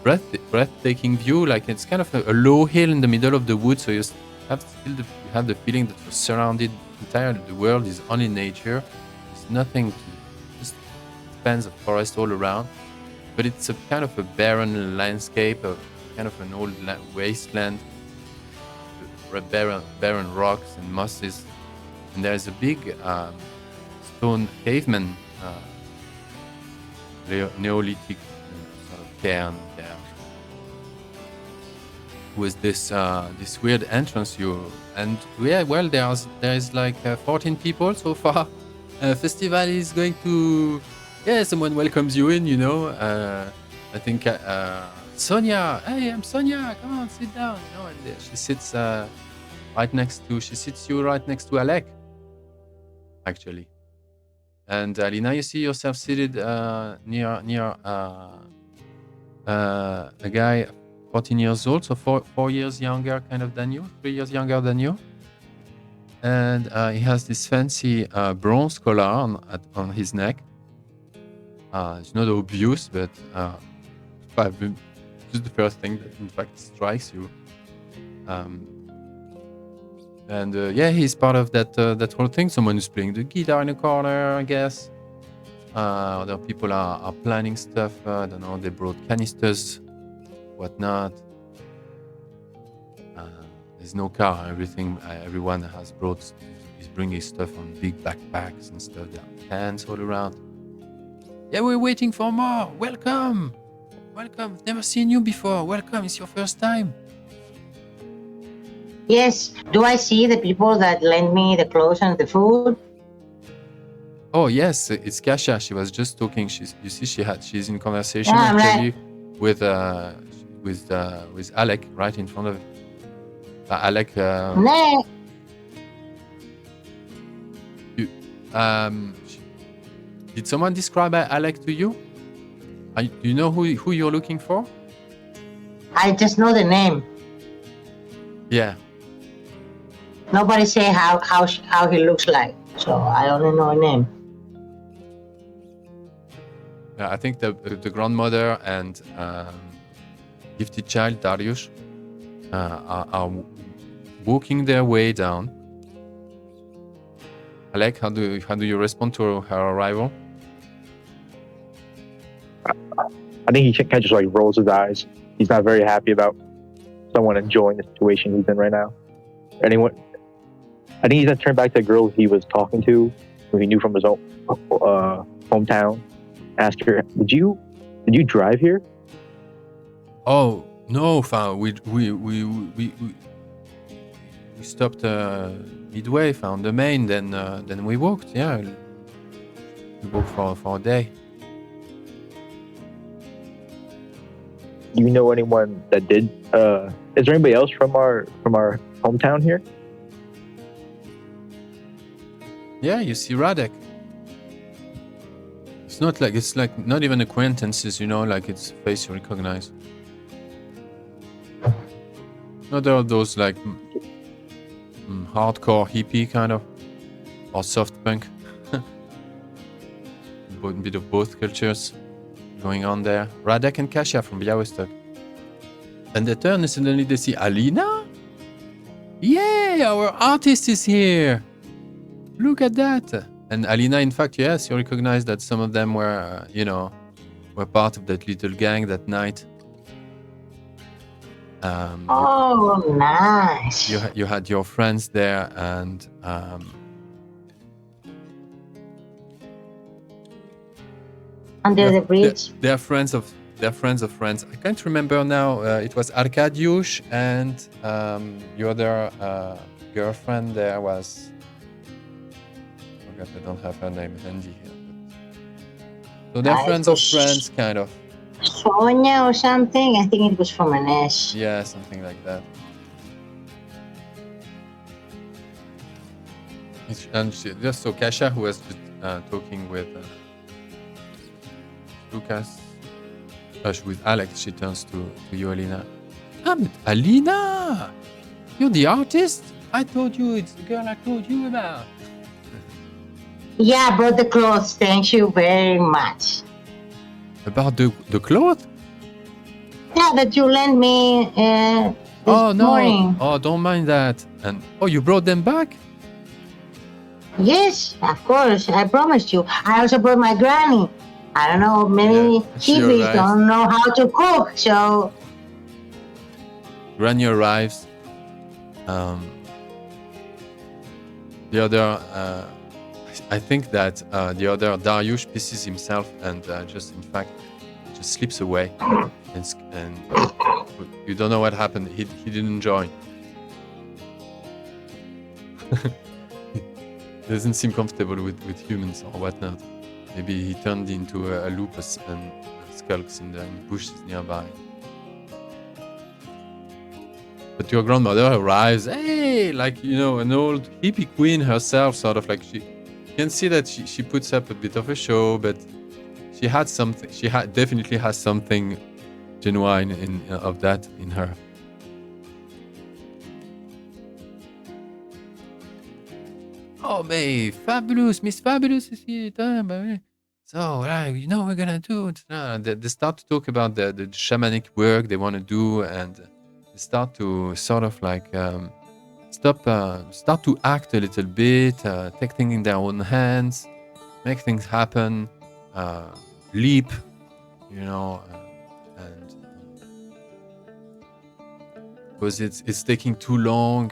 breathtaking view. Like it's kind of a low hill in the middle of the woods, so you have the feeling that you're surrounded. Entirely, the world is only nature. There's nothing to just spans of forest all around. But it's a kind of a barren landscape, kind of an old wasteland, barren rocks and mosses. And there's a big stone caveman, Neolithic sort of cairn there, with this weird entrance. There is like 14 people so far. Festival is going to Yeah, someone welcomes you in, you know. I think Sonia, hey, I'm Sonia. Come on, sit down. You know, and she sits she sits you right next to Alek, actually. And Alina, you see yourself seated near a guy 14 years old, so 4 years younger kind of than you, 3 years younger than you. And he has this fancy bronze collar on his neck. It's not obvious, but this is the first thing that in fact strikes you. And yeah, he's part of that whole thing. Someone who's playing the guitar in the corner, I guess. Other people are planning stuff. I don't know, they brought canisters, whatnot. There's no car. Everyone is bringing stuff on big backpacks and stuff. There are cans all around. Yeah, we're waiting for more. Welcome. Welcome. Never seen you before. Welcome. It's your first time. Yes. Do I see the people that lend me the clothes and the food? Oh yes, it's Kasia. She was just talking. She's in conversation Yeah, actually with Alek right in front of Alek. No. Did someone describe Alek to you? Do you know who you're looking for? I just know the name. Yeah. Nobody say how he looks like, so I only know a name. Yeah, I think the grandmother and gifted child Dariusz are walking their way down. Alek, how do you respond to her arrival? I think he kind of just like rolls his eyes. He's not very happy about someone enjoying the situation he's in right now. I think he's gonna turn back to the girl he was talking to, who he knew from his own hometown. Ask her, did you drive here? Oh no, we stopped midway, found the main, then we walked. Yeah, we walked for a day. Do you know anyone that did? Is there anybody else from our hometown here? Yeah, you see Radek. It's like not even acquaintances, you know, like it's face you recognize. Not all those like hardcore hippie kind of, or soft punk. A bit of both cultures going on there. Radek and Kasia from Białystok. And they turn and suddenly they see Alina? Yay, our artist is here! Look at that! And Alina, in fact, yes, you recognize that some of them were, were part of that little gang that night. Oh, nice. You had your friends there, and Under the bridge. They're friends of friends. I can't remember now. It was Arkadiusz, and your other girlfriend there was. I don't have her name handy here. So they're friends of friends, kind of. Sonia or something? I think it was from an S. Yeah, something like that. And just so Kasia, who was just talking with Lukas, with Alek, she turns to you, Alina. Alina! You're the artist? I told you it's the girl I told you about. Yeah, I brought the clothes. Thank you very much. About the cloth? Yeah, that you lent me this morning. Oh, don't mind that. And you brought them back? Yes, of course. I promised you. I also brought my granny. I don't know, many hippies don't know how to cook, so... Granny arrives. The other... I think that the other Dariusz pisses himself and just slips away, and you don't know what happened. He didn't join. Doesn't seem comfortable with humans or whatnot. Maybe he turned into a lupus and skulks in the bushes nearby. But your grandmother arrives, hey, like, you know, an old hippie queen herself, sort of like you can see that she puts up a bit of a show, but she had something, definitely has something genuine of that in her. Oh, Fabulous, Miss Fabulous is here. So, you know what we're gonna do? They start to talk about the shamanic work they want to do, and they start to sort of like start to act a little bit, take things in their own hands, make things happen, leap, you know, and because it's taking too long.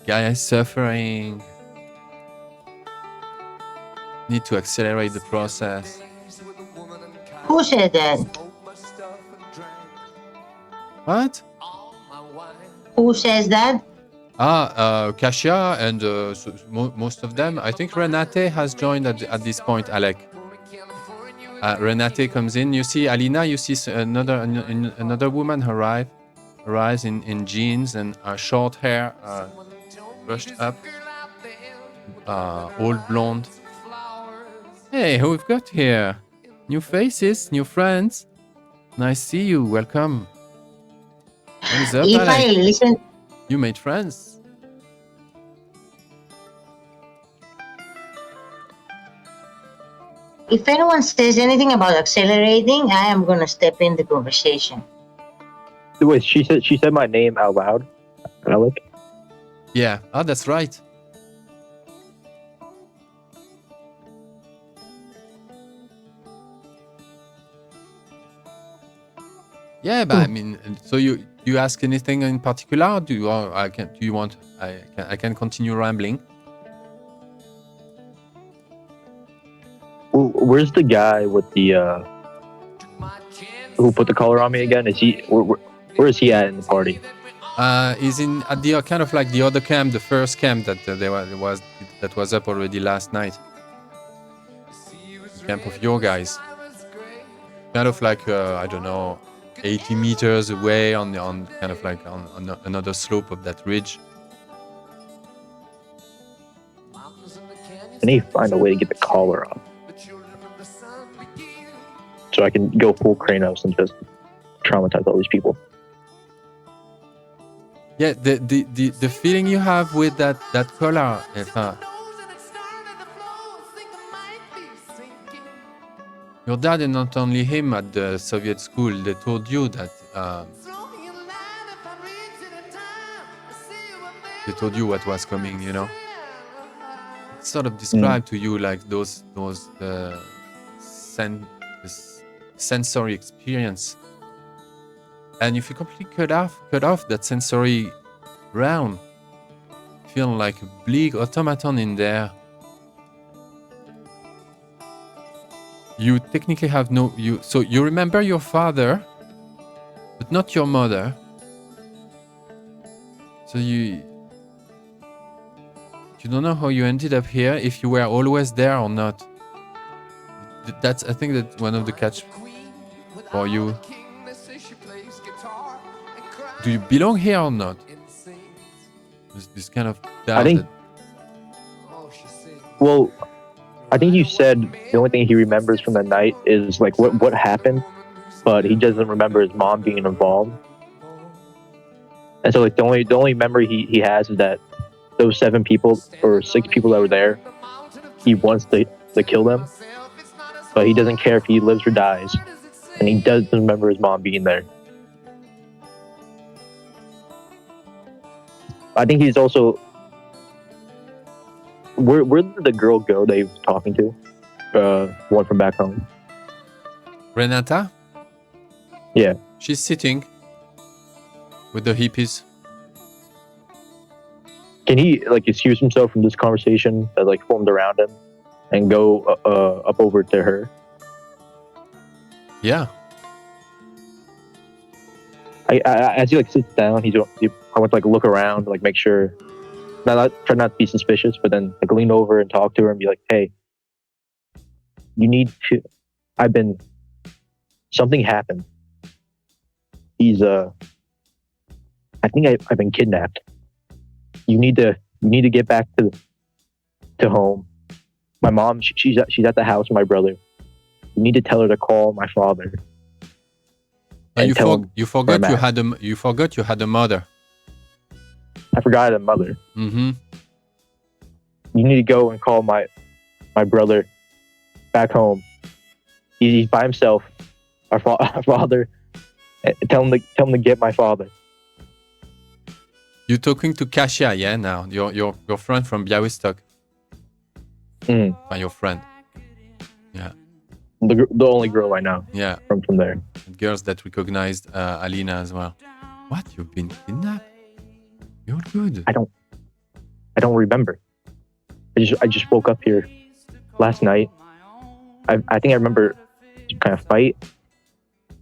Gaia is suffering. Need to accelerate the process. Who said that? What? Who says that? Kasia and most of them. I think Renate has joined at this point, Alek. Renate comes in. You see Alina, you see another woman arrives in jeans and short hair, brushed up, old blonde. Hey, who we've got here? New faces, new friends. Nice to see you. Welcome. What is up, If I Alek? listen, You made friends. if anyone says anything about accelerating, I am gonna step in the conversation. Wait, she said my name out loud. Alek. Yeah. Oh, that's right. Yeah, but I mean, so you ask anything in particular? Do you want? I can continue rambling. Where's the guy with the who put the collar on me again? Is he where is he at in the party? He's in at the kind of like the other camp, the first camp that was up already last night. The camp of your guys, kind of like I don't know, 80 meters away on kind of like on another slope of that ridge. I need to find a way to get the collar on, so I can go full Kranos and just traumatize all these people. Yeah, the feeling you have with that collar, your dad and not only him at the Soviet school, they told you that they told you what was coming, you know. It sort of described to you like those sensory experience. And if you completely cut off that sensory realm, feel like a bleak automaton in there. You technically have so you remember your father, but not your mother. So you don't know how you ended up here, if you were always there or not. I think that's one of the catch for you. Do you belong here or not? This kind of doubt. I think. Well, I think you said the only thing he remembers from that night is like what happened, but he doesn't remember his mom being involved. And so like the only memory he has is that those 7 people or 6 people that were there, he wants to kill them, but he doesn't care if he lives or dies, and he doesn't remember his mom being there. I think he's also. Where did the girl go that he was talking to? One from back home. Renata? Yeah. She's sitting with the hippies. Can he like excuse himself from this conversation that like formed around him and go up over to her? Yeah. As he like sits down, I want to like look around, like make sure, try not to be suspicious, but then like lean over and talk to her and be like, "Hey, You need to. Something happened. He's I think I've been kidnapped. You need to get back to home. My mom, she's at the house with my brother. You need to tell her to call my father. And and tell him you where forgot I'm you at. had a mother. I forgot I had a mother. Mm-hmm. You need to go and call my brother back home. He's by himself. Our father. Tell him to get my father. You're talking to Kasia, yeah? Now your friend from Białystok. Your friend. Yeah. The only girl I know. Yeah. From there. And girls that recognized Alina as well. What? You've been kidnapped? You're good. I don't remember. I just woke up here last night. I think I remember some kind of fight.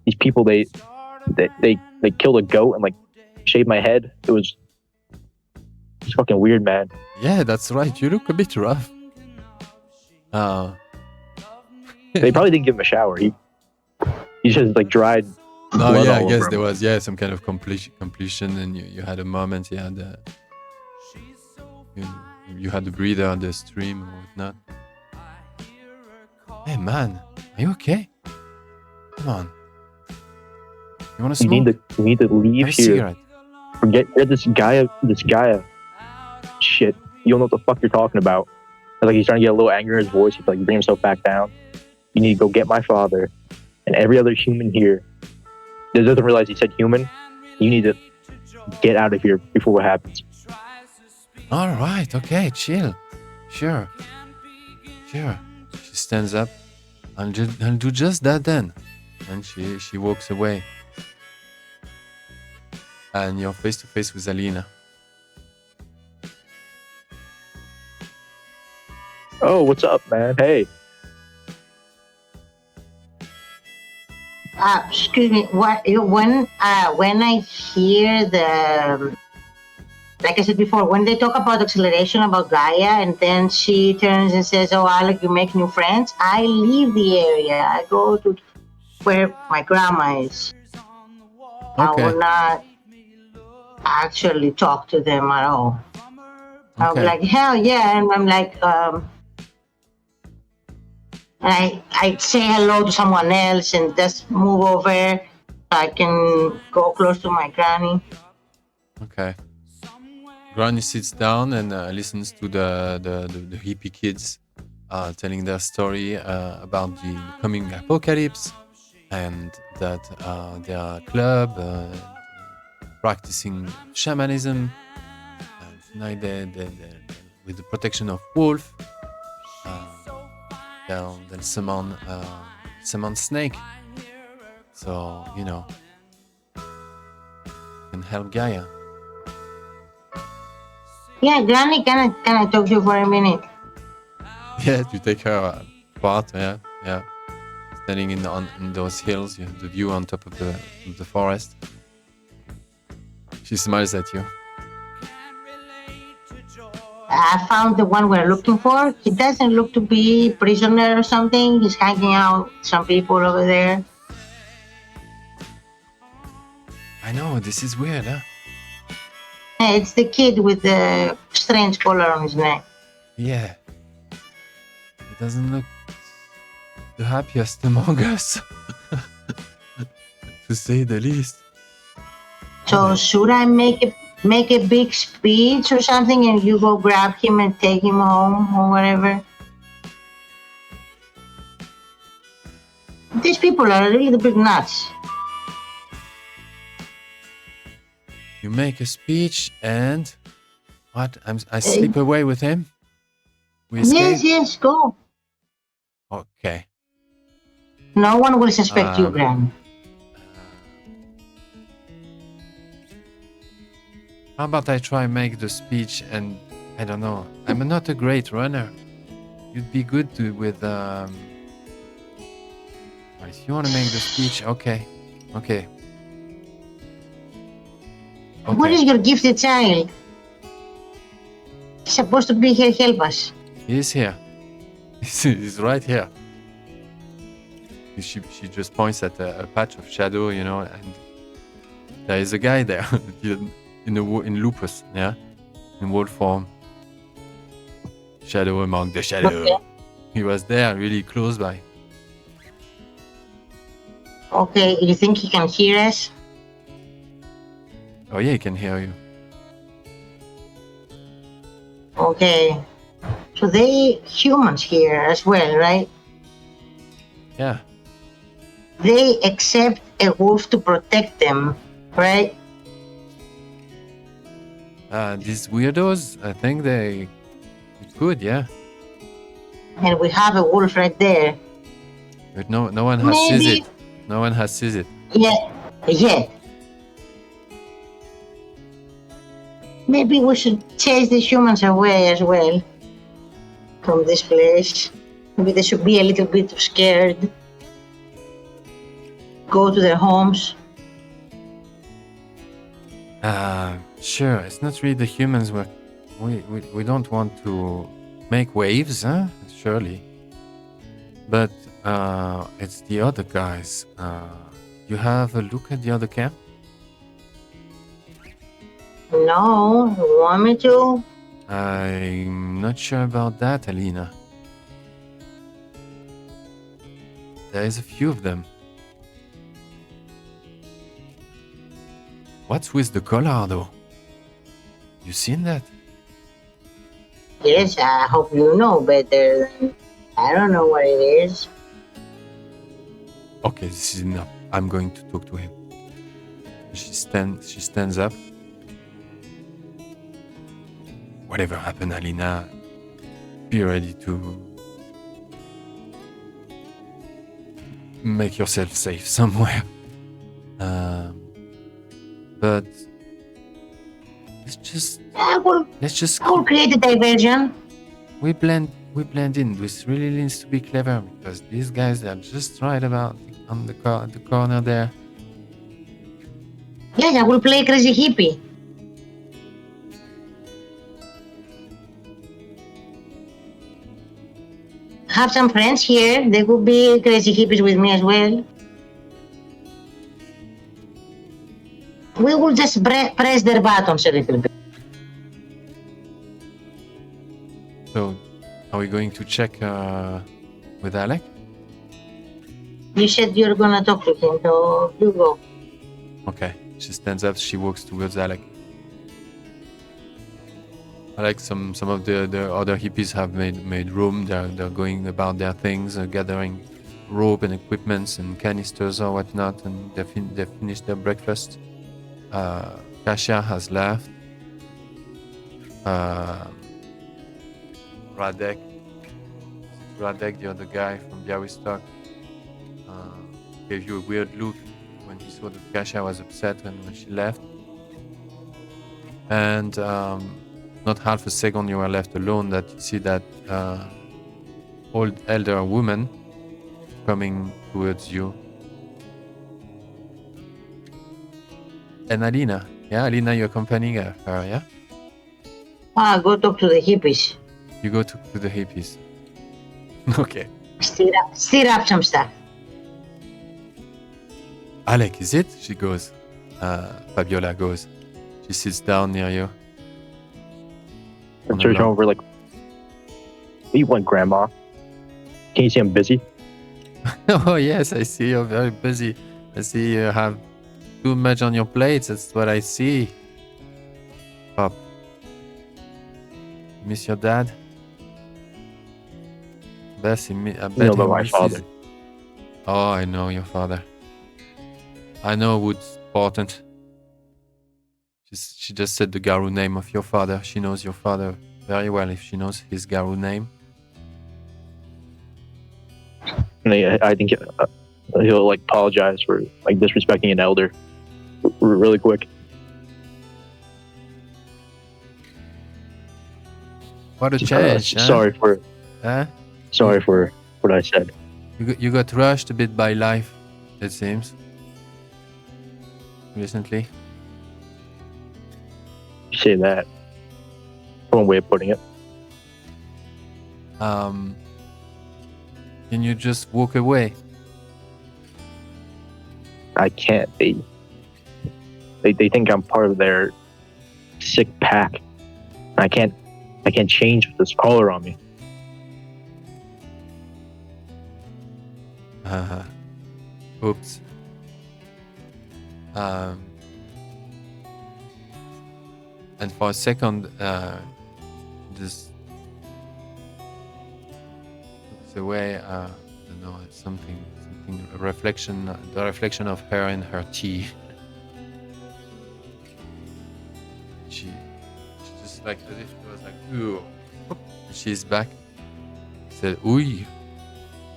These people they killed a goat and like shaved my head. It's fucking weird, man. Yeah, that's right. You look a bit rough. They probably didn't give him a shower. He just like dried. No, blood yeah, all I guess over there him. was some kind of completion, and you had a moment. Yeah, you had the breather on the stream or whatnot. Hey man, are you okay? Come on. You want to You smoke? need to leave Have a here. cigarette. Forget this Gaia shit. You don't know what the fuck you're talking about. It's like he's trying to get a little anger in his voice. He's like bring himself back down. You need to go get my father and every other human here. That doesn't realize he said human. You need to get out of here before what happens. All right, okay, chill. Sure. She stands up. I'll do just that then. And she walks away. And you're face to face with Alina. Oh, what's up, man? Hey. Excuse me. When I hear the, like I said before, when they talk about acceleration about Gaia, and then she turns and says, "Oh, Alek, you make new friends," I leave the area. I go to where my grandma is. I Okay. will not actually talk to them at all. I'm Okay. like, hell yeah, and I'm like, I say hello to someone else and just move over so I can go close to my granny. Okay. Granny sits down and listens to the hippie kids telling their story about the coming apocalypse and that their club practicing shamanism and they with the protection of wolf they'll summon snake, so can help Gaia. Yeah, Granny, can I talk to you for a minute? Yeah, to take her part. Yeah. Standing in those hills, you have the view on top of the forest. She smiles at you. I found the one we're looking for. He doesn't look to be a prisoner or something. He's hanging out with some people over there. I know, this is weird, huh? Hey, it's the kid with the strange collar on his neck. Yeah. It doesn't look the happiest among us, to say the least. So should I make a big speech or something and you go grab him and take him home or whatever? These people are a little bit nuts. You make a speech and what? I slip away with him? We escape? Yes, go. Okay. No one will suspect you, Gran. How about I try make the speech and I don't know. I'm not a great runner. You'd be good with if you want to make the speech, okay. What is your gifted child? He's supposed to be here, help us. He's here. He's right here. She just points at a patch of shadow, you know, and there is a guy there in lupus, yeah, in wolf form. Shadow among the shadow. Okay. He was there, really close by. Okay, you think he can hear us? Oh yeah, he can hear you. Okay. So they humans here as well, right? Yeah. They accept a wolf to protect them, right? These weirdos, I think they could, yeah. And we have a wolf right there. But no one has seen Maybe. it. No one has seen it. Yet. Maybe we should chase the humans away as well from this place. Maybe they should be a little bit scared. Go to their homes. Sure. It's not really the humans. We don't want to make waves, huh? Surely. But it's the other guys. You have a look at the other camp? No, you want me to? I'm not sure about that, Alina. There is a few of them. What's with the collar, though? You seen that? Yes, I hope you know better than... I don't know what it is. Okay, this is enough. I'm going to talk to him. She stands up. Whatever happened, Alina, be ready to make yourself safe somewhere. But I will create a diversion. We blend in. This really needs to be clever because these guys are just right about on the corner there. Yes, I will play crazy hippie. Have some friends here. They could be crazy hippies with me as well. We will just press their buttons a little bit. So, are we going to check with Alek? You said you're gonna talk to him, so you go. Okay. She stands up. She walks towards Alek. Alek, some of the other hippies have made room. They're going about their things, gathering rope and equipments and canisters or whatnot, and they finished their breakfast. Kasia has left. Radek, the other guy from Białystok, gave you a weird look when he saw that Kasia was upset and when she left. And not half a second you were left alone that you see that old elder woman coming towards you. And Alina, you're accompanying her, yeah? Go talk to the hippies. You go to the hippies. Okay. Stir up some stuff. Alek, is it? She goes. Fabiola goes. She sits down near you. And turns over like, what do you want, Grandma? Can you see I'm busy? Oh yes, I see you're very busy. I see you have too much on your plate. That's what I see. Pop. Miss your dad? I bet No, but my father. Oh, I know your father. I know what's important. She just said the Garou name of your father. She knows your father very well if she knows his Garou name. And I think he'll like apologize for like disrespecting an elder really quick. What a change! Sorry for what I said. You got rushed a bit by life, it seems. Recently. You say that. One way of putting it. Can you just walk away? I can't. They think I'm part of their sick pack. I can't change with this collar on me. Oops. And for a second, just looks away. I don't know. It's something. A reflection. The reflection of her in her tea. She just like as if it was like, ooh. She's back. Said, ooh.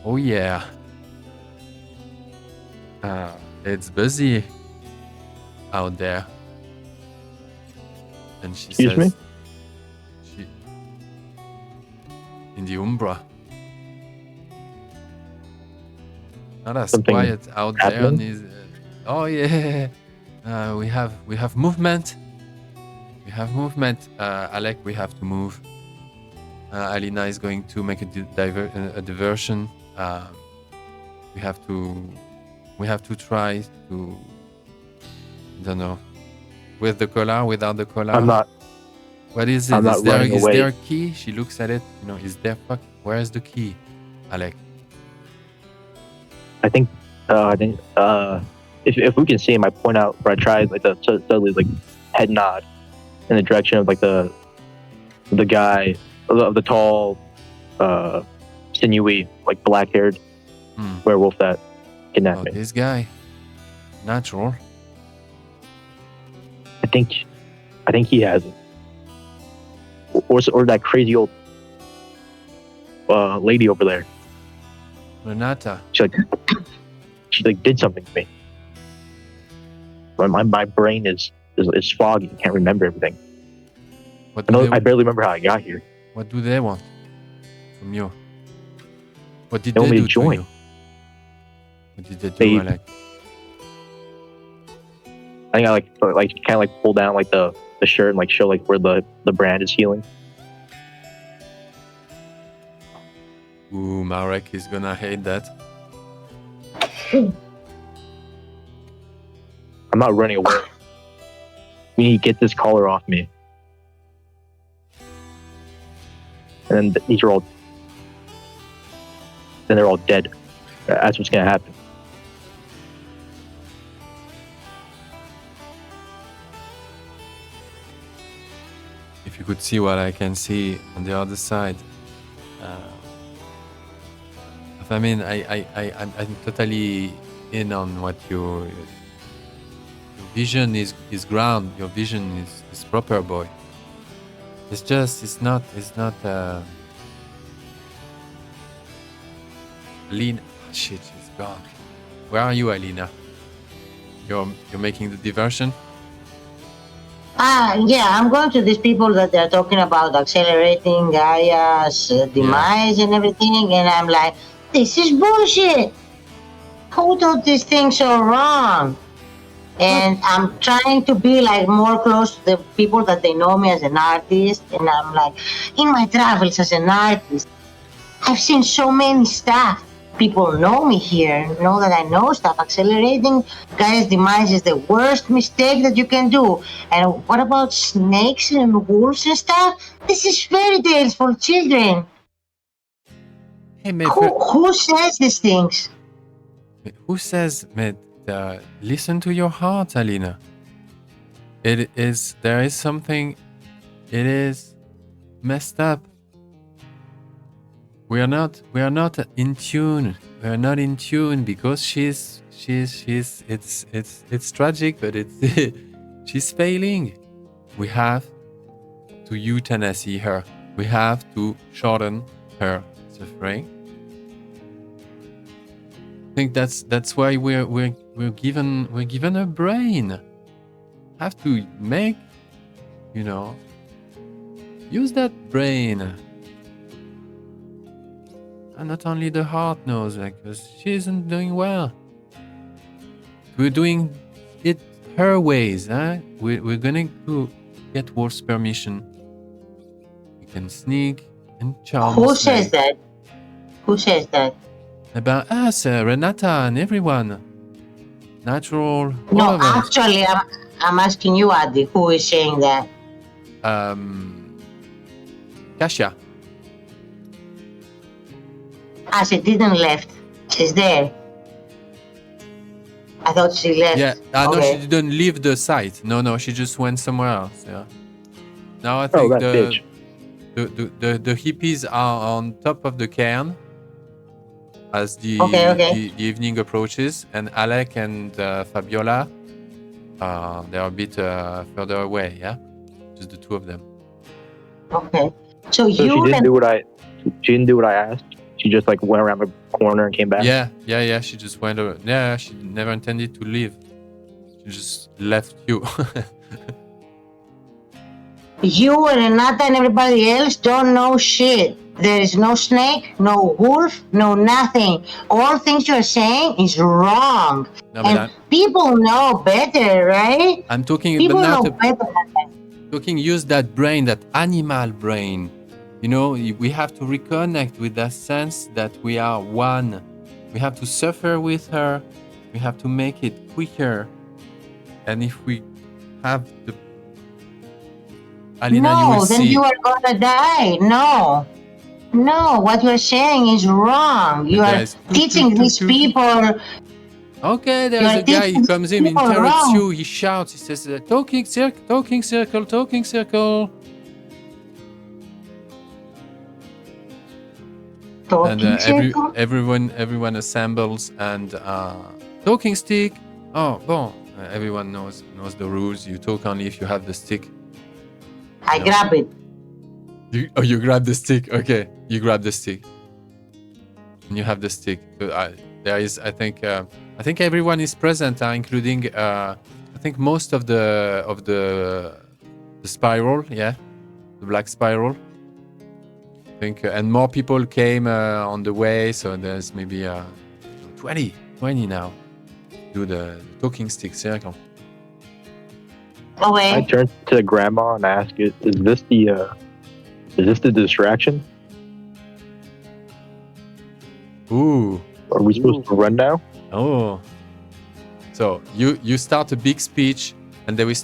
Oh yeah. It's busy out there. And she Excuse says, me? in the Umbra. Not as Something quiet out happening? there. Oh yeah. We have movement. We have movement. Alek, we have to move. Alina is going to make a diversion. We have to try to. I don't know. With the collar, without the collar. I'm not. What is it? I'm not running Is away. there a key? She looks at it. You know, is there where is the key, Alek? I think. If we can see him, I point out where I tried like the suddenly like head nod in the direction of like the guy of the tall, sinewy, like black-haired werewolf that kidnapped me. This guy, natural. I think he has it. Or that crazy old lady over there. Renata. She did something to me. My brain is foggy. I can't remember everything. I barely remember how I got here. What do they want from you? What did They want they me do to join. you? What did they do, Alek? I think I kind of pull down like the shirt and like show like where the brand is healing. Ooh, Marek is gonna hate that. I'm not running away. We need to get this collar off me. And then they're all dead. That's what's gonna happen. If you could see what I can see on the other side. I mean, I'm totally in on what your vision is ground. Your vision is proper, boy. It's not. Alina, shit, she's gone. Where are you, Alina? You're making the diversion. Yeah, I'm going to these people that they're talking about accelerating Gaia's demise and everything, and I'm like, this is bullshit. Who thought this thing so wrong? And I'm trying to be like more close to the people that they know me as an artist, and I'm like, in my travels as an artist, I've seen so many stuff. People know me here, know that I know stuff. Accelerating Gaia's demise is the worst mistake that you can do. And what about snakes and wolves and stuff? This is fairy tales for children. Hey, mate, Who says these things? who says, mate? Listen to your heart, Alina. There is something. It is messed up. We are not in tune. We are not in tune because it's tragic, but she's failing. We have to euthanasia her. We have to shorten her suffering. I think that's why we're given a brain. Have to make, use that brain. And not only the heart knows, because she isn't doing well. We're doing it her ways, huh? We're gonna go get Wolf's permission. We can sneak and charm. Who says that? Who says that? About us, Renata and everyone. natural, all No, of us. actually, I'm asking you, Adi, who is saying that? Kasia. She didn't left. She's there. I thought she left. Yeah, no, Okay. she didn't leave the site. No, she just went somewhere else. Yeah. Now I Oh, think that bitch. the hippies are on top of the cairn as the evening approaches, and Alek and Fabiola, they're a bit further away. Yeah, just the two of them. Okay. So she didn't do what I asked. She just like went around the corner and came back. Yeah. She just went. Yeah, she never intended to leave. She just left you. You and Renata and everybody else don't know shit. There is no snake, no wolf, no nothing. All things you're saying is wrong. No, and people know better, right? I'm talking People about know better than that. talking. Use that brain, that animal brain. You know, we have to reconnect with that sense that we are one. We have to suffer with her. We have to make it quicker. And if we have the Alina, you will then see. you are gonna die. No, what you're saying is wrong. You are teaching these people. Okay, there's a guy, he comes in, interrupts you, he shouts, he says, talking circle. Talking And circle? everyone assembles and talking stick. Oh, bon. Everyone knows the rules. You talk only if you have the stick. I grab it. You grab the stick. Okay, you grab the stick. And you have the stick. There is, I think everyone is present, including I think most of the spiral. Yeah, the black spiral. I think, and more people came on the way, so there's maybe 20 now. Do the talking stick circle. I turned to Grandma and asked, "Is this the distraction? Ooh. Are we supposed to run now?" Oh. So you start a big speech, and they will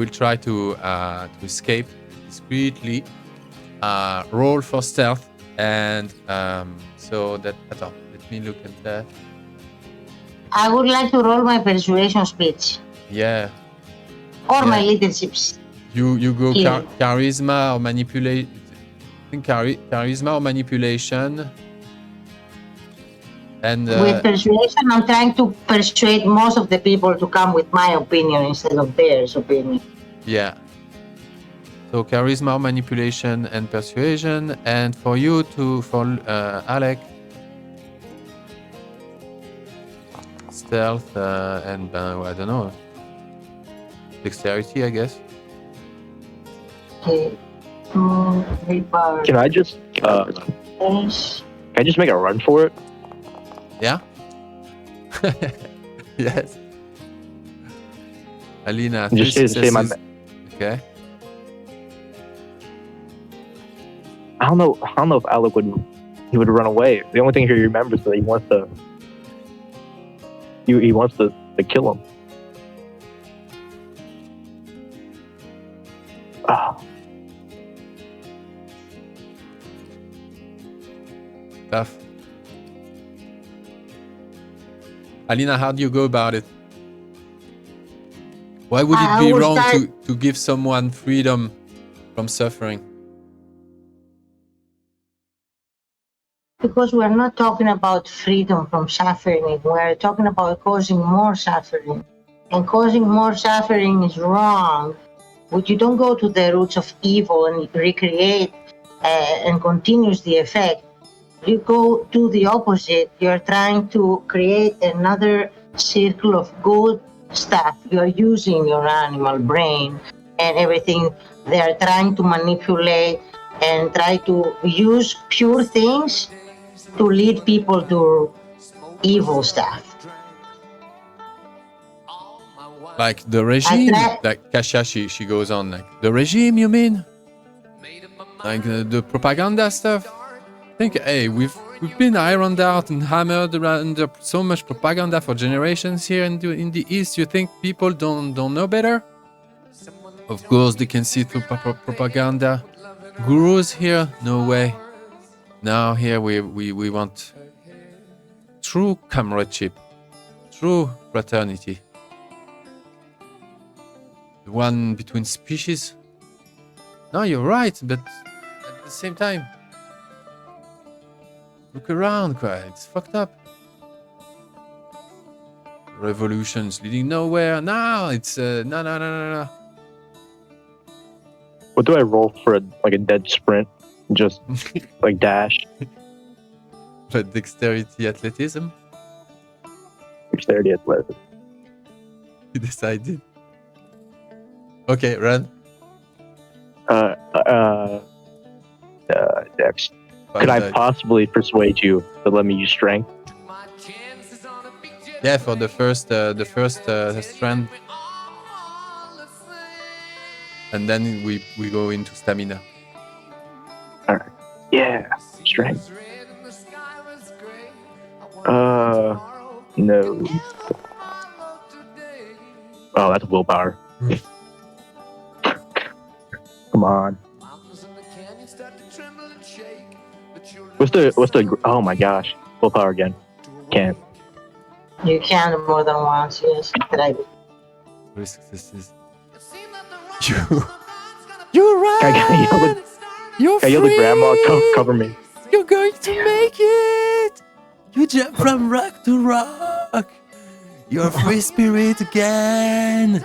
try to escape discreetly. Roll for stealth, and so that. Let me look at that. I would like to roll my persuasion speech. Yeah. Or my leaderships. You go charisma or manipulate. I think charisma or manipulation. And with persuasion, I'm trying to persuade most of the people to come with my opinion instead of theirs opinion. Yeah. So charisma, manipulation, and persuasion. And for you for Alek, stealth and I don't know, dexterity, I guess. Okay. Can I just make a run for it? Yeah. Yes. Alina, just say my. Okay. I don't know if Alek would run away. The only thing he remembers is that he wants to kill him. Tough. Alina, how do you go about it? Why would it be wrong to give someone freedom from suffering? Because we're not talking about freedom from suffering. We're talking about causing more suffering. And causing more suffering is wrong. But you don't go to the roots of evil and recreate and continues the effect. You go to the opposite. You're trying to create another circle of good stuff. You're using your animal brain and everything. They're trying to manipulate and try to use pure things to lead people to evil stuff. Like the regime, like Kasia, she goes on, like, the regime, you mean? Like the propaganda stuff? I think, hey, we've we've been ironed out and hammered under so much propaganda for generations here in the East. You think people don't know better? Of course they can see through propaganda. Gurus here? No way. Now here we want true comradeship, true fraternity. The one between species. No, you're right, but at the same time, look around, it's fucked up. Revolutions leading nowhere. No, it's no. What do I roll for a dead sprint? Just like dash. But dexterity, athleticism. Dexterity, athleticism. You decided. Okay, run. Dex. Could I possibly persuade you to let me use strength? Yeah, for the first strand, and then we go into stamina. All right. Yeah, strength. No. Oh, that's willpower. Come on. What's the? Oh my gosh, willpower again. Can't. You can more than once, yes. Try. Three successes. You're right. You're Can I yell to grandma? Cover me. You're going to make it. You jump from rock to rock. You're a free spirit again.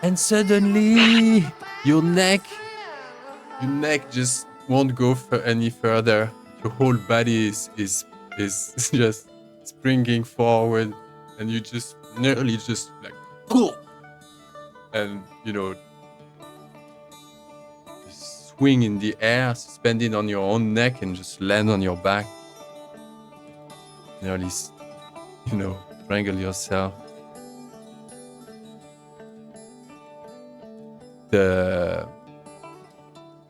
And suddenly, your neck just won't go any further. Your whole body is just springing forward, and you just nearly just like, and swing in the air, suspended on your own neck, and just land on your back. Nearly, strangle yourself. The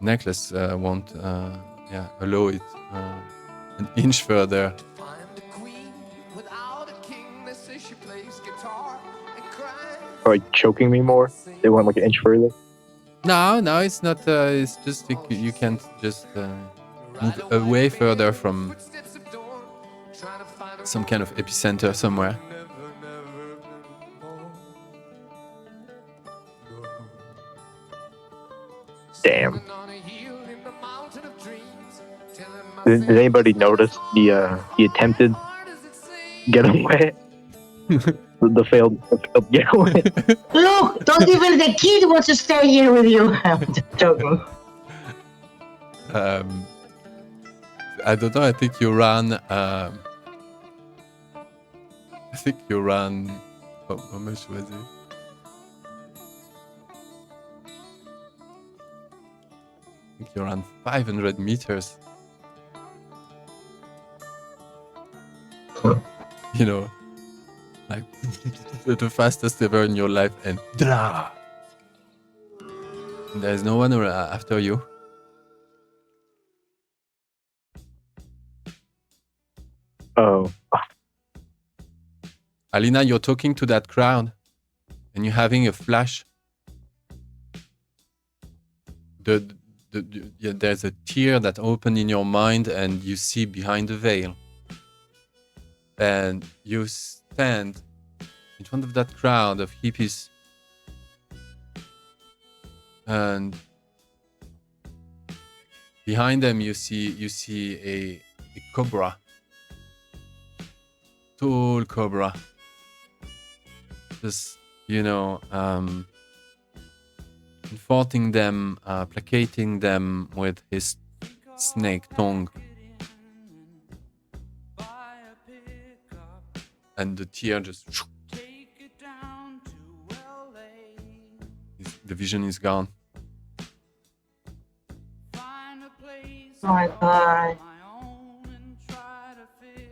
necklace won't allow it an inch further. Are you choking me more? They want like an inch further? No, it's not. It's just you can't just move away further from some kind of epicenter somewhere. Damn. Did anybody notice the attempted getaway? the failed getaway? Look, don't even the kid wants to stay here with you. I'm just joking. I don't know. I think you ran. How much was it? I think you ran 500 meters. Like the fastest ever in your life, and there's no one after you. Oh. Alina, you're talking to that crowd, and you're having a flash. There's a tear that opened in your mind, and you see behind the veil. And you stand in front of that crowd of hippies, and behind them you see a cobra, tall cobra, just comforting them, placating them with his snake tongue. And the tear just... The vision is gone. Oh my god.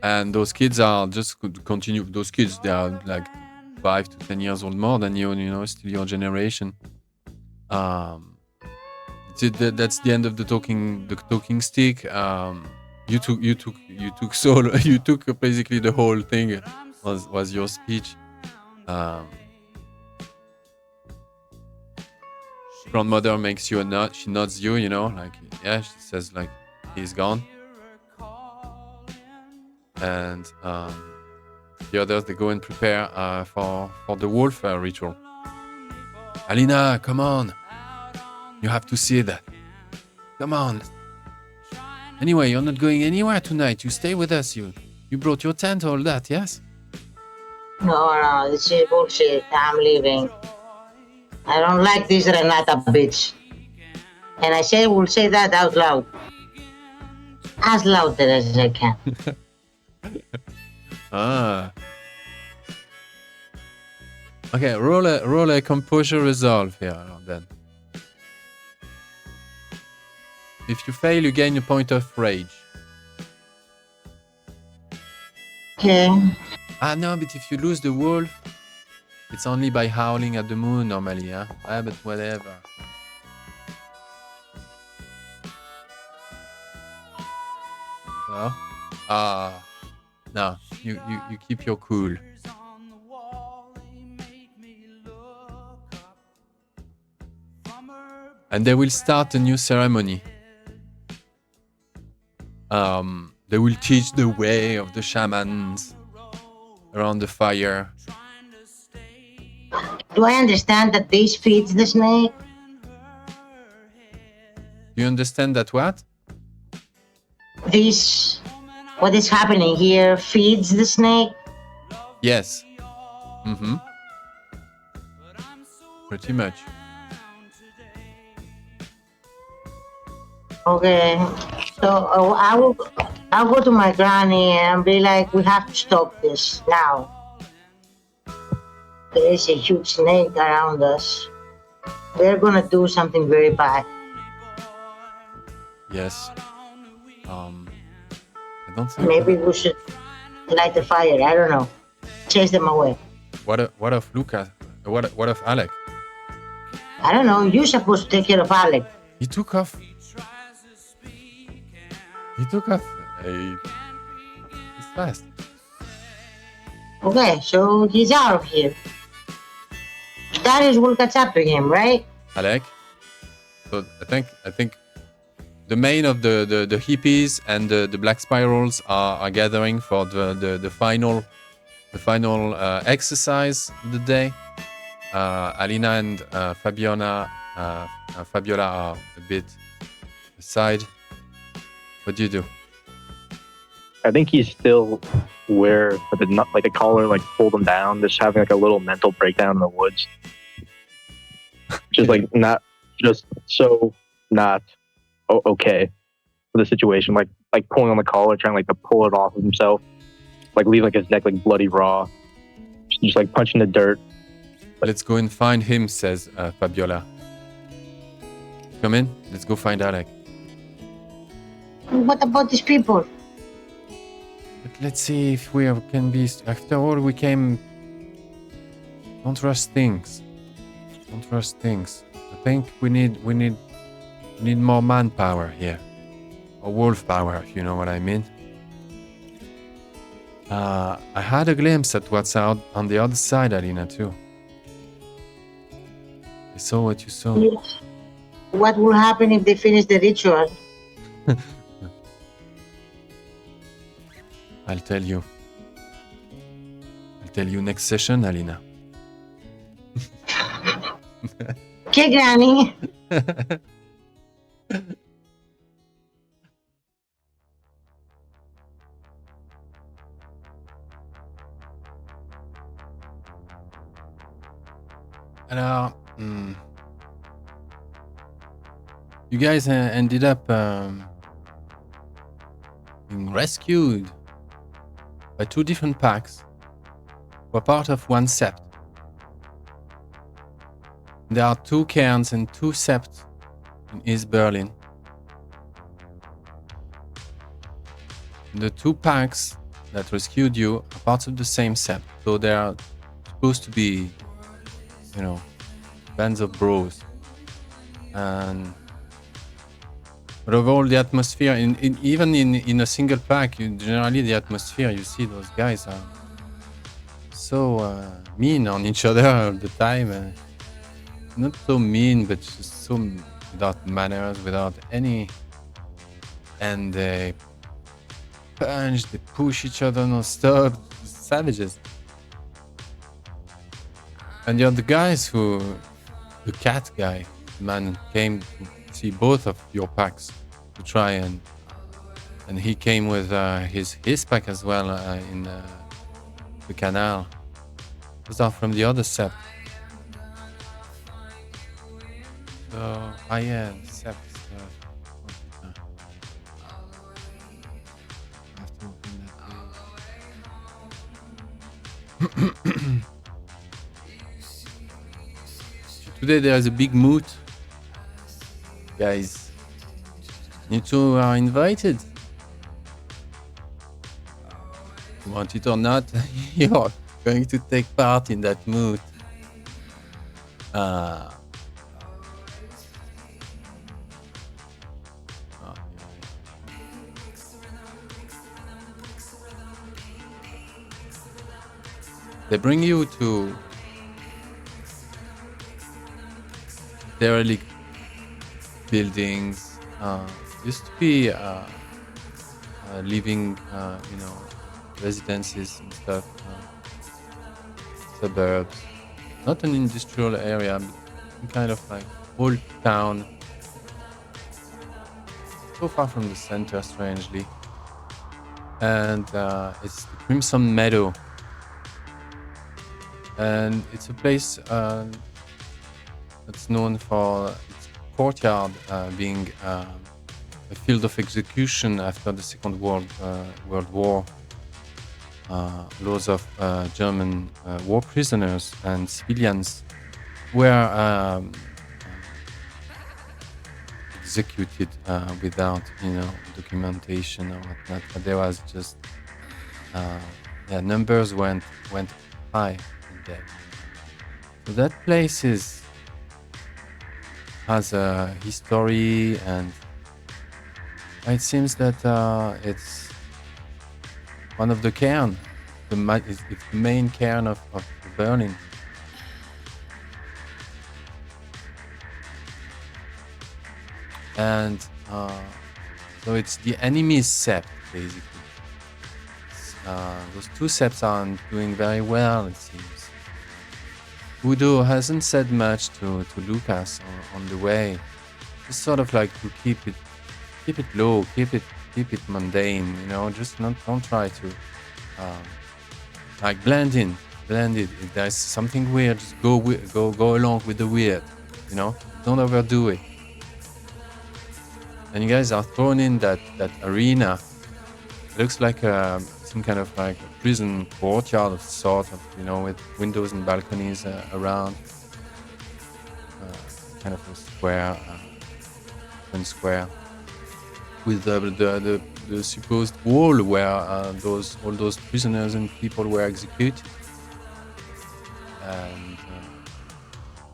And those kids are just continue. Those kids, they are like 5 to 10 years old more than you, still your generation. That's the end of the talking stick. You took solo. You took basically the whole thing. Was your speech? Grandmother makes you a nod. She nods you. You know, like yeah. She says like he's gone. And the others, they go and prepare for the wolf ritual. Alina, come on. You have to see that. Come on. Anyway, you're not going anywhere tonight. You stay with us. You brought your tent, all that, yes? No, this is bullshit. I'm leaving. I don't like this Renata bitch. And I will say that out loud. As loud as I can. Ah. Okay, roll a composure resolve here then. If you fail, you gain a point of rage. Okay. Ah no, but if you lose the wolf, it's only by howling at the moon normally, huh? Ah, but whatever. So, no, you keep your cool. And they will start a new ceremony. They will teach the way of the shamans around the fire. Do I understand that this feeds the snake? You understand that what? This, what is happening here, feeds the snake? Yes. Mm-hmm. Pretty much. Okay. So I'll go to my granny and be like, we have to stop this now. There is a huge snake around us. They're gonna do something very bad. Yes. I don't think. Maybe we should light the fire. I don't know. Chase them away. What of Lukas? What of Alek? I don't know. You're supposed to take care of Alek. He took off. It's fast. Okay, so he's out of here. Darius will catch up to him, right? Alek. So I think the main of the hippies and the black spirals are gathering for the final exercise of the day. Alina and Fabiola are a bit aside. What do you do? I think he's still where the collar like pulled him down, just having like a little mental breakdown in the woods. Just like not okay for the situation. Like pulling on the collar, trying like to pull it off of himself, like leave like his neck like bloody raw, just like punching the dirt. Let's go and find him, says Fabiola. Come in. Let's go find Alek. What about these people? But let's see if we can be. After all, we came. Don't rush things. I think we need more manpower here, or wolf power, if you know what I mean. I had a glimpse at what's out on the other side, Alina, too. I saw what you saw. What will happen if they finish the ritual? I'll tell you next session, Alina. Okay, Granny. Alors, you guys ended up being rescued by two different packs who are part of one sept. There are two Cairns and two Septs in East-Berlin. The two packs that rescued you are parts of the same sept, so they are supposed to be, you know, bands of bros. And But overall, the atmosphere, even in a single pack, generally the atmosphere, you see those guys are so mean on each other all the time. Not so mean, but just so without manners, without any. And they punch, they push each other non-stop, savages. And the other guys the cat guy, man, came to see both of your packs to try and he came with his pack as well in the canal. Those are from the other Sept. So yeah, Sept. I have to open that page. Today there is a big mood, guys. You two are invited. You want it or not, you're going to take part in that mood. They bring you to derelict buildings. Used to be living, residences and stuff, suburbs. Not an industrial area, but kind of like old town. So far from the center, strangely. And it's the Crimson Meadow. And it's a place that's known for its courtyard being a field of execution after the Second World War. Loads of German war prisoners and civilians were executed without, documentation or whatnot. But there was just numbers went high in death. So that place has a history, and it seems that it's one of the Caern. It's the main Caern of Berlin. And so it's the enemy's Sept, basically. Those two Septs aren't doing very well, it seems. Udos hasn't said much to Lukas on the way. Just sort of like to keep it low, keep it mundane, just don't try to like blend in. If there's something weird, just go along with the weird, don't overdo it. And you guys are thrown in that arena. It looks like some kind of like a prison courtyard of sort of, with windows and balconies around. Kind of a square, open square, with the supposed wall where all those prisoners and people were executed. And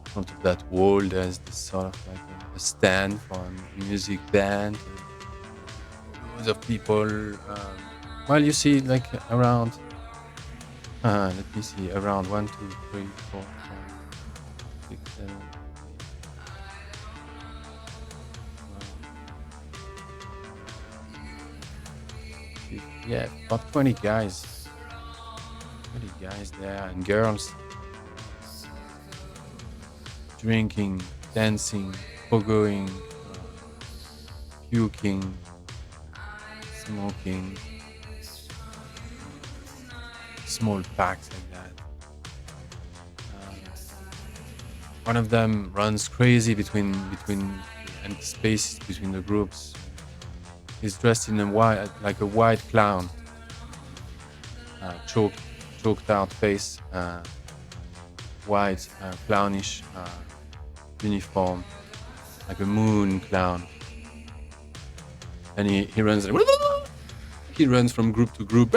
in front of that wall, there's this sort of like a stand for a music band. Loads of people. Well, you see, like around. Let me see. Around 1, 2, 3, 4, 5, 6, 7. 8, 9, 10. About 20 guys. 20 guys there, and girls. Drinking, dancing, pogoing, puking, smoking, small packs like that. One of them runs crazy between empty spaces between the groups. He's dressed in a white clown, choked out face, white clownish uniform, like a moon clown. And he runs from group to group.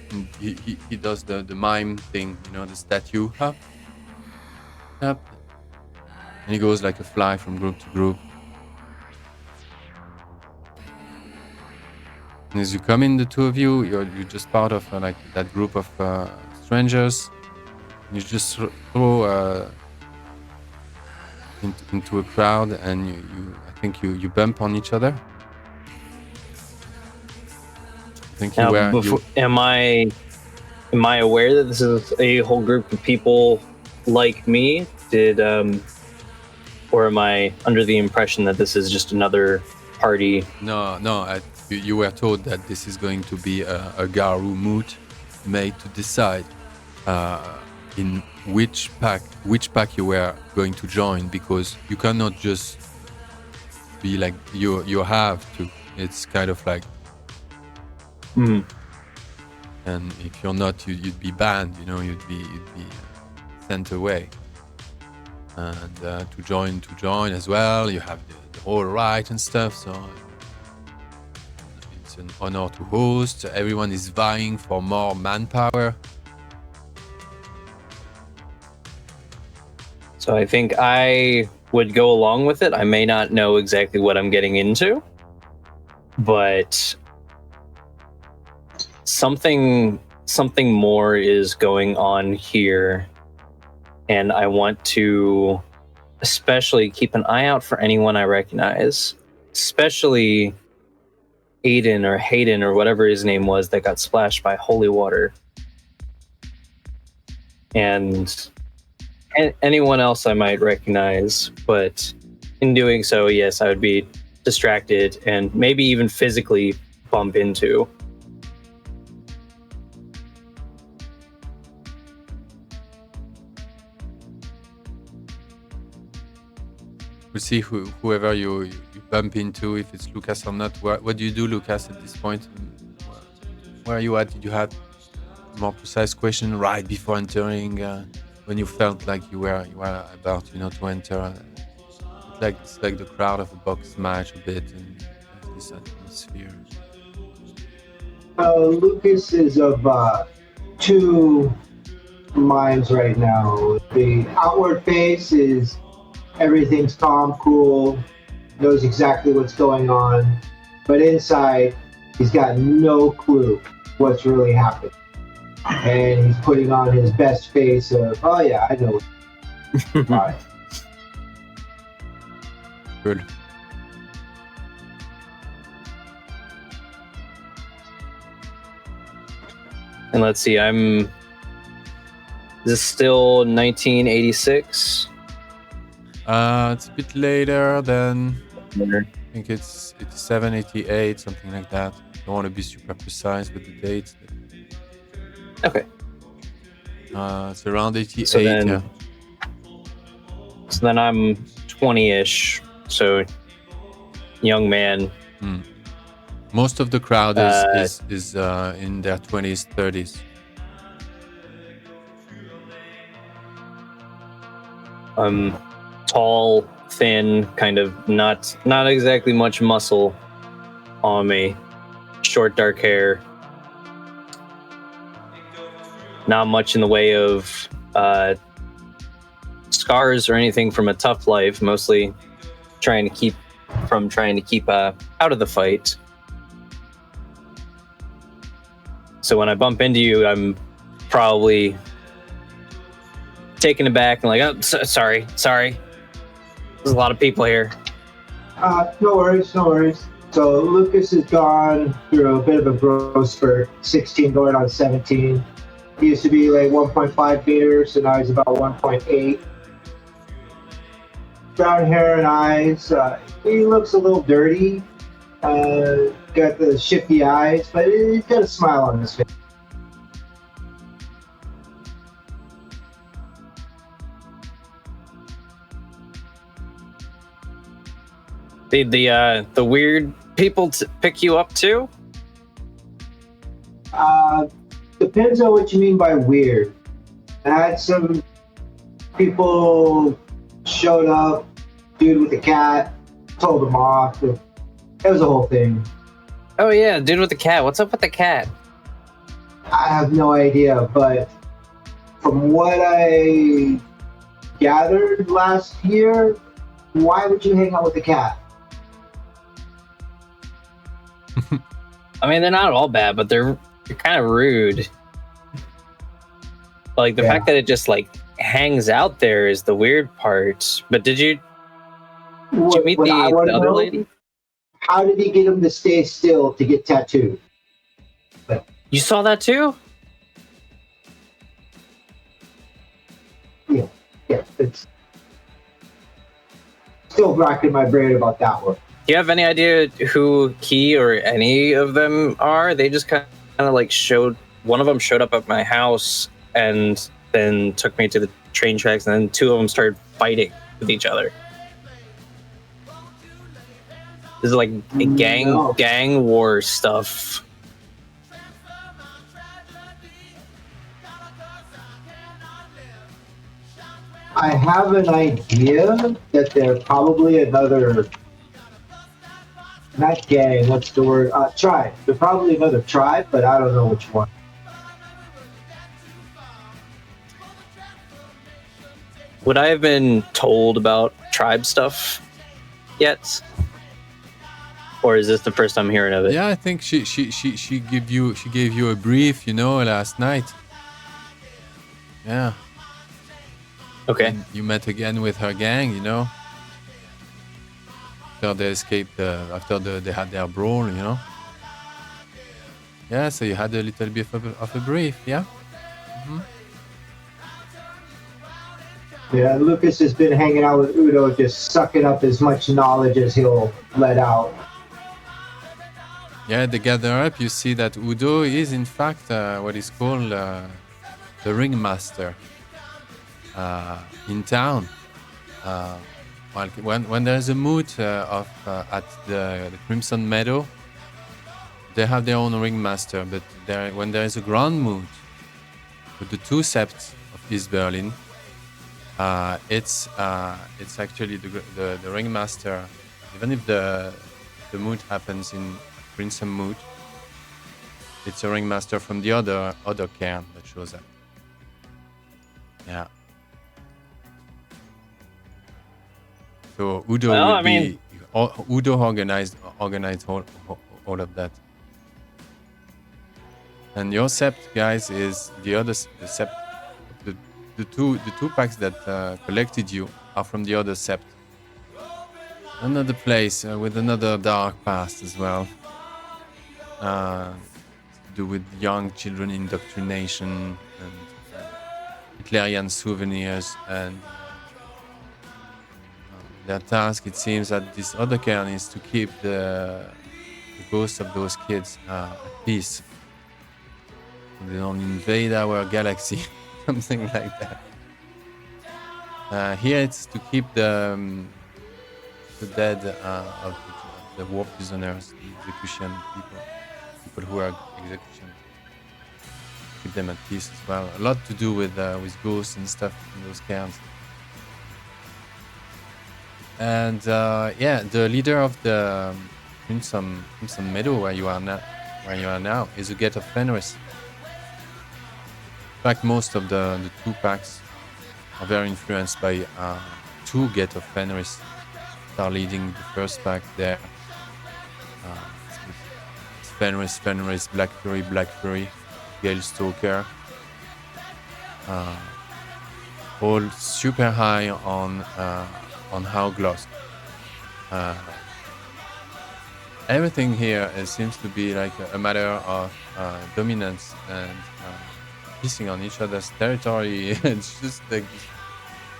And he does the mime thing, the statue, up, and he goes like a fly from group to group. And as you come in, the two of you, you're just part of like that group of strangers. You just throw into a crowd, and I think you bump on each other. I think you Now, were. am I aware that this is a whole group of people like me? Or am I under the impression that this is just another party? No. You were told that this is going to be a Garou moot made to decide in which pack you were going to join, because you cannot just be like you have to. It's kind of like. And if you're not, you'd be banned. You'd be sent away. And to join as well, you have the whole right and stuff. So it's an honor to host. Everyone is vying for more manpower. So I think I would go along with it. I may not know exactly what I'm getting into, but something more is going on here, and I want to especially keep an eye out for anyone I recognize, especially Aiden or Hayden or whatever his name was that got splashed by holy water, and anyone else I might recognize. But in doing so, yes, I would be distracted and maybe even physically bump into. We'll see whoever you bump into, if it's Lukas or not. What do you do, Lukas, at this point? Where are you at? Did you have a more precise question right before entering, when you felt like you were about to enter? It's like the crowd of a box match a bit, and this atmosphere. Lucas is of two minds right now. The outward face is everything's calm, cool, knows exactly what's going on, but inside he's got no clue what's really happening. And he's putting on his best face of, oh yeah, I know. All right. Good. And let's see, is this still 1986? It's a bit later than, I think it's 788, something like that. Don't want to be super precise with the dates. Okay. It's around 88. So then, yeah. So then I'm 20-ish, so young man. Most of the crowd is in their 20s, 30s. Tall, thin, kind of not exactly much muscle on me. Short, dark hair. Not much in the way of scars or anything from a tough life. Mostly trying to keep out of the fight. So when I bump into you, I'm probably taken aback and like, oh, sorry. There's a lot of people here. No worries. So Lucas has gone through a bit of a growth spurt, 16 going on 17. He used to be like 1.5 meters, so now he's about 1.8. Brown hair and eyes. He looks a little dirty. Got the shifty eyes, but he's got a smile on his face. The weird people pick you up too? Depends on what you mean by weird. I had some people showed up, dude with a cat, told them off. It was a whole thing. Oh yeah, dude with the cat. What's up with the cat? I have no idea, but from what I gathered last year, why would you hang out with the cat? I mean, they're not all bad, but they're kind of rude. Like the fact that it just like hangs out there is the weird part. But did you meet What I the wanna other know, lady? How did he get him to stay still to get tattooed? You saw that too? Yeah, it's still racking my brain about that one. Do you have any idea who he or any of them are? They just kind of like showed. One of them showed up at my house and then took me to the train tracks, and then two of them started fighting with each other. This is like a gang war stuff. I have an idea that they're probably another, not gang, what's the word? Tribe. They're probably another tribe, but I don't know which one. Would I have been told about tribe stuff yet? Or is this the first I'm hearing of it? Yeah, I think she gave you a brief, last night. Yeah. Okay. And you met again with her gang, After they escaped, they had their brawl, Yeah, so you had a little bit of a brief, yeah? Mm-hmm. Yeah, Lucas has been hanging out with Udo, just sucking up as much knowledge as he'll let out. Yeah, they gather up. You see that Udo is, in fact, what is called the ringmaster in town. When there's a moot at the Crimson Meadow, they have their own ringmaster. But when there is a grand moot with the two Septs of East-Berlin, it's actually the ringmaster. Even if the moot happens in Crimson Moot, it's a ringmaster from the other Caern that shows up. Yeah. So Udo Udo organized all of that. And your Sept, guys, is the Sept. The two packs that collected you are from the other Sept. Another place with another dark past as well. To do with young children indoctrination and Hitlerian souvenirs, and their task, it seems, that this other Caern is to keep the ghosts of those kids at peace. So they don't invade our galaxy, something like that. Here it's to keep the dead of the war prisoners, the execution people who are executioned. Keep them at peace as well. A lot to do with ghosts and stuff in those Caerns. And the leader of the Crimson Meadow, where you are now, is a Gate of Fenris. In fact, most of the two packs are very influenced by two Gate of Fenris that are leading the first pack there. Fenris, Black Fury, Gale Stalker. All super high on HARANAUGLOSK. Everything here seems to be like a matter of dominance and pissing on each other's territory. It's just like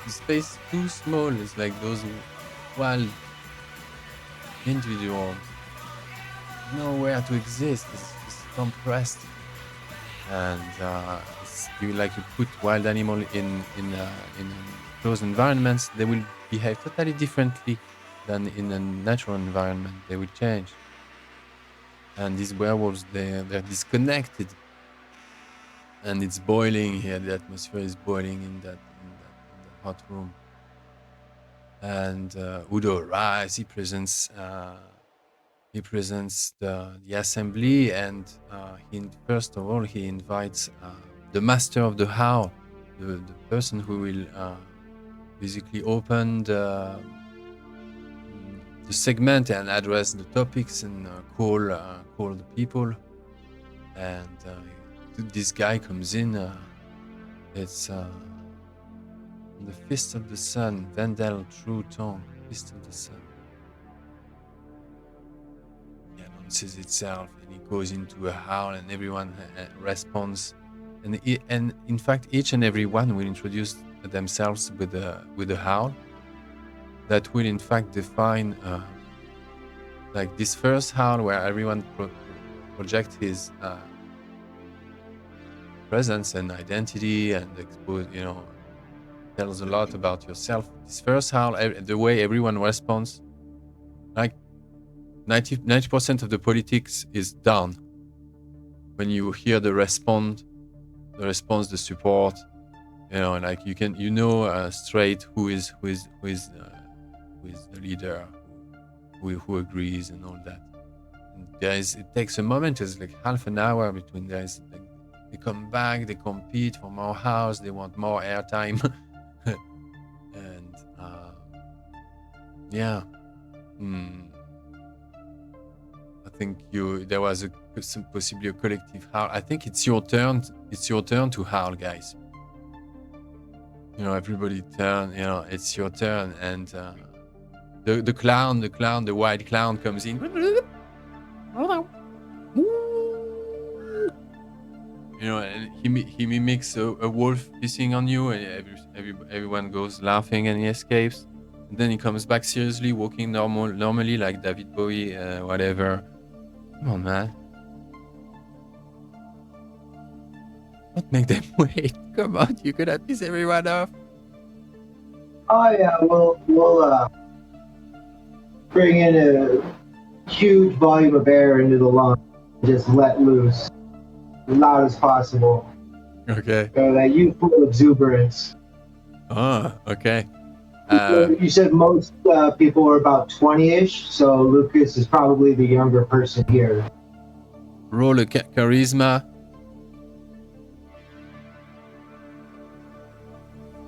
the space too small. It's like those wild individuals. Nowhere to exist. It's just compressed, and you put wild animal in closed environments, they will behave totally differently than in a natural environment. They will change. And these werewolves, they're disconnected, and it's boiling here. The atmosphere is boiling in that hot room. And Udo arrives. He presents the assembly, and first of all he invites the master of the How, the person who will basically open segment and address the topics and call the people. And this guy comes in. It's the Fist of the Sun, Vandal, True Tongue, Fist of the Sun. It announces itself, and it goes into a howl, and everyone responds. And in fact, each and every one will introduce themselves with a howl that will in fact define like this first howl where everyone projects his presence and identity and expose, tells a lot about yourself. This first howl, the way everyone responds, like 90% of the politics is done when you hear the response, the support, and like you can straight who is the leader, who agrees and all that. And it takes a moment. It's like half an hour between guys. They come back, they compete for more house, they want more airtime. And I think there was possibly a collective howl. I think it's your turn. It's your turn to howl, guys. Everybody turn. It's your turn, and the white clown comes in. And he mimics a wolf pissing on you, and everyone goes laughing, and he escapes. And then he comes back seriously, walking normally like David Bowie, whatever. Come on, man. Don't make them wait. Come on, you could piss everyone off. Oh yeah, we'll bring in a huge volume of air into the lung, just let loose, as loud as possible. Okay. So that youthful exuberance. Oh, okay. You said most people are about 20-ish, so Lucas is probably the younger person here. Roll a charisma.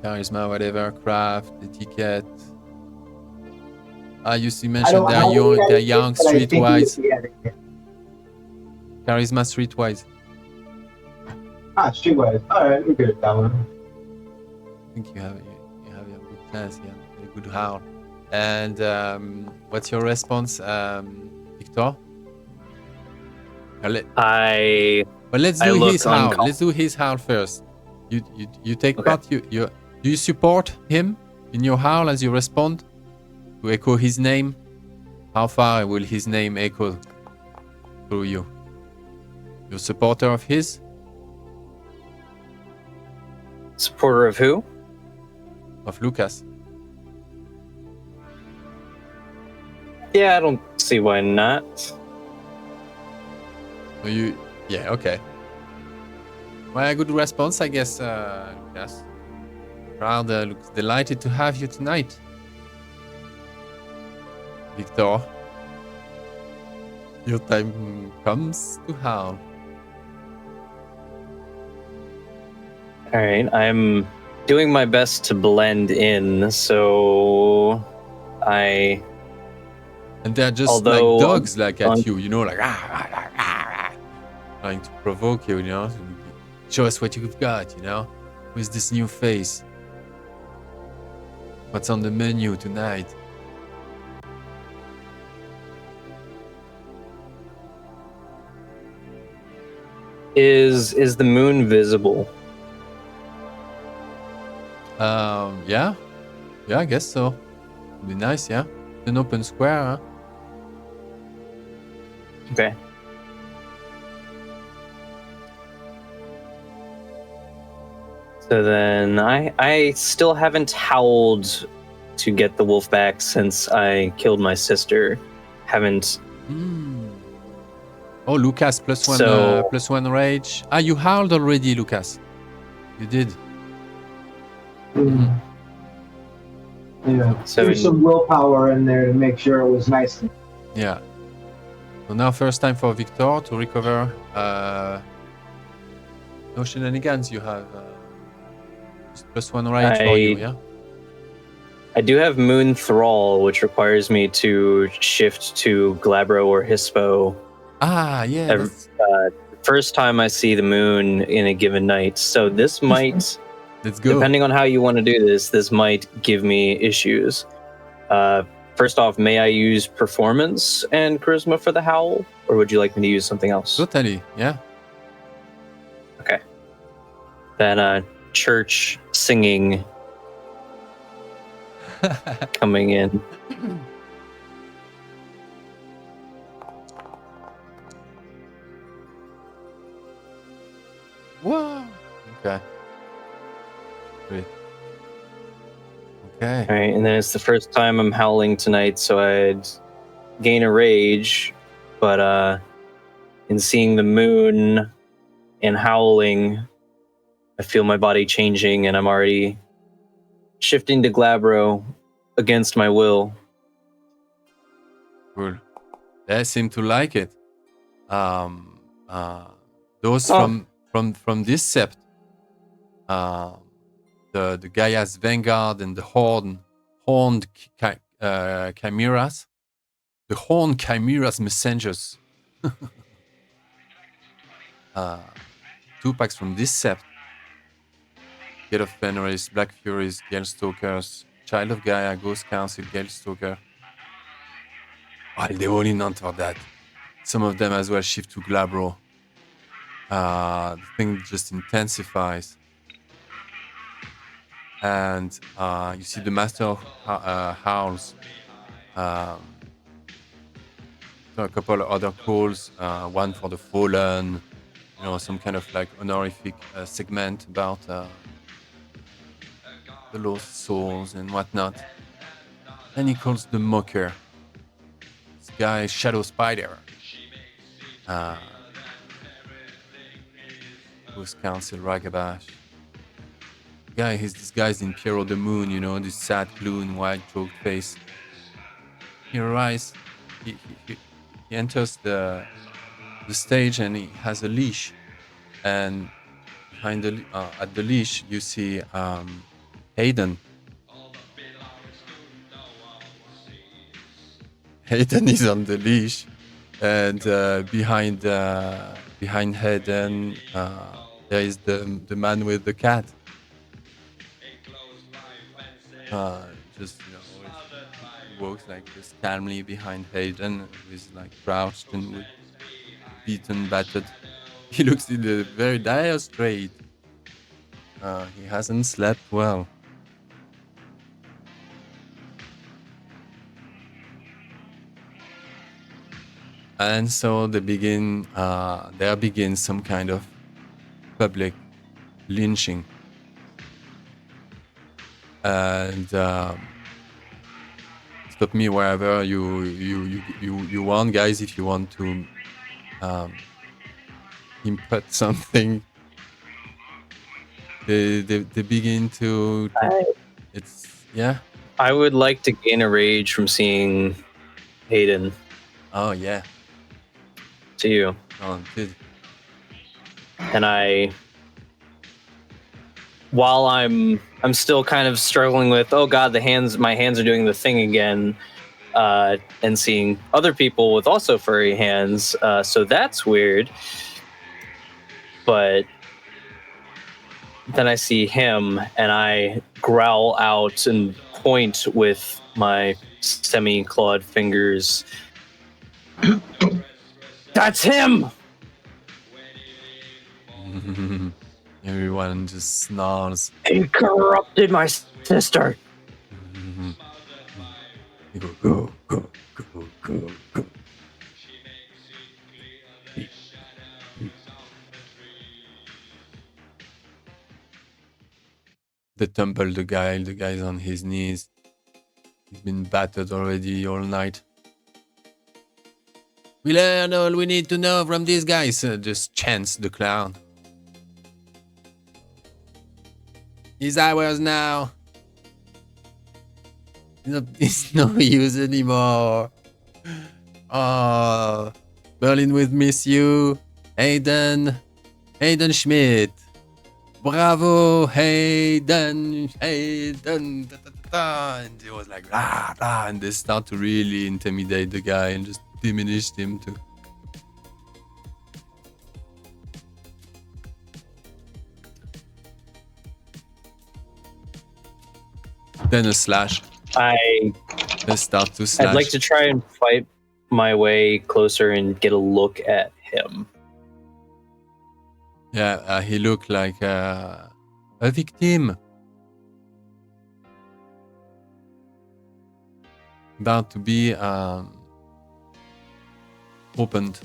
Charisma, whatever, craft, etiquette. You mentioned they're young, streetwise. Charisma, streetwise. Streetwise. All right, we're good at that one. I think you have a good chance, yeah, a good howl. And what's your response, Viktor? Let's do his howl. Let's do his howl first. You take part. Do you support him in your howl as you respond to echo his name? How far will his name echo through you? You're a supporter of his? Supporter of who? Of Lukas. Yeah, I don't see why not. Yeah, okay. Well, a good response, I guess, Lukas. Proud, looks delighted to have you tonight. Viktor, your time comes to howl. Alright, I'm doing my best to blend in, so And they're just like dogs, like at you, like trying to provoke you, Show us what you've got, with this new face. What's on the menu tonight? Is the moon visible? Yeah, I guess so. It'd be nice, yeah. An open square, huh? Okay. So then I still haven't howled to get the wolf back since I killed my sister. Haven't. Oh, Lukas, plus one rage. You howled already, Lukas. You did. Yeah. So there's some willpower in there to make sure it was nice. Yeah. So now first time for Viktor to recover. No shenanigans, you have plus one rage for you, yeah? I do have Moon Thrall, which requires me to shift to Glabro or Hispo Ah, yeah. every, first time I see the moon in a given night. So this might, Let's go. depending on how you want to do this might give me issues. First off, may I use performance and charisma for the howl, or would you like me to use something else? Totally, yeah. Okay. Then church singing coming in. Whoa. Okay. Great. Okay. All right, and then it's the first time I'm howling tonight, so I'd gain a rage, but in seeing the moon and howling, I feel my body changing, and I'm already shifting to Glabro against my will. Cool. They seem to like it. Those from this sept, the Gaia's Vanguard and the horned chimeras, the horned chimeras messengers. 2 packs from this sept. Gate of Fenris, Black Furies, Gale Stalkers, Child of Gaia, Ghost Council, Gale Stalker. Oh, they all in for that. Some of them as well shift to Glabro. The thing just intensifies. And you see the Master of Howls. So a couple of other calls. One for the Fallen. You know, some kind of like honorific segment about the lost souls and whatnot. Then he calls the Mocker. This guy, Shadow Spider. Ghost Council, Ragabash. Guy, he's disguised in Piero the Moon, you know, this sad gloon, white choked face. He arrives, he enters the stage and he has a leash. And behind the at the leash you see Hayden. Hayden is on the leash, and behind Hayden there is the man with the cat. Just he walks like just calmly behind Hayden, who's like crouched and beaten, battered. He looks in a very dire strait. He hasn't slept well. And so there begins some kind of public lynching. And stop me wherever you want, guys, if you want to input something. They begin to it's yeah. I would like to gain a rage from seeing Hayden. Oh yeah. To you. Oh good. And while I'm still kind of struggling with, oh god, my hands are doing the thing again, and seeing other people with also furry hands, so that's weird. But then I see him and I growl out and point with my semi-clawed fingers. That's him! Everyone just snarls. He corrupted my sister. You go. They tumble the guy's on his knees. He's been battered already all night. We learn all we need to know from these guys, just chants the clown. It's ours now. It's no use anymore. Oh, Berlin will miss you. Hayden Schmidt. bravo, Hayden, Hayden, da, da, da, da. And it was like, blah, blah. And they start to really intimidate the guy and just diminish him too. Then a slash. They start to slash. I'd like to try and fight my way closer and get a look at him. Yeah, he looked like a victim. About to be opened.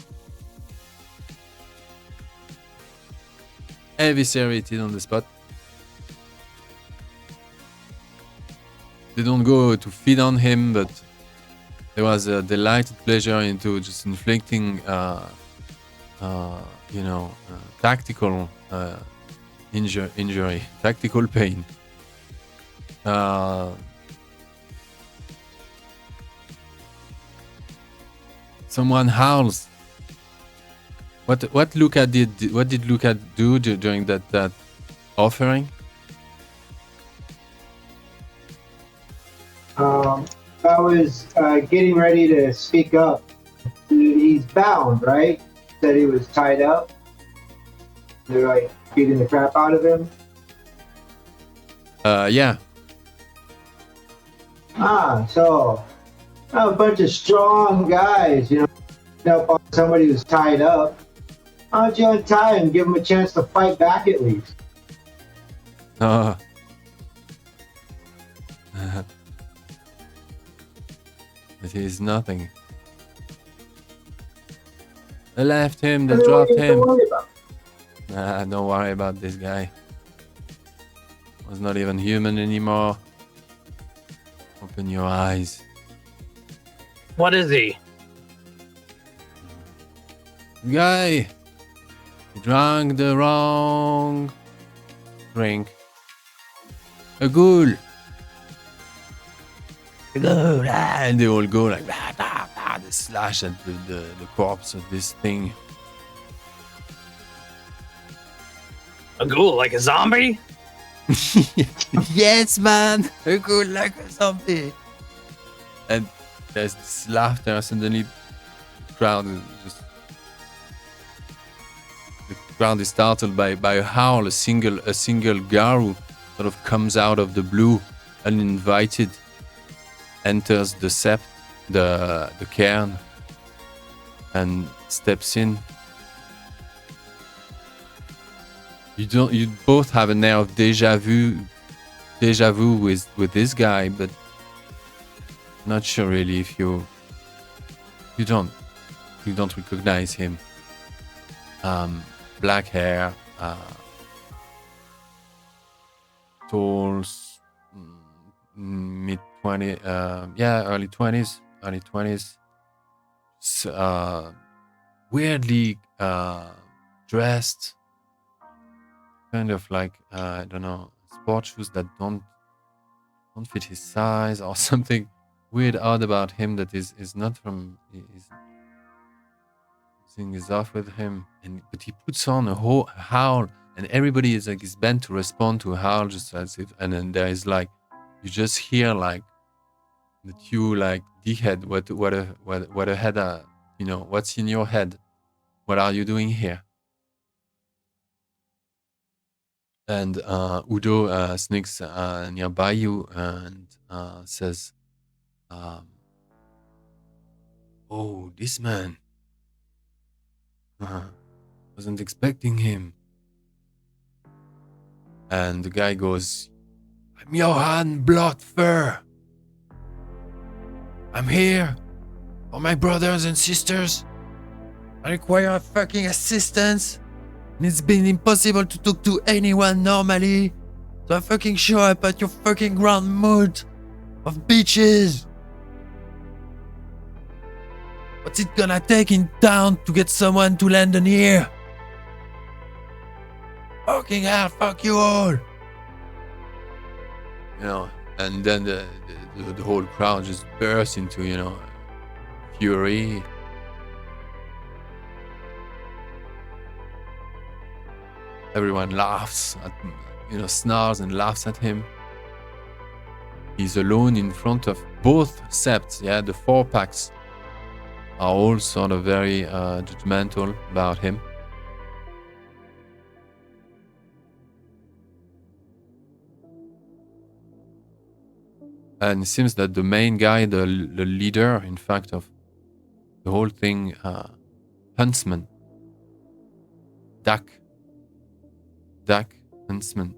Eviscerated on the spot. They don't go to feed on him, but there was a delighted pleasure into just inflicting, tactical injury, tactical pain. Someone howls. What Luca did? What did Luca do during that offering? I was getting ready to speak up. He's bound, right? Said he was tied up. They're like beating the crap out of him. Yeah. So a bunch of strong guys, help on somebody who's tied up. Why don't you untie him and give him a chance to fight back at least? It is nothing. They left him, they dropped him. Don't worry about this guy. Was not even human anymore. Open your eyes. What is he? Guy, you drank the wrong drink. A ghoul. And they all go like blah, blah, blah. They slash at the corpse of this thing. A ghoul, like a zombie? Yes, man. A ghoul like a zombie. And there's this laughter. Suddenly, the crowd is startled by a howl. A single Garou sort of comes out of the blue, uninvited. Enters the Sept, the Caern, and steps in. You both have an air of deja vu with this guy, but not sure really if you don't recognize him. Black hair, tall, mid 20, early 20s. Weirdly dressed, kind of like I don't know, sport shoes that don't fit his size or something weird odd about him that is not from something is off with him. But he puts on a whole howl, and everybody is bent to respond to a howl just as if, and then there is like you just hear like that you like dickhead, what a head, what's in your head? What are you doing here? And Udo sneaks nearby you and says, "Oh, this man. Wasn't expecting him." And the guy goes, "I'm Johann Bloodfur. I'm here for my brothers and sisters. I require fucking assistance. And it's been impossible to talk to anyone normally. So I fucking show up at your fucking grand mood of bitches. What's it gonna take in town to get someone to land an ear? Fucking hell, fuck you all." And then the whole crowd just bursts into, fury. Everyone laughs, snarls and laughs at him. He's alone in front of both septs. Yeah, the 4 packs are all sort of very judgmental about him. And it seems that the main guy, the leader, in fact, of the whole thing, Huntsman, Duck Huntsman,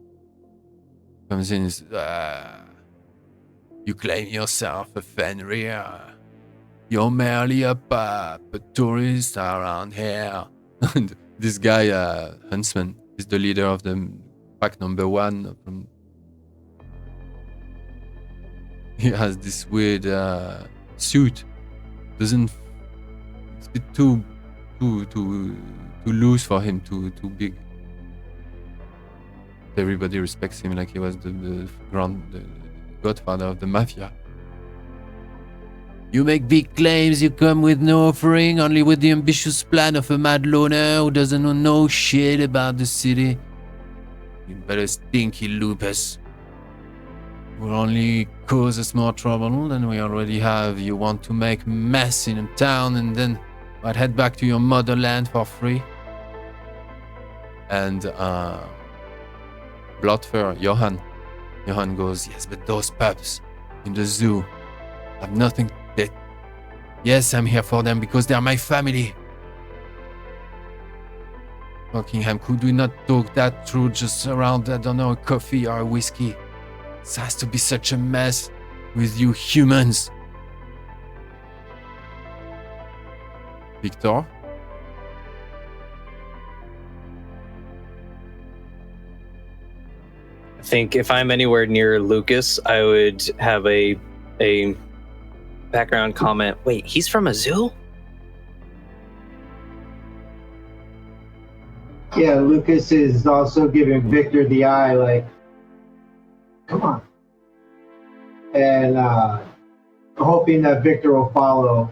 comes in and says, you claim yourself a Fenrir. You're merely a tourist around here. And this guy, Huntsman, is the leader of the pack number 1. He has this weird suit. It's a bit too loose for him, too big. Everybody respects him like he was the godfather of the mafia. You make big claims, you come with no offering, only with the ambitious plan of a mad loner who doesn't know no shit about the city. You better stinky lupus. Will only cause us more trouble than we already have. You want to make mess in a town and then might head back to your motherland for free. And Bloodfur, Johan goes, yes, but those pups in the zoo have nothing. Yes, I'm here for them because they are my family. Buckingham, could we not talk that through just around, I don't know, a coffee or a whiskey? It has to be such a mess with you humans. Viktor? I think if I'm anywhere near Lucas, I would have a background comment. Wait, he's from a zoo? Yeah, Lucas is also giving Viktor the eye, like, come on. And hoping that Viktor will follow.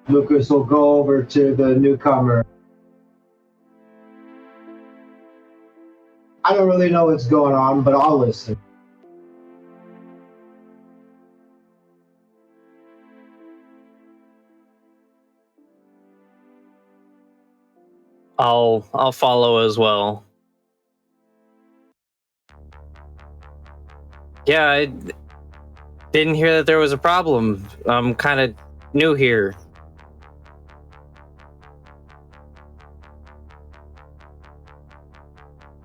Lucas will go over to the newcomer. I don't really know what's going on, but I'll listen. I'll follow as well. Yeah, I didn't hear that there was a problem. I'm kind of new here.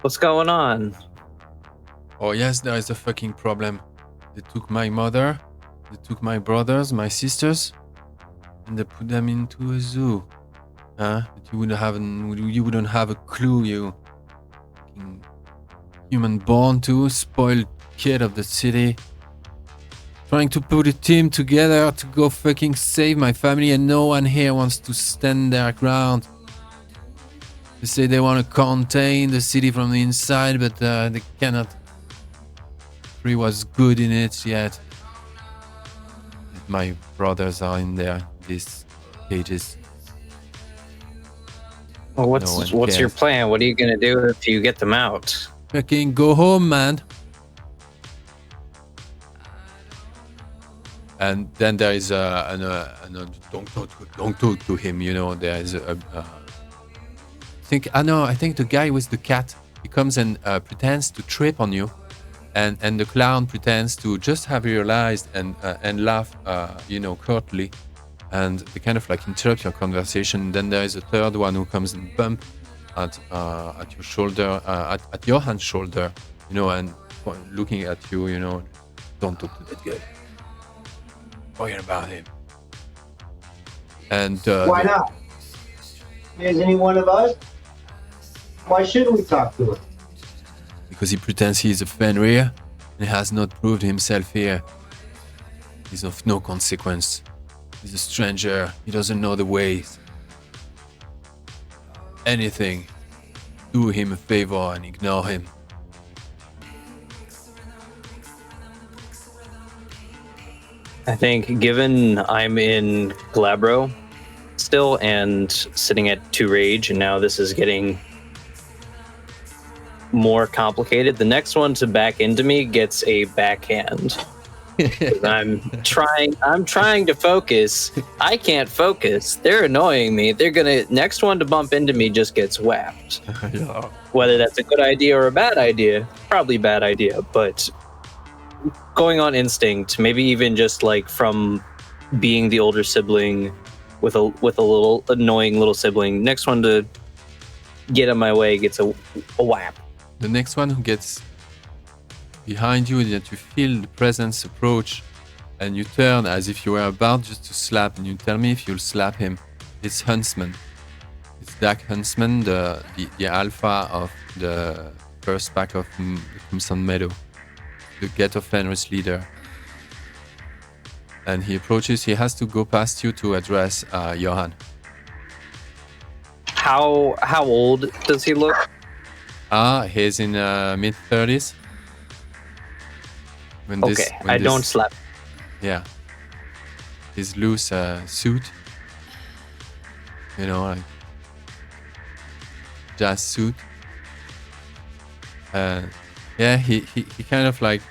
What's going on? Oh yes, there is a fucking problem. They took my mother, they took my brothers, my sisters, and they put them into a zoo. Huh? But you wouldn't have a clue, you fucking human born to spoiled kid of the city. Trying to put a team together to go fucking save my family, and no one here wants to stand their ground. They say they want to contain the city from the inside, but they cannot. Free was good in it yet. My brothers are in there, these cages. Well, what's your plan? What are you gonna do if you get them out? Fucking go home, man. And then there is don't talk to him. You know, there is I think the guy with the cat, he comes and pretends to trip on you, and the clown pretends to just have realized and laugh, curtly, and they kind of like interrupt your conversation. Then there is a third one who comes and bump at your shoulder, at Johan's shoulder, and looking at you, don't talk to that guy. Forget about him. And why not? Isn't he one of us? Why shouldn't we talk to him? Because he pretends he is a Fenrir and has not proved himself here. He's of no consequence. He's a stranger. He doesn't know the ways. Anything. Do him a favor and ignore him. I think given I'm in Glabro still and sitting at 2 rage, and now this is getting more complicated. The next one to back into me gets a backhand. 'Cause I'm trying to focus. I can't focus. They're annoying me. They're gonna next one to bump into me just gets whacked. Yeah. Whether that's a good idea or a bad idea, probably bad idea, but going on instinct, maybe even just like from being the older sibling with a little annoying little sibling. Next one to get in my way gets a whap. The next one who gets behind you, that you feel the presence approach, and you turn as if you were about just to slap, and you tell me if you'll slap him. It's Huntsman. It's Dak Huntsman, the alpha of the first pack of the Crimson Meadow, the Ghetto Fenris leader. And he approaches. He has to go past you to address Johan. How old does he look? He's in mid-30s. Okay, I don't slap. Yeah. His loose suit. You know, like jazz suit. Yeah, he kind of like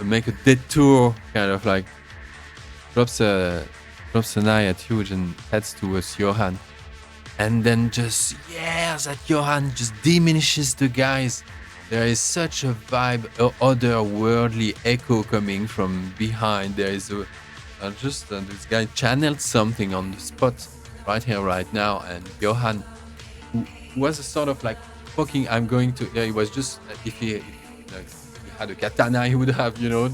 make a detour, kind of like drops an eye at you and heads towards Johan. And then just yells at Johan, just diminishes the guys. There is such a vibe, otherworldly echo coming from behind. There is this guy channeled something on the spot right here, right now. And Johan, who was a sort of like fucking, I'm going to. Yeah, he was just if he had a katana, he would have, you know,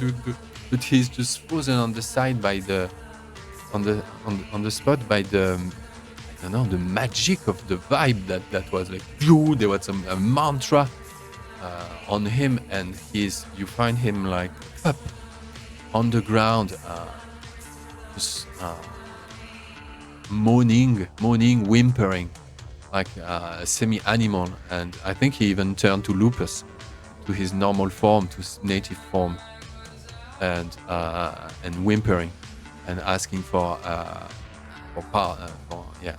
but he's just frozen on the side by the on the spot by the. I don't know, the magic of the vibe that was like, there was a mantra on him, and you find him like up on the ground, just moaning, whimpering like a semi-animal. And I think he even turned to Lupus, to his normal form, to his native form, and whimpering and asking for yeah.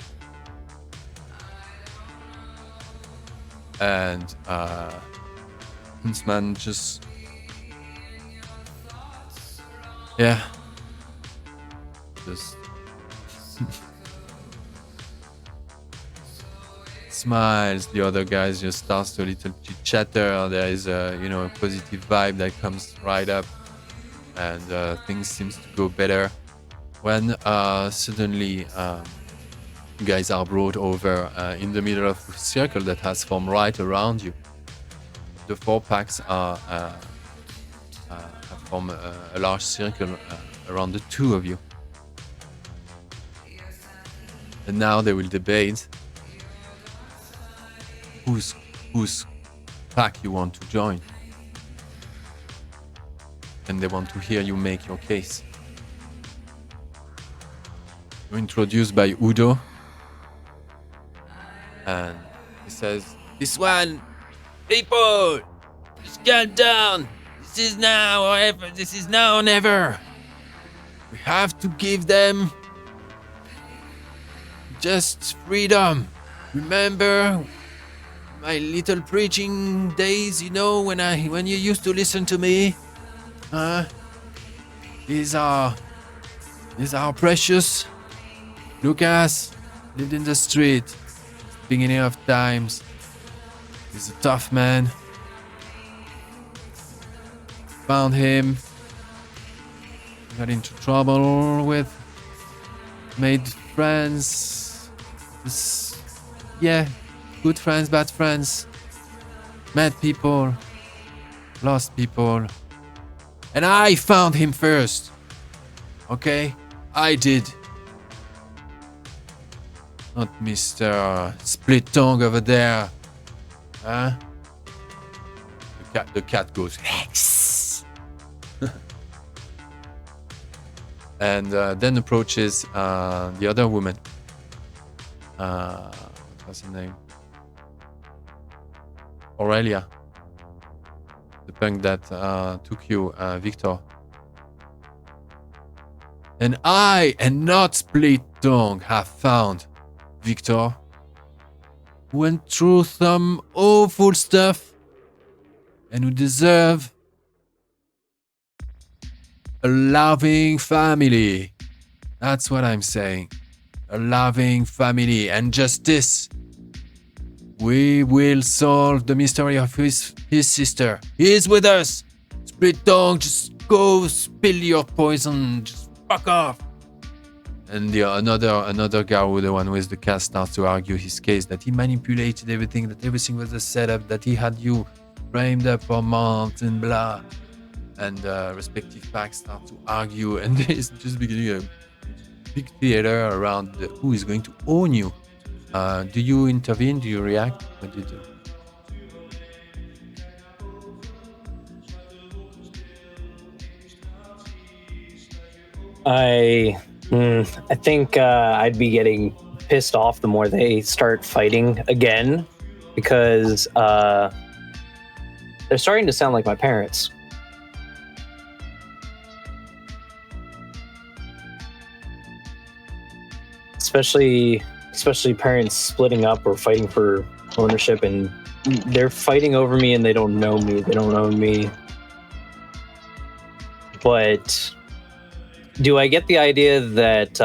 And Huntsman just, yeah, just smiles. The other guys just starts to a little chatter. There is a positive vibe that comes right up, and things seems to go better when suddenly you guys are brought over in the middle of a circle that has formed right around you. The 4 packs have formed a large circle around the 2 of you. And now they will debate whose pack you want to join. And they want to hear you make your case. You're introduced by Udo. And he says, "This one, people, just calm down. This is now or ever. This is now or never. We have to give them just freedom. Remember my little preaching days, when you used to listen to me? These are precious. Lukas lived in the street. Beginning of times. He's a tough man. Found him. Got into trouble with. Made friends. Good friends, bad friends. Met people. Lost people. And I found him first. Okay? I did. Not Mr. Split Tongue over there. Huh? The cat goes, Hex! And then approaches the other woman. What's her name? Aurelia. The punk that took you, Viktor. And I, and not Split Tongue, have found Viktor. went through some awful stuff and who deserve a loving family. That's what I'm saying. A loving family and justice. We will solve the mystery of his sister. He is with us. Split tongue, just go spill your poison. Just fuck off. And another Garou, the one with the cast, starts to argue his case that he manipulated everything, that everything was a setup, that he had you framed up for months and blah. And respective packs start to argue, and there's just beginning a big theater around who is going to own you. Do you intervene? Do you react? What do you do? I think I'd be getting pissed off the more they start fighting again, because they're starting to sound like my parents. Especially parents splitting up or fighting for ownership, and they're fighting over me and they don't know me. They don't own me. But do I get the idea that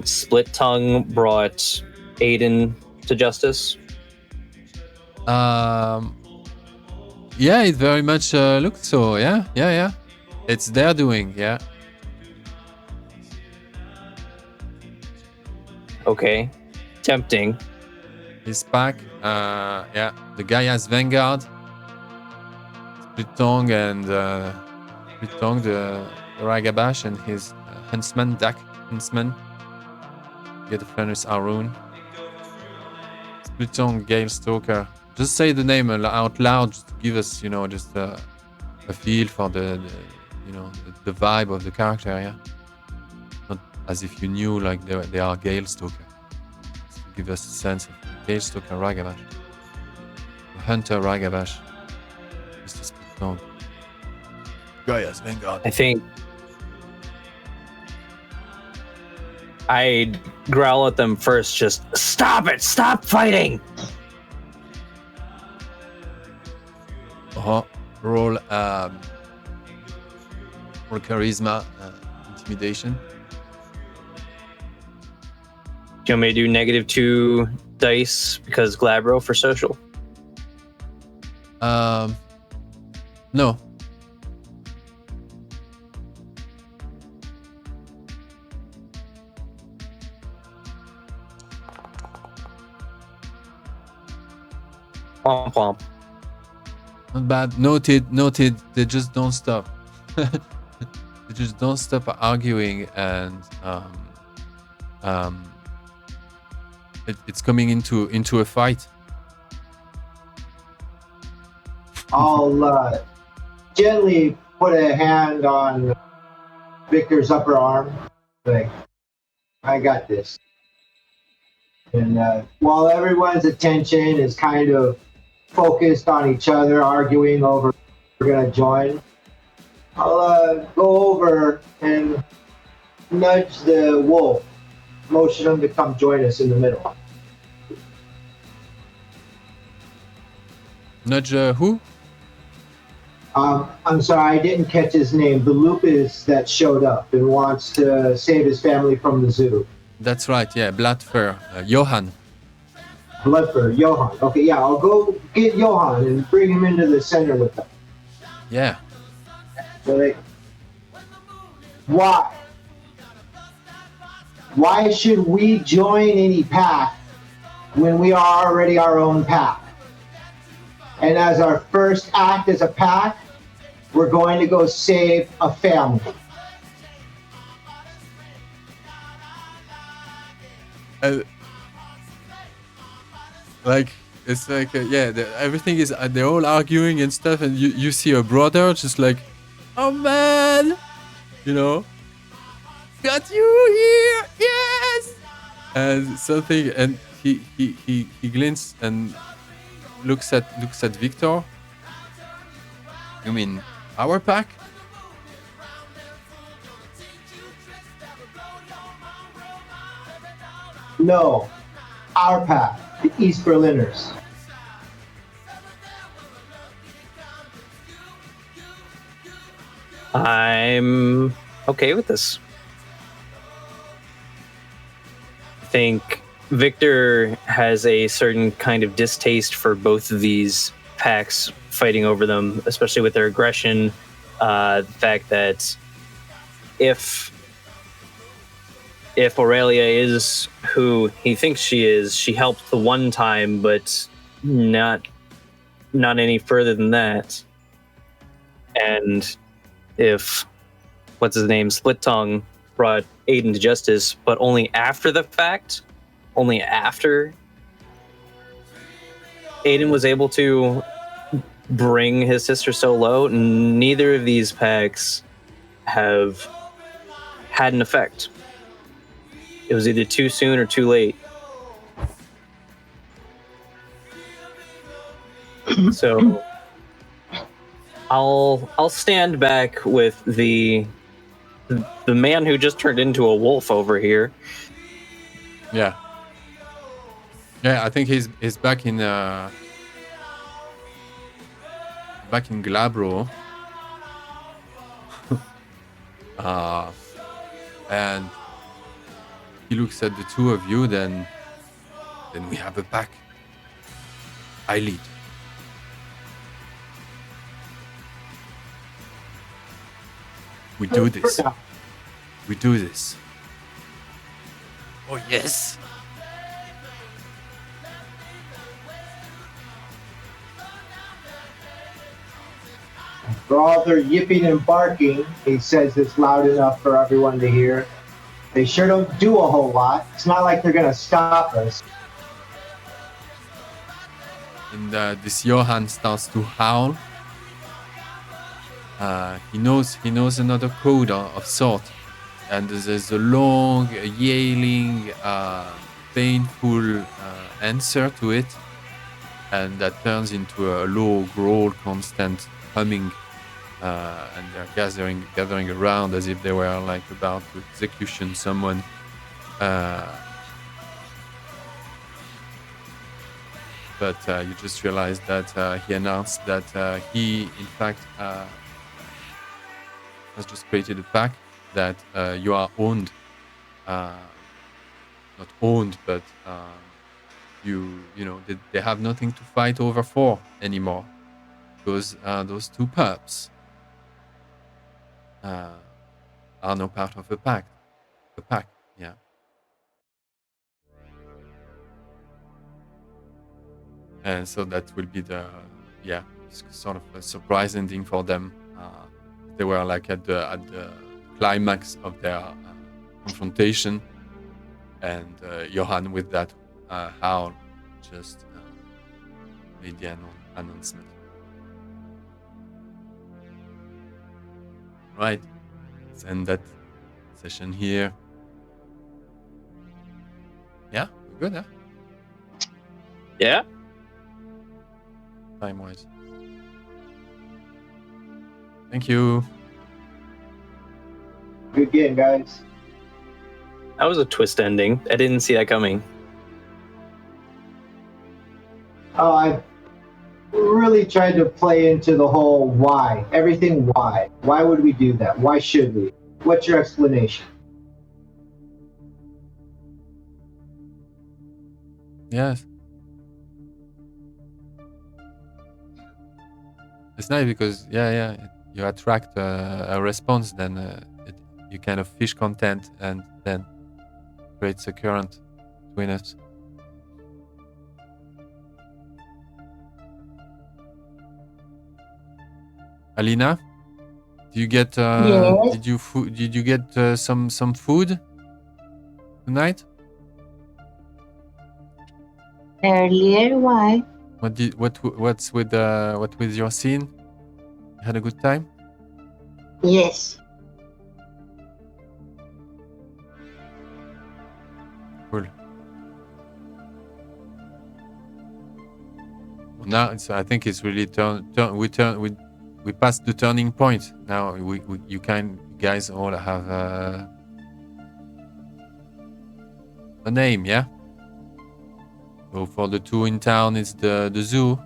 Split Tongue brought Aiden to justice? Yeah, it very much looks so. Yeah. It's their doing. Yeah. Okay, tempting. His pack. Yeah, the Gaia's Vanguard. Split Tongue and the Ragabash and his Huntsman, Dak Huntsman. Get the Furnace Arun. Split Tongue, Gale Stalker. Just say the name out loud, just to give us, just a feel for the vibe of the character, yeah? Not as if you knew, like, they are Gale Stalker. Just to give us a sense of Gale Stalker, Ragabash. Hunter, Ragabash. Mr. Split Tongue. Gaia's Vanguard. I think I'd growl at them first, just stop it! Stop fighting! Roll charisma, intimidation. Do you want me to do -2 dice because Glabro for social? No. Womp womp. Not bad. Noted. They just don't stop. They just don't stop arguing, and it's coming into a fight. I'll gently put a hand on Victor's upper arm. Like, I got this. And while everyone's attention is kind of focused on each other, arguing over we're going to join, I'll go over and nudge the wolf, motion him to come join us in the middle. Nudge who? I'm sorry, I didn't catch his name. The lupus that showed up and wants to save his family from the zoo. That's right, yeah, Bloodfur, Johan. Bloodfur, Johan. Okay, yeah, I'll go get Johan and bring him into the center with them. Yeah. So why? Why should we join any pack when we are already our own pack? And as our first act as a pack, we're going to go save a family. It's like everything is they're all arguing and stuff, and you see a brother just like, oh man, got you here, yes, and something, and he glints and looks at Viktor. You mean our pack? No, our pack. the East Berliners. I'm okay with this. I think Viktor has a certain kind of distaste for both of these packs fighting over them, especially with their aggression. The fact that if Aurelia is who he thinks she is, she helped the one time, but not any further than that. And if what's his name, Split Tongue, brought Aiden to justice, but only after the fact, only after Aiden was able to bring his sister so low, neither of these packs have had an effect. It was either too soon or too late. So I'll stand back with the man who just turned into a wolf over here. Yeah. Yeah, I think he's back in Glabro. And he looks at the two of you, then we have a pack. I lead. We do this. We do this. Oh, yes. For all their yipping and barking, he says this loud enough for everyone to hear. They sure don't do a whole lot. It's not like they're gonna stop us. And this Johann starts to howl. He knows another code of sort, and there's a long, yailing, painful answer to it, and that turns into a low growl, constant humming, and they're gathering around as if they were like about to execution someone. But you just realized that he announced that he, in fact, has just created a pack that you are owned. Not owned, but you know they have nothing to fight over for anymore. Because those two pups are no part of the pack. The pack, yeah. And so that will be the sort of a surprise ending for them. They were like at the climax of their confrontation, and Johann with that howl just made the announcement. Right, let's end that session here. Yeah, we're good, huh? Yeah. Time-wise. Thank you. Good game, guys. That was a twist ending. I didn't see that coming. Oh, I really tried to play into the whole why. Everything why. Why would we do that? Why should we? What's your explanation? Yes. It's nice because you attract a response, then you kind of fish content, and then creates a current between us. Alina, do you get? Yes. Did you get some food tonight? Earlier, why? What's with your scene? You had a good time? Yes. Cool. Now I think it's really we passed the turning point. Now you guys all have a name, yeah? So for the two in town, it's the zoo,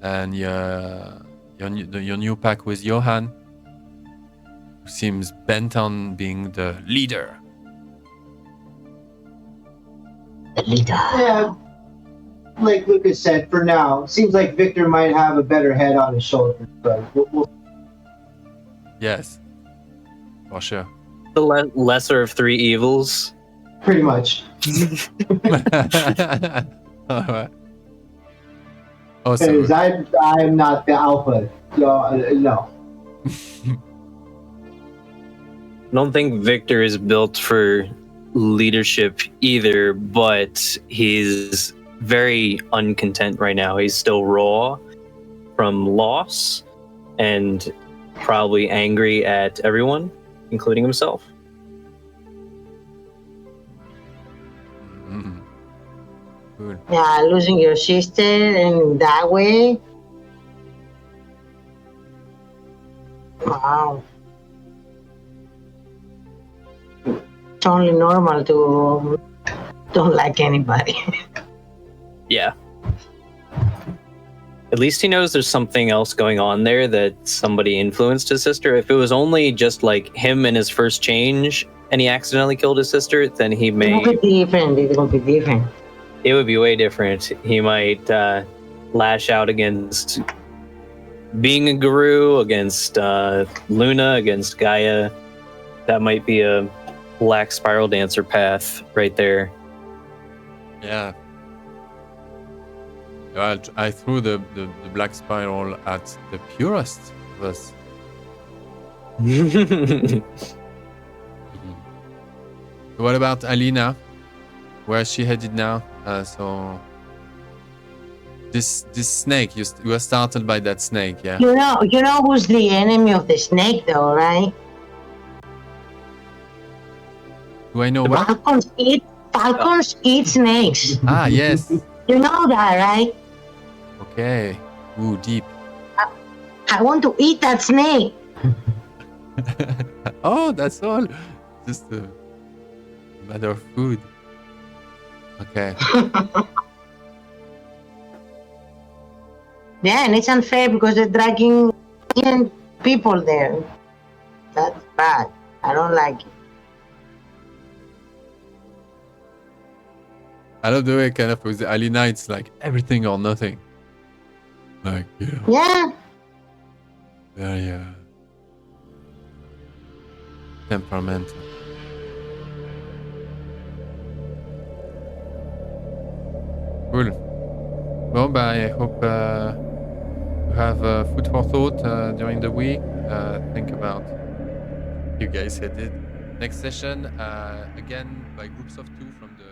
and your new pack with Johan, who seems bent on being the leader. The leader. Yeah, like Lucas said, for now, seems like Viktor might have a better head on his shoulders, but we'll Yes, for sure. The lesser of three evils. pretty much. Alright. Awesome. Because I'm not the alpha, so no. I don't think Viktor is built for leadership either, but he's very uncontent right now. He's still raw from loss and probably angry at everyone, including himself. Mm. Good. Yeah, losing your sister in that way. Wow. It's only normal to don't like anybody. Yeah. At least he knows there's something else going on there, that somebody influenced his sister. If it was only just like him and his first change and he accidentally killed his sister, then he It may... will be different. It will be different. It would be way different. He might lash out against being a Garou, against Luna, against Gaia. That might be a black spiral dancer path right there. Yeah. I threw the black spiral at the purest of us. What about Alina? Where is she headed now? So this snake, you were startled by that snake, yeah? You know who's the enemy of the snake, though, right? Do I know what? Falcons eat snakes. Ah, yes. You know that, right? Okay. Ooh, deep. I want to eat that snake. Oh, that's all. Just a matter of food. Okay. Yeah, and it's unfair because they're dragging in people there. That's bad. I don't like it. I love the way kind of with Alina, it's like everything or nothing. Like, yeah. Yeah. Very temperamental. Cool. Well, but I hope you have food for thought during the week. Think about you guys did. Next session, again by groups of two from the